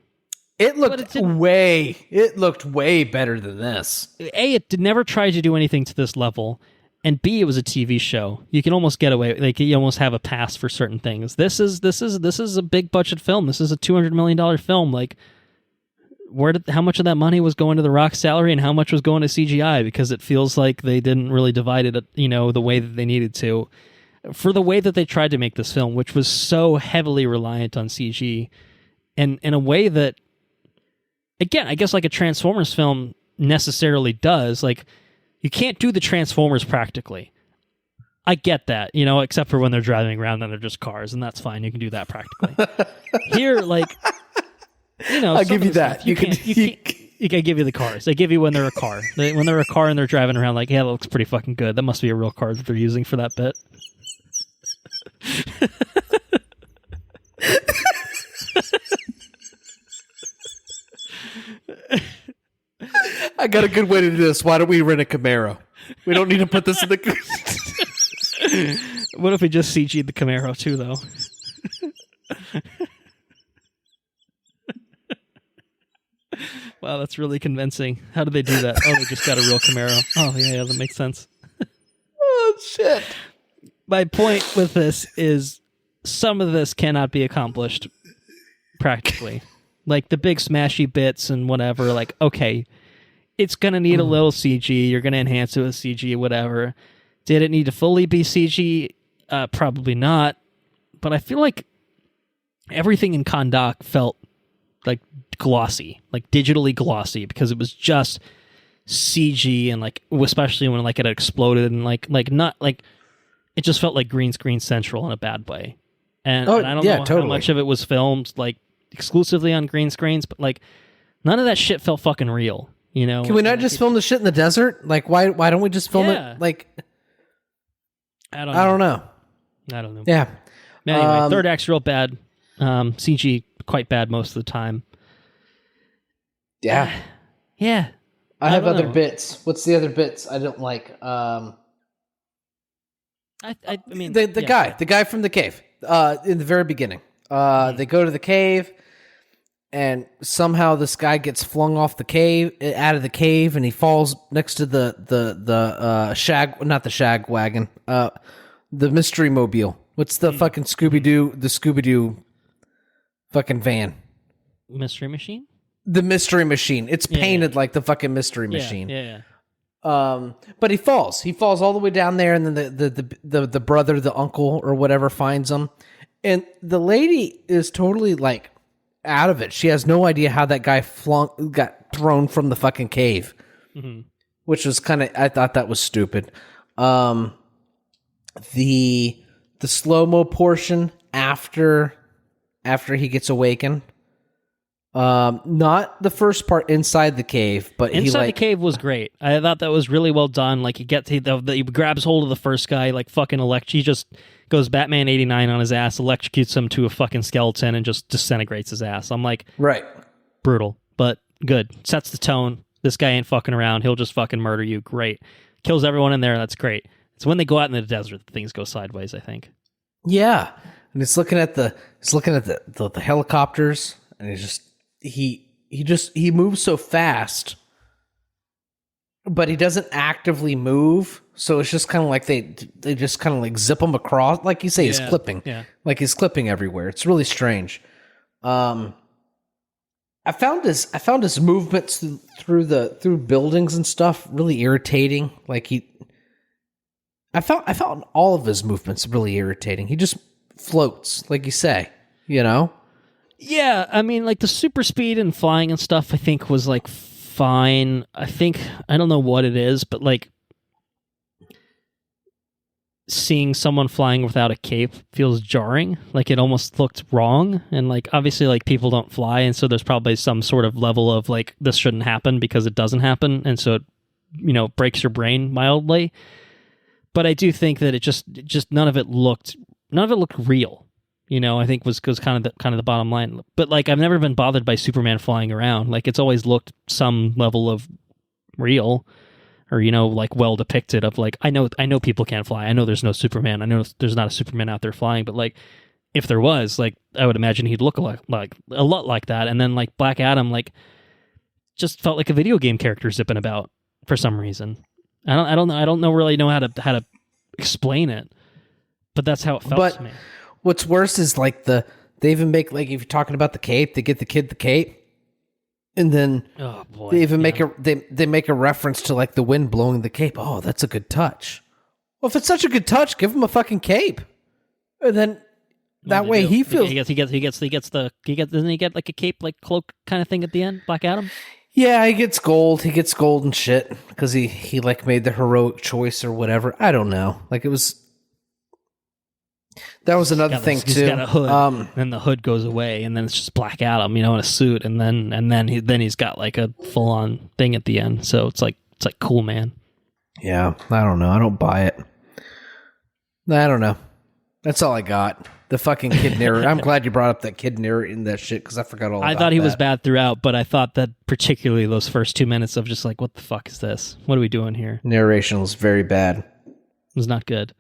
Speaker 2: It looked way better than this.
Speaker 1: A, it never tried to do anything to this level. And B, it was a TV show. You can almost get away, like, you almost have a pass for certain things. This is a big budget film. This is a $200 million film. Like, how much of that money was going to The Rock's salary and how much was going to CGI? Because it feels like they didn't really divide it, you know, the way that they needed to. For the way that they tried to make this film, which was so heavily reliant on CG, and in a way that, again, I guess like a Transformers film necessarily does, like, you can't do the Transformers practically. I get that, you know, except for when they're driving around and they're just cars, and that's fine. You can do that practically. Here, like, you know,
Speaker 2: I'll give you that.
Speaker 1: You can give you the cars. They give you when they're a car. When they're a car and they're driving around, like, yeah, that looks pretty fucking good. That must be a real car that they're using for that bit.
Speaker 2: I got a good way to do this. Why don't we rent a Camaro? We don't need to put this in the...
Speaker 1: What if we just CG'd the Camaro too, though? Wow, that's really convincing. How did they do that? Oh, they just got a real Camaro. Oh, yeah, that makes sense.
Speaker 2: Oh, shit.
Speaker 1: My point with this is some of this cannot be accomplished practically. Like the big smashy bits and whatever, like, okay, it's going to need a little CG. You're going to enhance it with CG, whatever. Did it need to fully be CG? Probably not. But I feel like everything in Kahndaq felt like glossy, like digitally glossy, because it was just CG, and like especially when like it exploded and like not like it just felt like green screen central in a bad way. And I don't know how much of it was filmed like exclusively on green screens, but like none of that shit felt fucking real. You know?
Speaker 2: Can we not just film the shit in the desert? Like why don't we just film it like? I don't know.
Speaker 1: Yeah. Anyway, third act's real bad. CG quite bad most of the time.
Speaker 2: Yeah.
Speaker 1: Yeah.
Speaker 2: I have other bits. What's the other bits I don't like?
Speaker 1: I mean
Speaker 2: the guy from the cave. In the very beginning. They go to the cave, and somehow this guy gets flung off the cave, out of the cave, and he falls next to the shag, not the shag wagon, the mystery mobile. What's the fucking Scooby-Doo? The Scooby-Doo fucking van.
Speaker 1: Mystery machine?
Speaker 2: The mystery machine. It's painted like the fucking mystery machine.
Speaker 1: Yeah.
Speaker 2: But he falls. He falls all the way down there, and then the brother, the uncle, or whatever finds him. And the lady is totally like out of it. She has no idea how that guy got thrown from the fucking cave, which was kind of. I thought that was stupid. The slow-mo portion after he gets awakened. Not the first part inside the cave, but
Speaker 1: inside the cave was great. I thought that was really well done. Like he grabs hold of the first guy, like fucking he just goes Batman 89 on his ass, electrocutes him to a fucking skeleton, and just disintegrates his ass. I'm like,
Speaker 2: right,
Speaker 1: brutal, but good. Sets the tone. This guy ain't fucking around. He'll just fucking murder you. Great. Kills everyone in there. That's great. It's when they go out in the desert that things go sideways, I think.
Speaker 2: Yeah, and it's looking at the helicopters, and he moves so fast, but he doesn't actively move. So it's just kind of like they just kind of like zip him across, like you say, he's clipping, like he's clipping everywhere. It's really strange. I found his movements through buildings and stuff really irritating. Like I found all of his movements really irritating. He just floats, like you say, you know?
Speaker 1: Yeah, I mean, like the super speed and flying and stuff, I think was like fine. I don't know what it is, but like seeing someone flying without a cape feels jarring. Like it almost looked wrong. And like obviously like people don't fly, and so there's probably some sort of level of like this shouldn't happen because it doesn't happen, and so it, you know, breaks your brain mildly. But I do think that it just none of it looked real. You know, I think was kind of the bottom line. But like I've never been bothered by Superman flying around. Like it's always looked some level of real, or you know, like well depicted. Of like I know people can't fly. I know there's no Superman. I know there's not a Superman out there flying. But like if there was, like I would imagine he'd look like a lot like that. And then like Black Adam, like just felt like a video game character zipping about for some reason. I don't really know how to explain it, but that's how it felt to me.
Speaker 2: What's worse is like they even make, like if you're talking about the cape, they get the kid the cape, and then they even make they make a reference to like the wind blowing the cape. Oh, that's a good touch. Well, if it's such a good touch, give him a fucking cape, and then that way he feels
Speaker 1: doesn't he get like a cape like cloak kind of thing at the end, Black Adam?
Speaker 2: Yeah, he gets gold. He gets gold and shit because he like made the heroic choice or whatever. I don't know. Like it was. That was another thing too.
Speaker 1: He's got a hood, then the hood goes away, and then it's just Black Adam, you know, in a suit, and then he's got like a full on thing at the end. So it's like cool, man.
Speaker 2: Yeah, I don't know. I don't buy it. I don't know. That's all I got. The fucking kid narrator. I'm glad you brought up that kid narrating that shit because I forgot all about that.
Speaker 1: I thought he was bad throughout, but I thought that particularly those first 2 minutes of just like, what the fuck is this? What are we doing here?
Speaker 2: Narration was very bad.
Speaker 1: It was not good.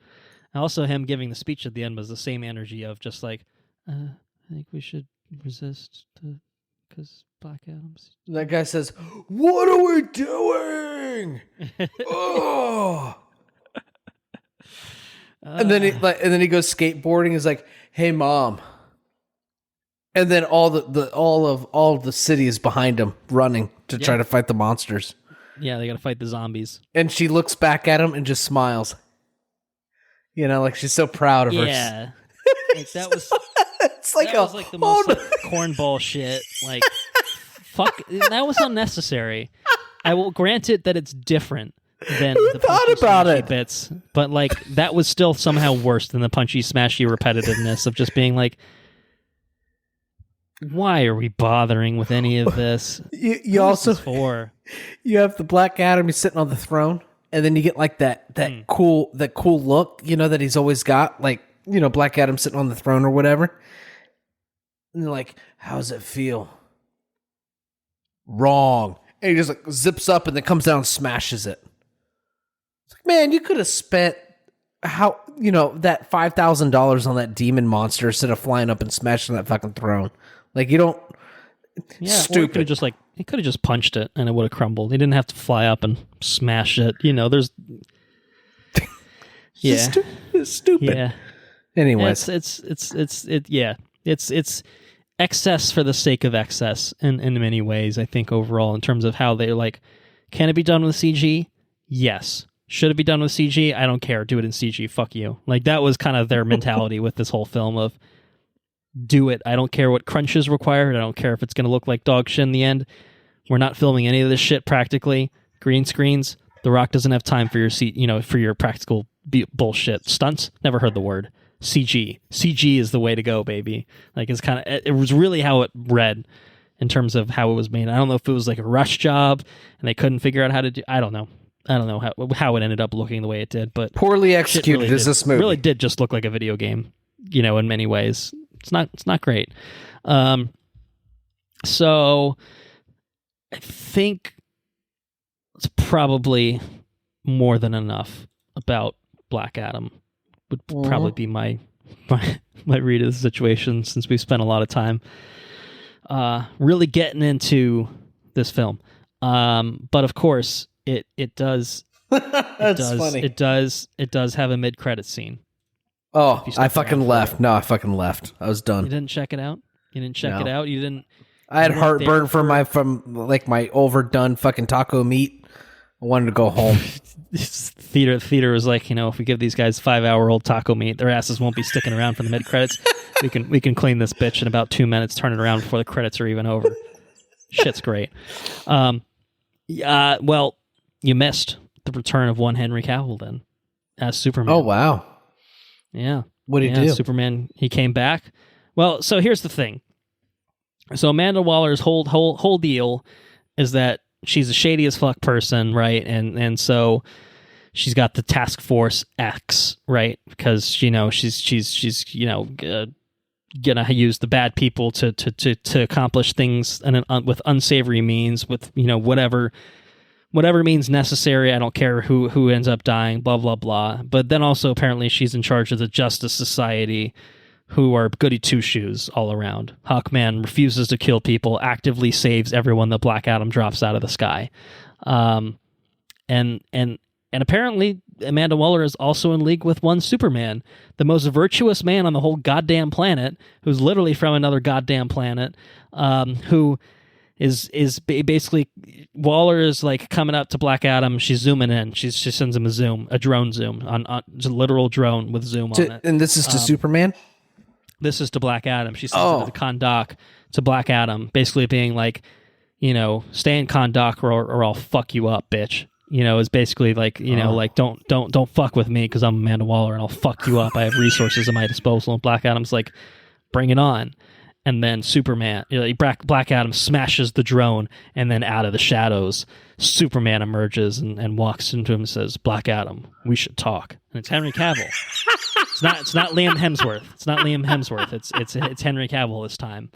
Speaker 1: Also, him giving the speech at the end was the same energy of just like, I think we should resist because Black Adam's.
Speaker 2: That guy says, "What are we doing?" Oh. And then he goes skateboarding. He's like, "Hey, Mom." And then all of the city is behind him, running to try to fight the monsters.
Speaker 1: Yeah, they got to fight the zombies.
Speaker 2: And she looks back at him and just smiles. You know, like she's so proud of her.
Speaker 1: Yeah, like that was.
Speaker 2: It's like
Speaker 1: that was like the most like, cornball shit. Like, fuck, that was unnecessary. I will grant it that it's different than the
Speaker 2: thought
Speaker 1: punchy,
Speaker 2: about
Speaker 1: smashy
Speaker 2: it?
Speaker 1: bits, but like that was still somehow worse than the punchy, smashy repetitiveness of just being like, why are we bothering with any of this?
Speaker 2: You also
Speaker 1: for
Speaker 2: you have the Black Adam. He's sitting on the throne, and then you get like that cool look. You know that he's always got, like, you know, Black Adam sitting on the throne or whatever. And they're like, "How's it feel?" Wrong. And he just like zips up and then comes down and smashes it. It's like, man, you could have spent that $5,000 on that demon monster instead of flying up and smashing that fucking throne. Like, you don't.
Speaker 1: yeah,
Speaker 2: Stupid.
Speaker 1: He could have just punched it and it would have crumbled. He didn't have to fly up and smash it. You know, there's. Yeah,
Speaker 2: It's stupid.
Speaker 1: yeah.
Speaker 2: Anyways,
Speaker 1: It's excess for the sake of excess in many ways, I think, overall, in terms of how they're like, can it be done with CG? Yes. Should it be done with CG? I don't care. Do it in CG. Fuck you. Like, that was kind of their mentality with this whole film of, do it. I don't care what crunch is required. I don't care if it's going to look like dog shit in the end. We're not filming any of this shit practically. Green screens. The Rock doesn't have time for your practical bullshit. Stunts? Never heard the word. CG. CG is the way to go, baby. Like, it was really how it read in terms of how it was made. I don't know if it was like a rush job and they couldn't figure out how to do. I don't know how it ended up looking the way it did, but
Speaker 2: poorly executed is this movie.
Speaker 1: Really did just look like a video game, you know, in many ways. It's not great. So I think it's probably more than enough about Black Adam. Would probably be my read of the situation, since we've spent a lot of time really getting into this film. But of course, it does.
Speaker 2: Funny.
Speaker 1: It does have a mid-credit scene.
Speaker 2: Oh, I fucking left. No, I fucking left. I was done.
Speaker 1: You didn't check it out? You didn't check it out? You didn't...
Speaker 2: I had heartburn from my overdone fucking taco meat. I wanted to go home.
Speaker 1: Theater was like, you know, if we give these guys 5-hour-old taco meat, their asses won't be sticking around for the mid-credits. we can clean this bitch in about 2 minutes, turn it around before the credits are even over. Shit's great. Well, you missed the return of one Henry Cavill then as Superman.
Speaker 2: Oh, wow.
Speaker 1: Yeah.
Speaker 2: What did he do?
Speaker 1: Superman, he came back. Well, so here's the thing. So Amanda Waller's whole deal is that she's a shady as fuck person, right? And so she's got the Task Force X, right? Because, you know, she's you know, gonna use the bad people to accomplish things with unsavory means, with, you know, whatever means necessary. I don't care who ends up dying, blah blah blah. But then also apparently she's in charge of the Justice Society, who are goody two-shoes all around. Hawkman refuses to kill people, actively saves everyone that Black Adam drops out of the sky. And apparently Amanda Waller is also in league with one Superman, the most virtuous man on the whole goddamn planet, who's literally from another goddamn planet, who is basically, Waller is like coming up to Black Adam. She's zooming in. She sends him a drone zoom on just a literal drone with zoom on it.
Speaker 2: And this is to Superman?
Speaker 1: This is to Black Adam. She sends it to the Kahndaq to Black Adam, basically being like, you know, stay in Kahndaq or I'll fuck you up, bitch. You know, is basically like, you know, like don't fuck with me because I'm Amanda Waller and I'll fuck you up. I have resources at my disposal. And Black Adam's like, bring it on. And then Superman, you know, Black Adam smashes the drone, and then out of the shadows, Superman emerges and walks into him and says, "Black Adam, we should talk." And it's Henry Cavill. It's not Liam Hemsworth. It's not Liam Hemsworth. It's Henry Cavill this time.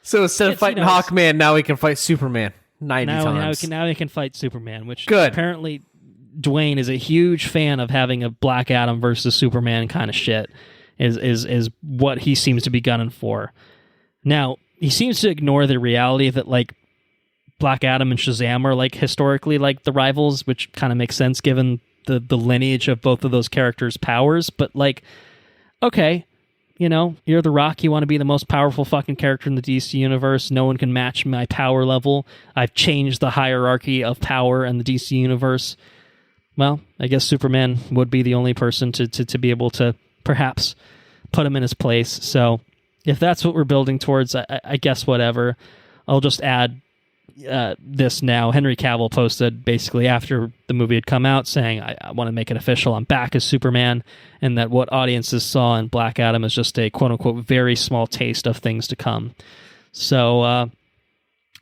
Speaker 2: So instead of fighting Hawkman, now he can fight Superman 90 times.
Speaker 1: Now he can fight Superman, which
Speaker 2: Good.
Speaker 1: Apparently Dwayne is a huge fan of having a Black Adam versus Superman kind of shit. Is what he seems to be gunning for. Now, he seems to ignore the reality that, like, Black Adam and Shazam are, like, historically, like, the rivals, which kind of makes sense given the lineage of both of those characters' powers. But, like, okay, you know, you're The Rock, you want to be the most powerful fucking character in the DC universe. No one can match my power level. I've changed the hierarchy of power in the DC universe. Well, I guess Superman would be the only person to be able to perhaps put him in his place. So if that's what we're building towards, I guess whatever. I'll just add this now. Henry Cavill posted basically after the movie had come out saying, I want to make it official. I'm back as Superman, and that what audiences saw in Black Adam is just a quote-unquote very small taste of things to come. So,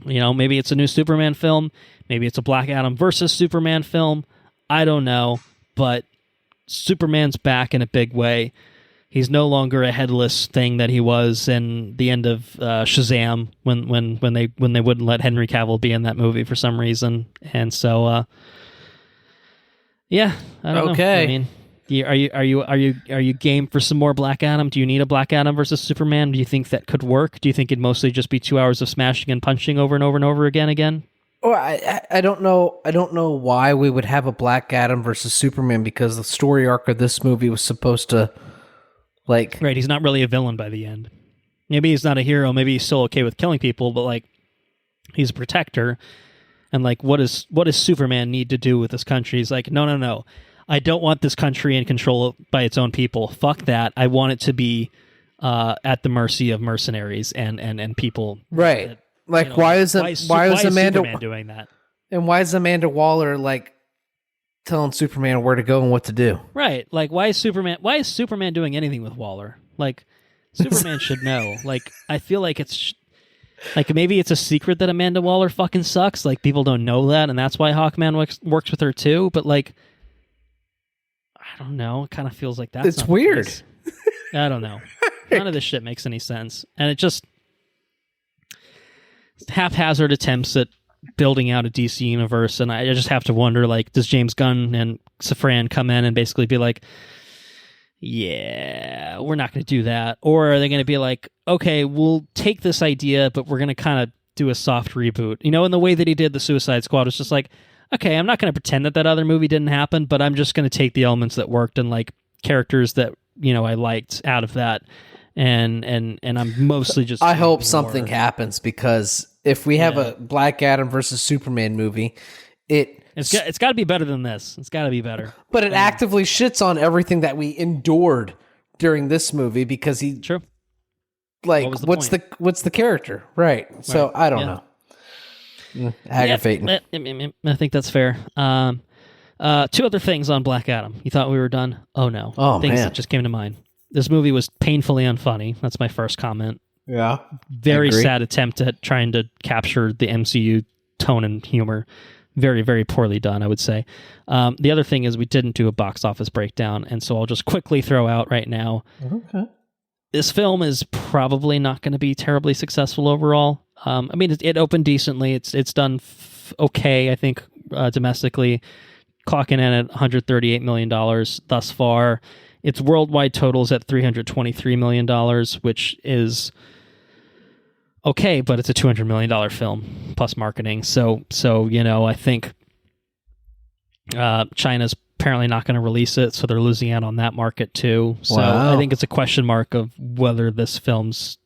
Speaker 1: you know, maybe it's a new Superman film. Maybe it's a Black Adam versus Superman film. I don't know, but Superman's back in a big way. He's no longer a headless thing that he was in the end of Shazam when they wouldn't let Henry Cavill be in that movie for some reason. And so, yeah, I don't know. I mean, are you game for some more Black Adam? Do you need a Black Adam versus Superman? Do you think that could work? Do you think it'd mostly just be 2 hours of smashing and punching over and over and over again?
Speaker 2: Well, I don't know. I don't know why we would have a Black Adam versus Superman, because the story arc of this movie was supposed to, like,
Speaker 1: right. He's not really a villain by the end. Maybe he's not a hero. Maybe he's still okay with killing people, but, like, he's a protector. And, like, what does Superman need to do with this country? He's like, no. I don't want this country in control by its own people. Fuck that. I want it to be at the mercy of mercenaries and people.
Speaker 2: Right.
Speaker 1: That,
Speaker 2: like,
Speaker 1: you know,
Speaker 2: why is Amanda
Speaker 1: Superman doing that?
Speaker 2: And why is Amanda Waller, like, telling Superman where to go and what to do?
Speaker 1: Right. Like, why is Superman doing anything with Waller? Like, Superman should know. Like, I feel like it's like maybe it's a secret that Amanda Waller fucking sucks. Like, people don't know that, and that's why Hawkman works with her too. But, like, I don't know. It kind of feels like that's
Speaker 2: it's weird.
Speaker 1: I don't know. None of this shit makes any sense, and it just haphazard attempts at building out a DC universe, and I just have to wonder, like, does James Gunn and Safran come in and basically be like, yeah, we're not going to do that? Or are they going to be like, okay, we'll take this idea, but we're going to kind of do a soft reboot? You know, in the way that he did the Suicide Squad, it's just like, okay, I'm not going to pretend that other movie didn't happen, but I'm just going to take the elements that worked and, like, characters that, you know, I liked out of that. And I'm mostly just...
Speaker 2: I hope something happens, because if we have a Black Adam versus Superman movie, it's
Speaker 1: got to be better than this. It's got to be better.
Speaker 2: But it actively shits on everything that we endured during this movie, because he...
Speaker 1: True.
Speaker 2: Like, what's the character? Right. So, I don't know. Aggravating.
Speaker 1: I think that's fair. Two other things on Black Adam. You thought we were done? Oh, no. Things that just came to mind. This movie was painfully unfunny. That's my first comment.
Speaker 2: Yeah.
Speaker 1: Very sad attempt at trying to capture the MCU tone and humor. Very, very poorly done, I would say. The other thing is we didn't do a box office breakdown, and so I'll just quickly throw out right now.
Speaker 2: Okay.
Speaker 1: This film is probably not going to be terribly successful overall. I mean, it opened decently. It's done okay, I think, domestically, clocking in at $138 million thus far. Its worldwide totals at $323 million, which is okay, but it's a $200 million film plus marketing. So you know, I think China's apparently not going to release it, so they're losing out on that market too. So I think it's a question mark of whether this film's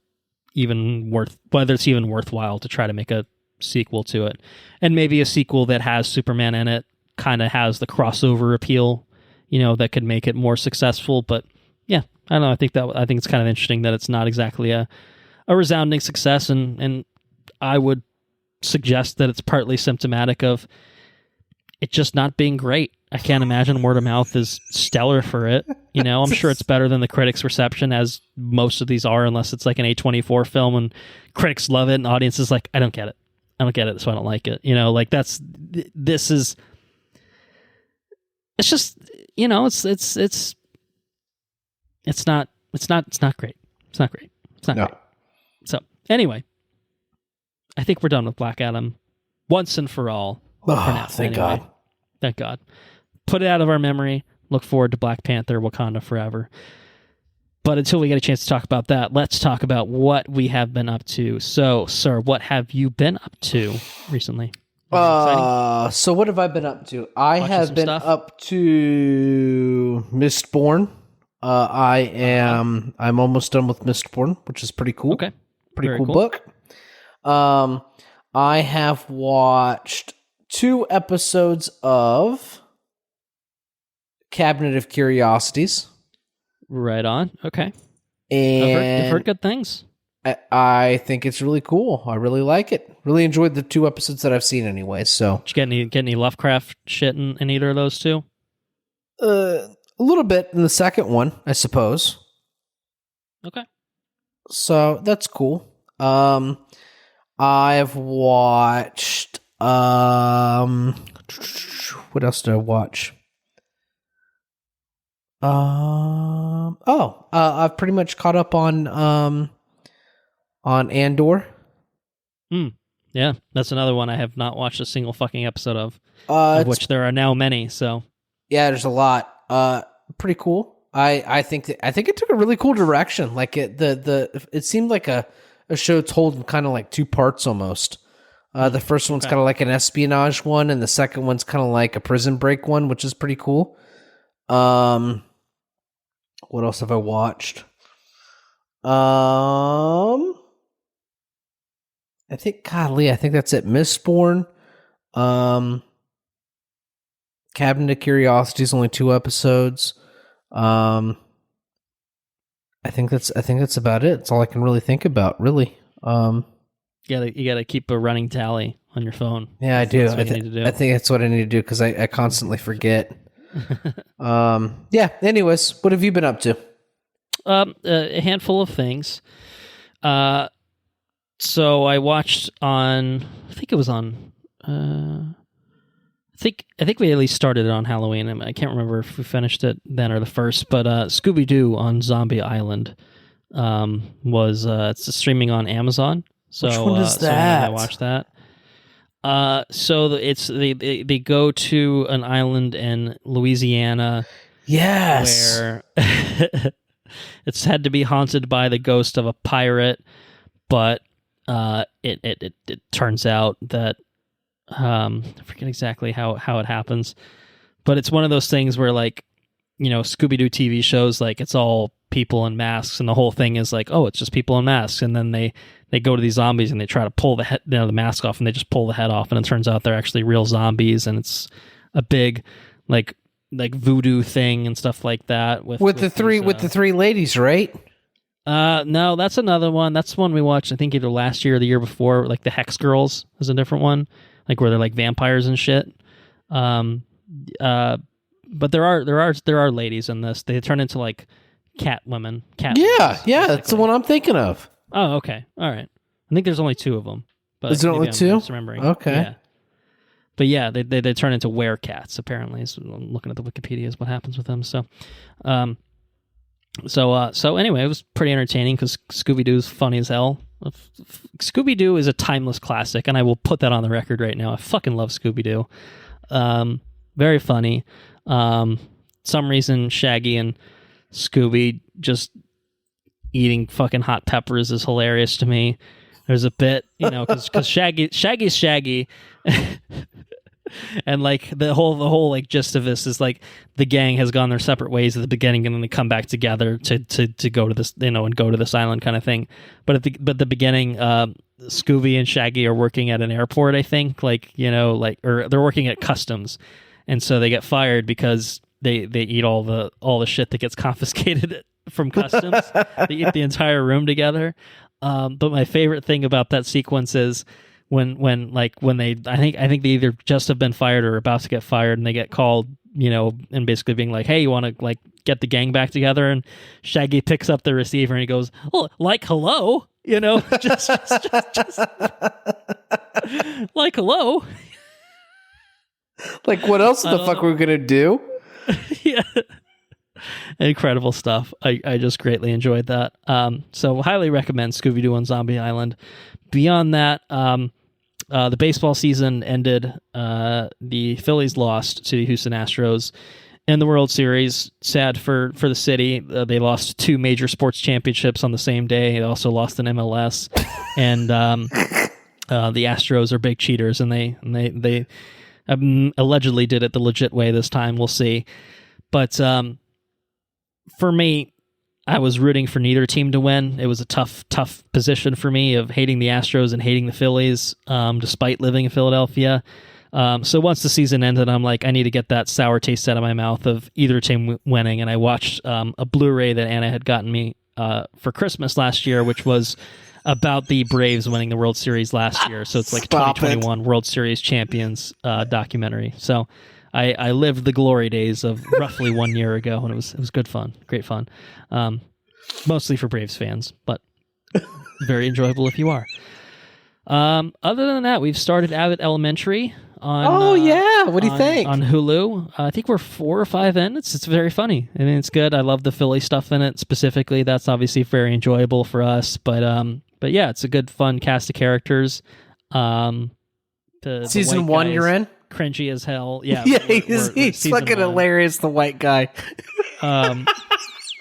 Speaker 1: whether it's even worthwhile to try to make a sequel to it, and maybe a sequel that has Superman in it kind of has the crossover appeal, you know, that could make it more successful. But yeah, I don't know. I think it's kind of interesting that it's not exactly a resounding success, and I would suggest that it's partly symptomatic of it just not being great. I can't imagine word of mouth is stellar for it. You know, I'm sure it's better than the critics' reception, as most of these are, unless it's like an A24 film and critics love it and audience is like, I don't get it, so I don't like it. You know, like it's just, you know, it's not great. It's not great. Great. So anyway, I think we're done with Black Adam once and for all.
Speaker 2: Oh, thank God.
Speaker 1: Thank God. put it out of our memory. Look forward to Black Panther, Wakanda Forever. But until we get a chance to talk about that, let's talk about what we have been up to. So, sir, what have you been up to recently?
Speaker 2: So what have I been up to? I have been up to Mistborn. I'm almost done with Mistborn, which is pretty cool.
Speaker 1: Okay.
Speaker 2: Pretty cool book. I have watched 2 episodes of Cabinet of Curiosities.
Speaker 1: Right on. Okay.
Speaker 2: And
Speaker 1: I've heard good things.
Speaker 2: I think it's really cool. I really like it. Really enjoyed the 2 episodes that I've seen anyway. So,
Speaker 1: Did you get any Lovecraft shit in either of those 2?
Speaker 2: A little bit in the second one, I suppose.
Speaker 1: Okay.
Speaker 2: So that's cool. I've watched. What else did I watch? I've pretty much caught up on Andor.
Speaker 1: Yeah, that's another one I have not watched a single fucking episode of which there are now many. So
Speaker 2: yeah, there's a lot. Pretty cool. I think it took a really cool direction. Like it seemed like a show told in kind of like 2 parts almost. The first one's kind of like an espionage one, and the second one's kind of like a prison break one, which is pretty cool. What else have I watched? I think that's it. Mistborn. Cabinet of Curiosities, only 2 episodes. I think that's about it. It's all I can really think about, really. You
Speaker 1: gotta keep a running tally on your phone.
Speaker 2: Yeah, I do.
Speaker 1: I think
Speaker 2: that's what I need to do because I constantly forget. Yeah. Anyways, what have you been up to?
Speaker 1: A handful of things. So I watched on. I think it was on. I think we at least started it on Halloween. I can't remember if we finished it then or the first. But Scooby-Doo on Zombie Island was it's streaming on Amazon. So,
Speaker 2: which one is that?
Speaker 1: So I watched that. So it's they go to an island in Louisiana.
Speaker 2: Yes,
Speaker 1: where it's had to be haunted by the ghost of a pirate, but it turns out that I forget exactly how it happens, but it's one of those things where, like, you know, Scooby-Doo TV shows, like, it's all people in masks, and the whole thing is like, oh, it's just people in masks, and then they go to these zombies and they try to pull the mask off, and they just pull the head off, and it turns out they're actually real zombies, and it's a big like voodoo thing and stuff like that. With the 3
Speaker 2: ladies, right?
Speaker 1: No, that's another one. That's one we watched, I think, either last year or the year before. Like the Hex Girls is a different one, like where they're like vampires and shit. But there are ladies in this. They turn into like cat women.
Speaker 2: Yeah, that's the one I'm thinking of.
Speaker 1: Oh, okay, all right. I think there's only 2 of them. But
Speaker 2: is there only 2?
Speaker 1: Remembering.
Speaker 2: Okay.
Speaker 1: Yeah. But yeah, they turn into werecats, apparently. So I'm looking at the Wikipedia is what happens with them. So, so anyway, it was pretty entertaining because Scooby-Doo's funny as hell. Scooby-Doo is a timeless classic, and I will put that on the record right now. I fucking love Scooby-Doo. Very funny. Some reason Shaggy and Scooby just eating fucking hot peppers is hilarious to me. There's a bit, you know, because Shaggy's Shaggy. And like the whole like gist of this is like the gang has gone their separate ways at the beginning, and then they come back together to go to this, you know, and go to this island kind of thing. But at the beginning, Scooby and Shaggy are working at an airport, I think, like, you know, like, or they're working at customs, and so they get fired because they eat all the shit that gets confiscated from customs. They eat the entire room together. But my favorite thing about that sequence is when they I think they either just have been fired or about to get fired, and they get called, you know, and basically being like, hey, you want to like get the gang back together? And Shaggy picks up the receiver and he goes, oh, like, hello, you know, just like, hello.
Speaker 2: Like, what else the fuck we're gonna do?
Speaker 1: Yeah. Incredible stuff. I just greatly enjoyed that. So highly recommend Scooby-Doo on Zombie Island. Beyond that, the baseball season ended. The Phillies lost to the Houston Astros in the World Series. Sad for the city. They lost 2 major sports championships on the same day. They also lost an MLS, and the Astros are big cheaters, and they allegedly did it the legit way this time. We'll see. But for me, I was rooting for neither team to win. It was a tough position for me of hating the Astros and hating the Phillies, despite living in Philadelphia. So once the season ended, I'm like, I need to get that sour taste out of my mouth of either team winning. And I watched a Blu-ray that Anna had gotten me for Christmas last year, which was about the Braves winning the World Series last year. So it's like 2021 World Series champions documentary. So I lived the glory days of roughly 1 year ago, and it was good fun, great fun. Mostly for Braves fans, but very enjoyable if you are. Other than that, we've started Abbott Elementary on
Speaker 2: what do you think?
Speaker 1: On Hulu. I think we're 4 or 5 in. It's very funny. I mean, it's good. I love the Philly stuff in it specifically. That's obviously very enjoyable for us, but yeah, it's a good fun cast of characters.
Speaker 2: Season 1 you're in?
Speaker 1: Cringy as hell. Yeah.
Speaker 2: Yeah, he's fucking hilarious, the white guy.
Speaker 1: And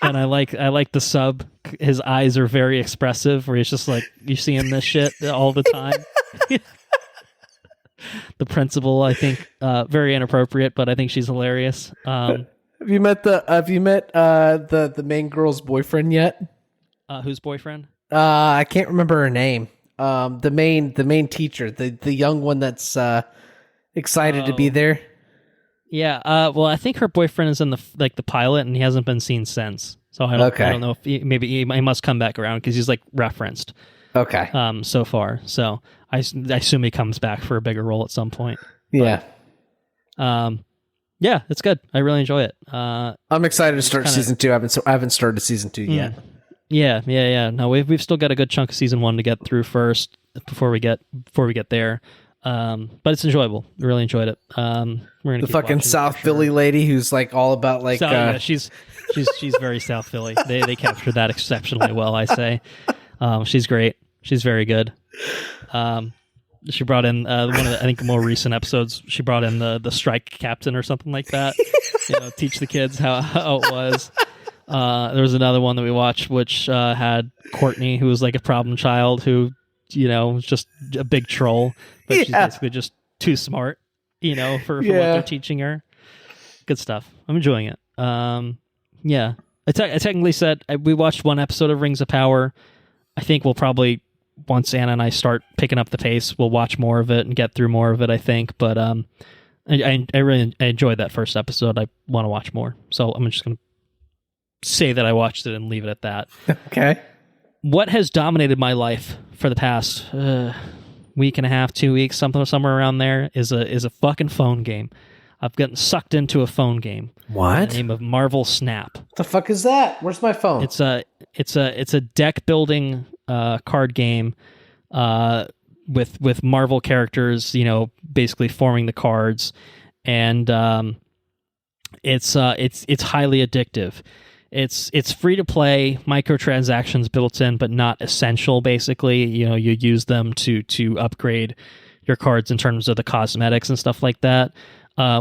Speaker 1: I like the sub. His eyes are very expressive, where he's just like, you see him this shit all the time. The principal, I think, very inappropriate, but I think she's hilarious.
Speaker 2: Have you met the main girl's boyfriend yet?
Speaker 1: Whose boyfriend?
Speaker 2: I can't remember her name. The main teacher, the young one that's excited to be there.
Speaker 1: Yeah. Well, I think her boyfriend is in the pilot, and he hasn't been seen since. So I don't know if he must come back around because he's like referenced.
Speaker 2: Okay.
Speaker 1: So far, so I assume he comes back for a bigger role at some point.
Speaker 2: Yeah.
Speaker 1: But, yeah, it's good. I really enjoy it.
Speaker 2: I'm excited to start season 2. I haven't started season 2 yet.
Speaker 1: Yeah. No, we've still got a good chunk of season 1 to get through first before we get there. But it's enjoyable. I really enjoyed it. We're gonna
Speaker 2: the fucking South Philly lady who's like all about like.
Speaker 1: Yeah, she's very South Philly. They captured that exceptionally well, I say. She's great. She's very good. She brought in one of the, I think, more recent episodes. She brought in the strike captain or something like that. Teach the kids how it was. There was another one that we watched which had Courtney, who was like a problem child who, was just a big troll, but she's basically just too smart, for what they're teaching her. Good stuff. I'm enjoying it. Yeah. I technically said we watched 1 episode of Rings of Power. I think we'll probably, once Anna and I start picking up the pace, we'll watch more of it and get through more of it, I think. But I really enjoyed that first episode. I want to watch more. So I'm just going to say that I watched it and leave it at that.
Speaker 2: Okay.
Speaker 1: What has dominated my life for the past week and a half, 2 weeks, somewhere around there, is a fucking phone game. I've gotten sucked into a phone game.
Speaker 2: What?
Speaker 1: By the name of Marvel Snap.
Speaker 2: What the fuck is that? Where's my phone?
Speaker 1: It's a deck building card game with Marvel characters, basically forming the cards, and it's highly addictive. It's free to play, microtransactions built in, but not essential. Basically, you use them to upgrade your cards in terms of the cosmetics and stuff like that.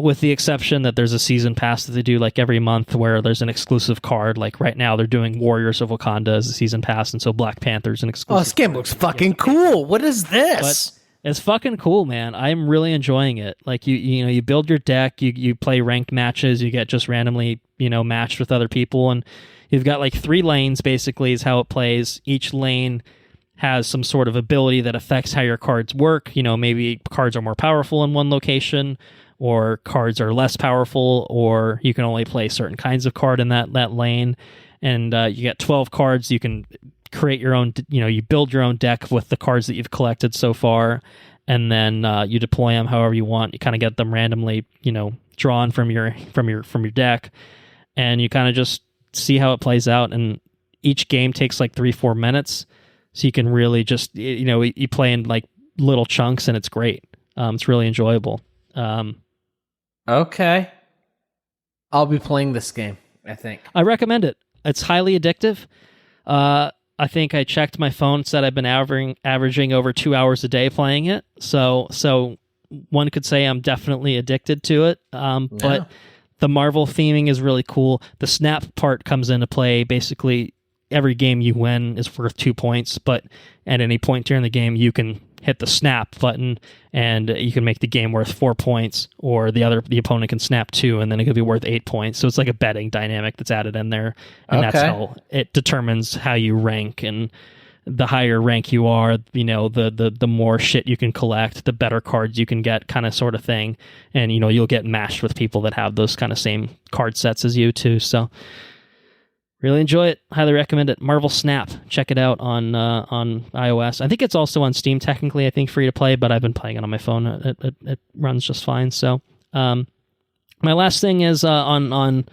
Speaker 1: With the exception that there's a season pass that they do like every month where there's an exclusive card. Like right now they're doing Warriors of Wakanda as a season pass, and so Black Panther's an exclusive.
Speaker 2: Oh, this game looks fucking cool. What is this?
Speaker 1: But it's fucking cool, man. I'm really enjoying it. Like you build your deck, you play ranked matches, you get just randomly, matched with other people, and you've got like 3 lanes basically is how it plays. Each lane has some sort of ability that affects how your cards work. Maybe cards are more powerful in one location, or cards are less powerful, or you can only play certain kinds of card in that lane. And you get 12 cards. You can create your own, you build your own deck with the cards that you've collected so far, and then you deploy them however you want. You kind of get them randomly, drawn from your deck, and you kind of just see how it plays out. And each game takes like 3-4 minutes, so you can really just, you play in like little chunks, and it's great. It's really enjoyable.
Speaker 2: Okay. I'll be playing this game, I think.
Speaker 1: I recommend it. It's highly addictive. I I think I checked my phone, said I've been averaging over 2 hours a day playing it. So one could say I'm definitely addicted to it. But the Marvel theming is really cool. The snap part comes into play. Basically, every game you win is worth 2 points, but at any point during the game, you can hit the snap button and you can make the game worth 4 points, or the opponent can snap 2 and then it could be worth 8 points. So it's like a betting dynamic that's added in there, and that's how it determines how you rank. And the higher rank you are, the more shit you can collect, the better cards you can get, kind of sort of thing. And you'll get matched with people that have those kind of same card sets as you too. So really enjoy it. Highly recommend it. Marvel Snap. Check it out on iOS. I think it's also on Steam technically. I think free to play, but I've been playing it on my phone. It runs just fine. So, my last thing is on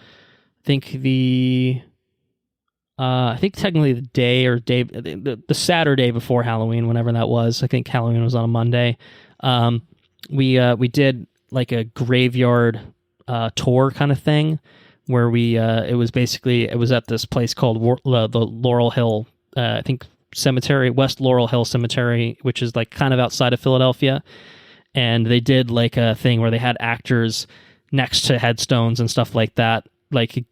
Speaker 1: I think technically the Saturday before Halloween, whenever that was. I think Halloween was on a Monday. We did like a graveyard tour kind of thing, where it was at this place called the Laurel Hill, I think cemetery, West Laurel Hill Cemetery, which is like kind of outside of Philadelphia. And they did like a thing where they had actors next to headstones and stuff like that, like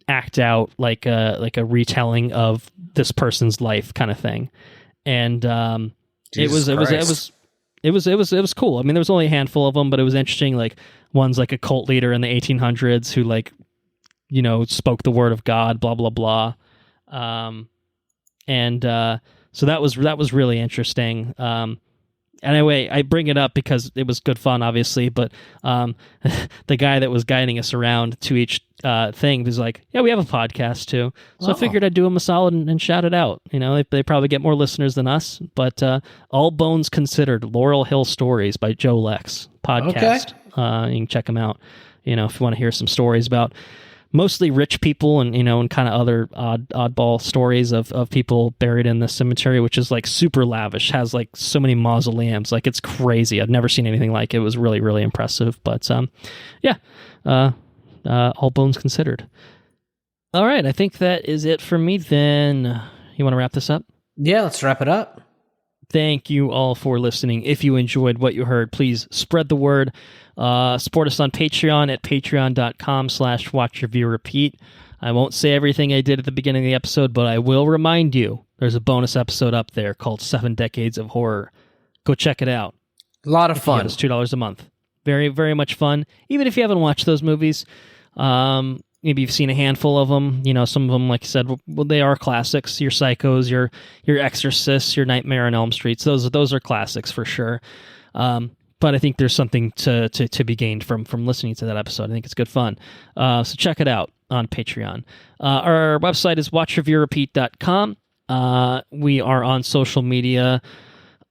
Speaker 1: act out like a retelling of this person's life kind of thing. And it was cool. I mean, there was only a handful of them, but it was interesting. Like one's like a cult leader in the 1800s who like, spoke the word of God, blah, blah, blah. So that was really interesting. Anyway, I bring it up because it was good fun, obviously, but the guy that was guiding us around to each thing was like, yeah, we have a podcast too. So I figured I'd do him a solid and shout it out. They probably get more listeners than us, but All Bones Considered, Laurel Hill Stories by Joe Lex podcast. You can check them out, if you want to hear some stories about mostly rich people and and kind of other oddball stories of people buried in the cemetery, which is like super lavish, has like so many mausoleums, like it's crazy. I've never seen anything like it. It was really, really impressive. But All Bones Considered. All right, I think that is it for me then. You want to wrap this up? Yeah, let's wrap it up. Thank you all for listening. If you enjoyed what you heard, please spread the word. Support us on Patreon at patreon.com/watchreviewrepeat. I won't say everything I did at the beginning of the episode, but I will remind you there's a bonus episode up there called 7 Decades of Horror. Go check it out. A lot of fun. It's $2 a month. Very, very much fun. Even if you haven't watched those movies, maybe you've seen a handful of them. Some of them, like I said, well, they are classics. Your Psychos, your Exorcists, your Nightmare on Elm Street. Those are classics for sure. But I think there's something to be gained from listening to that episode. I think it's good fun. So check it out on Patreon. Our website is watchreviewrepeat.com. We are on social media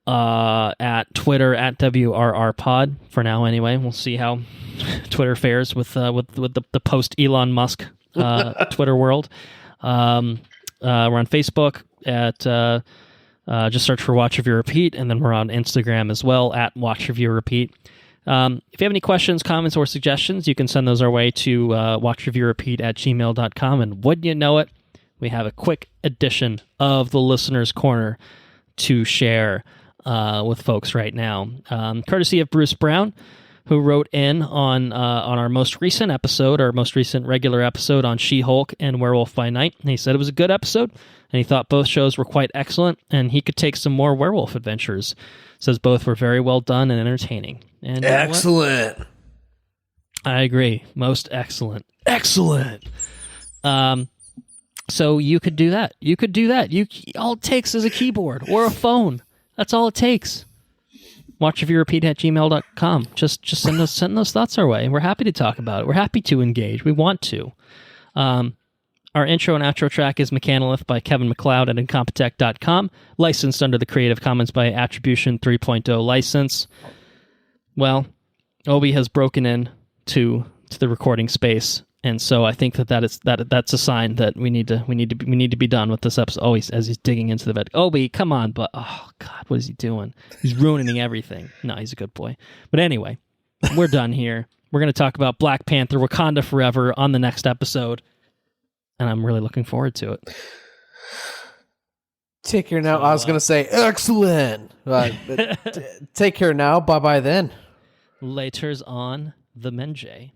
Speaker 1: at Twitter at WRRPod for now. Anyway, we'll see how Twitter fares with the post Elon Musk Twitter world. We're on Facebook at just search for Watch Review Repeat, and then we're on Instagram as well at Watch Review Repeat. If you have any questions, comments, or suggestions, you can send those our way to watchreviewrepeat@gmail.com. And wouldn't you know it, we have a quick edition of the Listener's Corner to share with folks right now, courtesy of Bruce Brown, who wrote in on our most recent episode, our most recent regular episode on She-Hulk and Werewolf by Night. And he said it was a good episode, and he thought both shows were quite excellent, and he could take some more werewolf adventures. Says both were very well done and entertaining. And excellent. I agree. Most excellent. Excellent. So you could do that. All it takes is a keyboard or a phone. That's all it takes. watchreviewrepeat@gmail.com. Just send those thoughts our way. We're happy to talk about it. We're happy to engage. We want to. Our intro and outro track is Mechanolith by Kevin MacLeod at Incompetech.com, licensed under the Creative Commons by Attribution 3.0 license. Well, Obi has broken in to the recording space, and so I think that's a sign that we need to be done with this episode. Always as he's digging into the bed. Obi, come on, but oh god, what is he doing? He's ruining everything. No, he's a good boy. But anyway, we're done here. We're going to talk about Black Panther: Wakanda Forever on the next episode, and I'm really looking forward to it.
Speaker 2: Take care now. I was going to say, excellent. Take care now. Bye-bye then.
Speaker 1: Laters on the Menjay.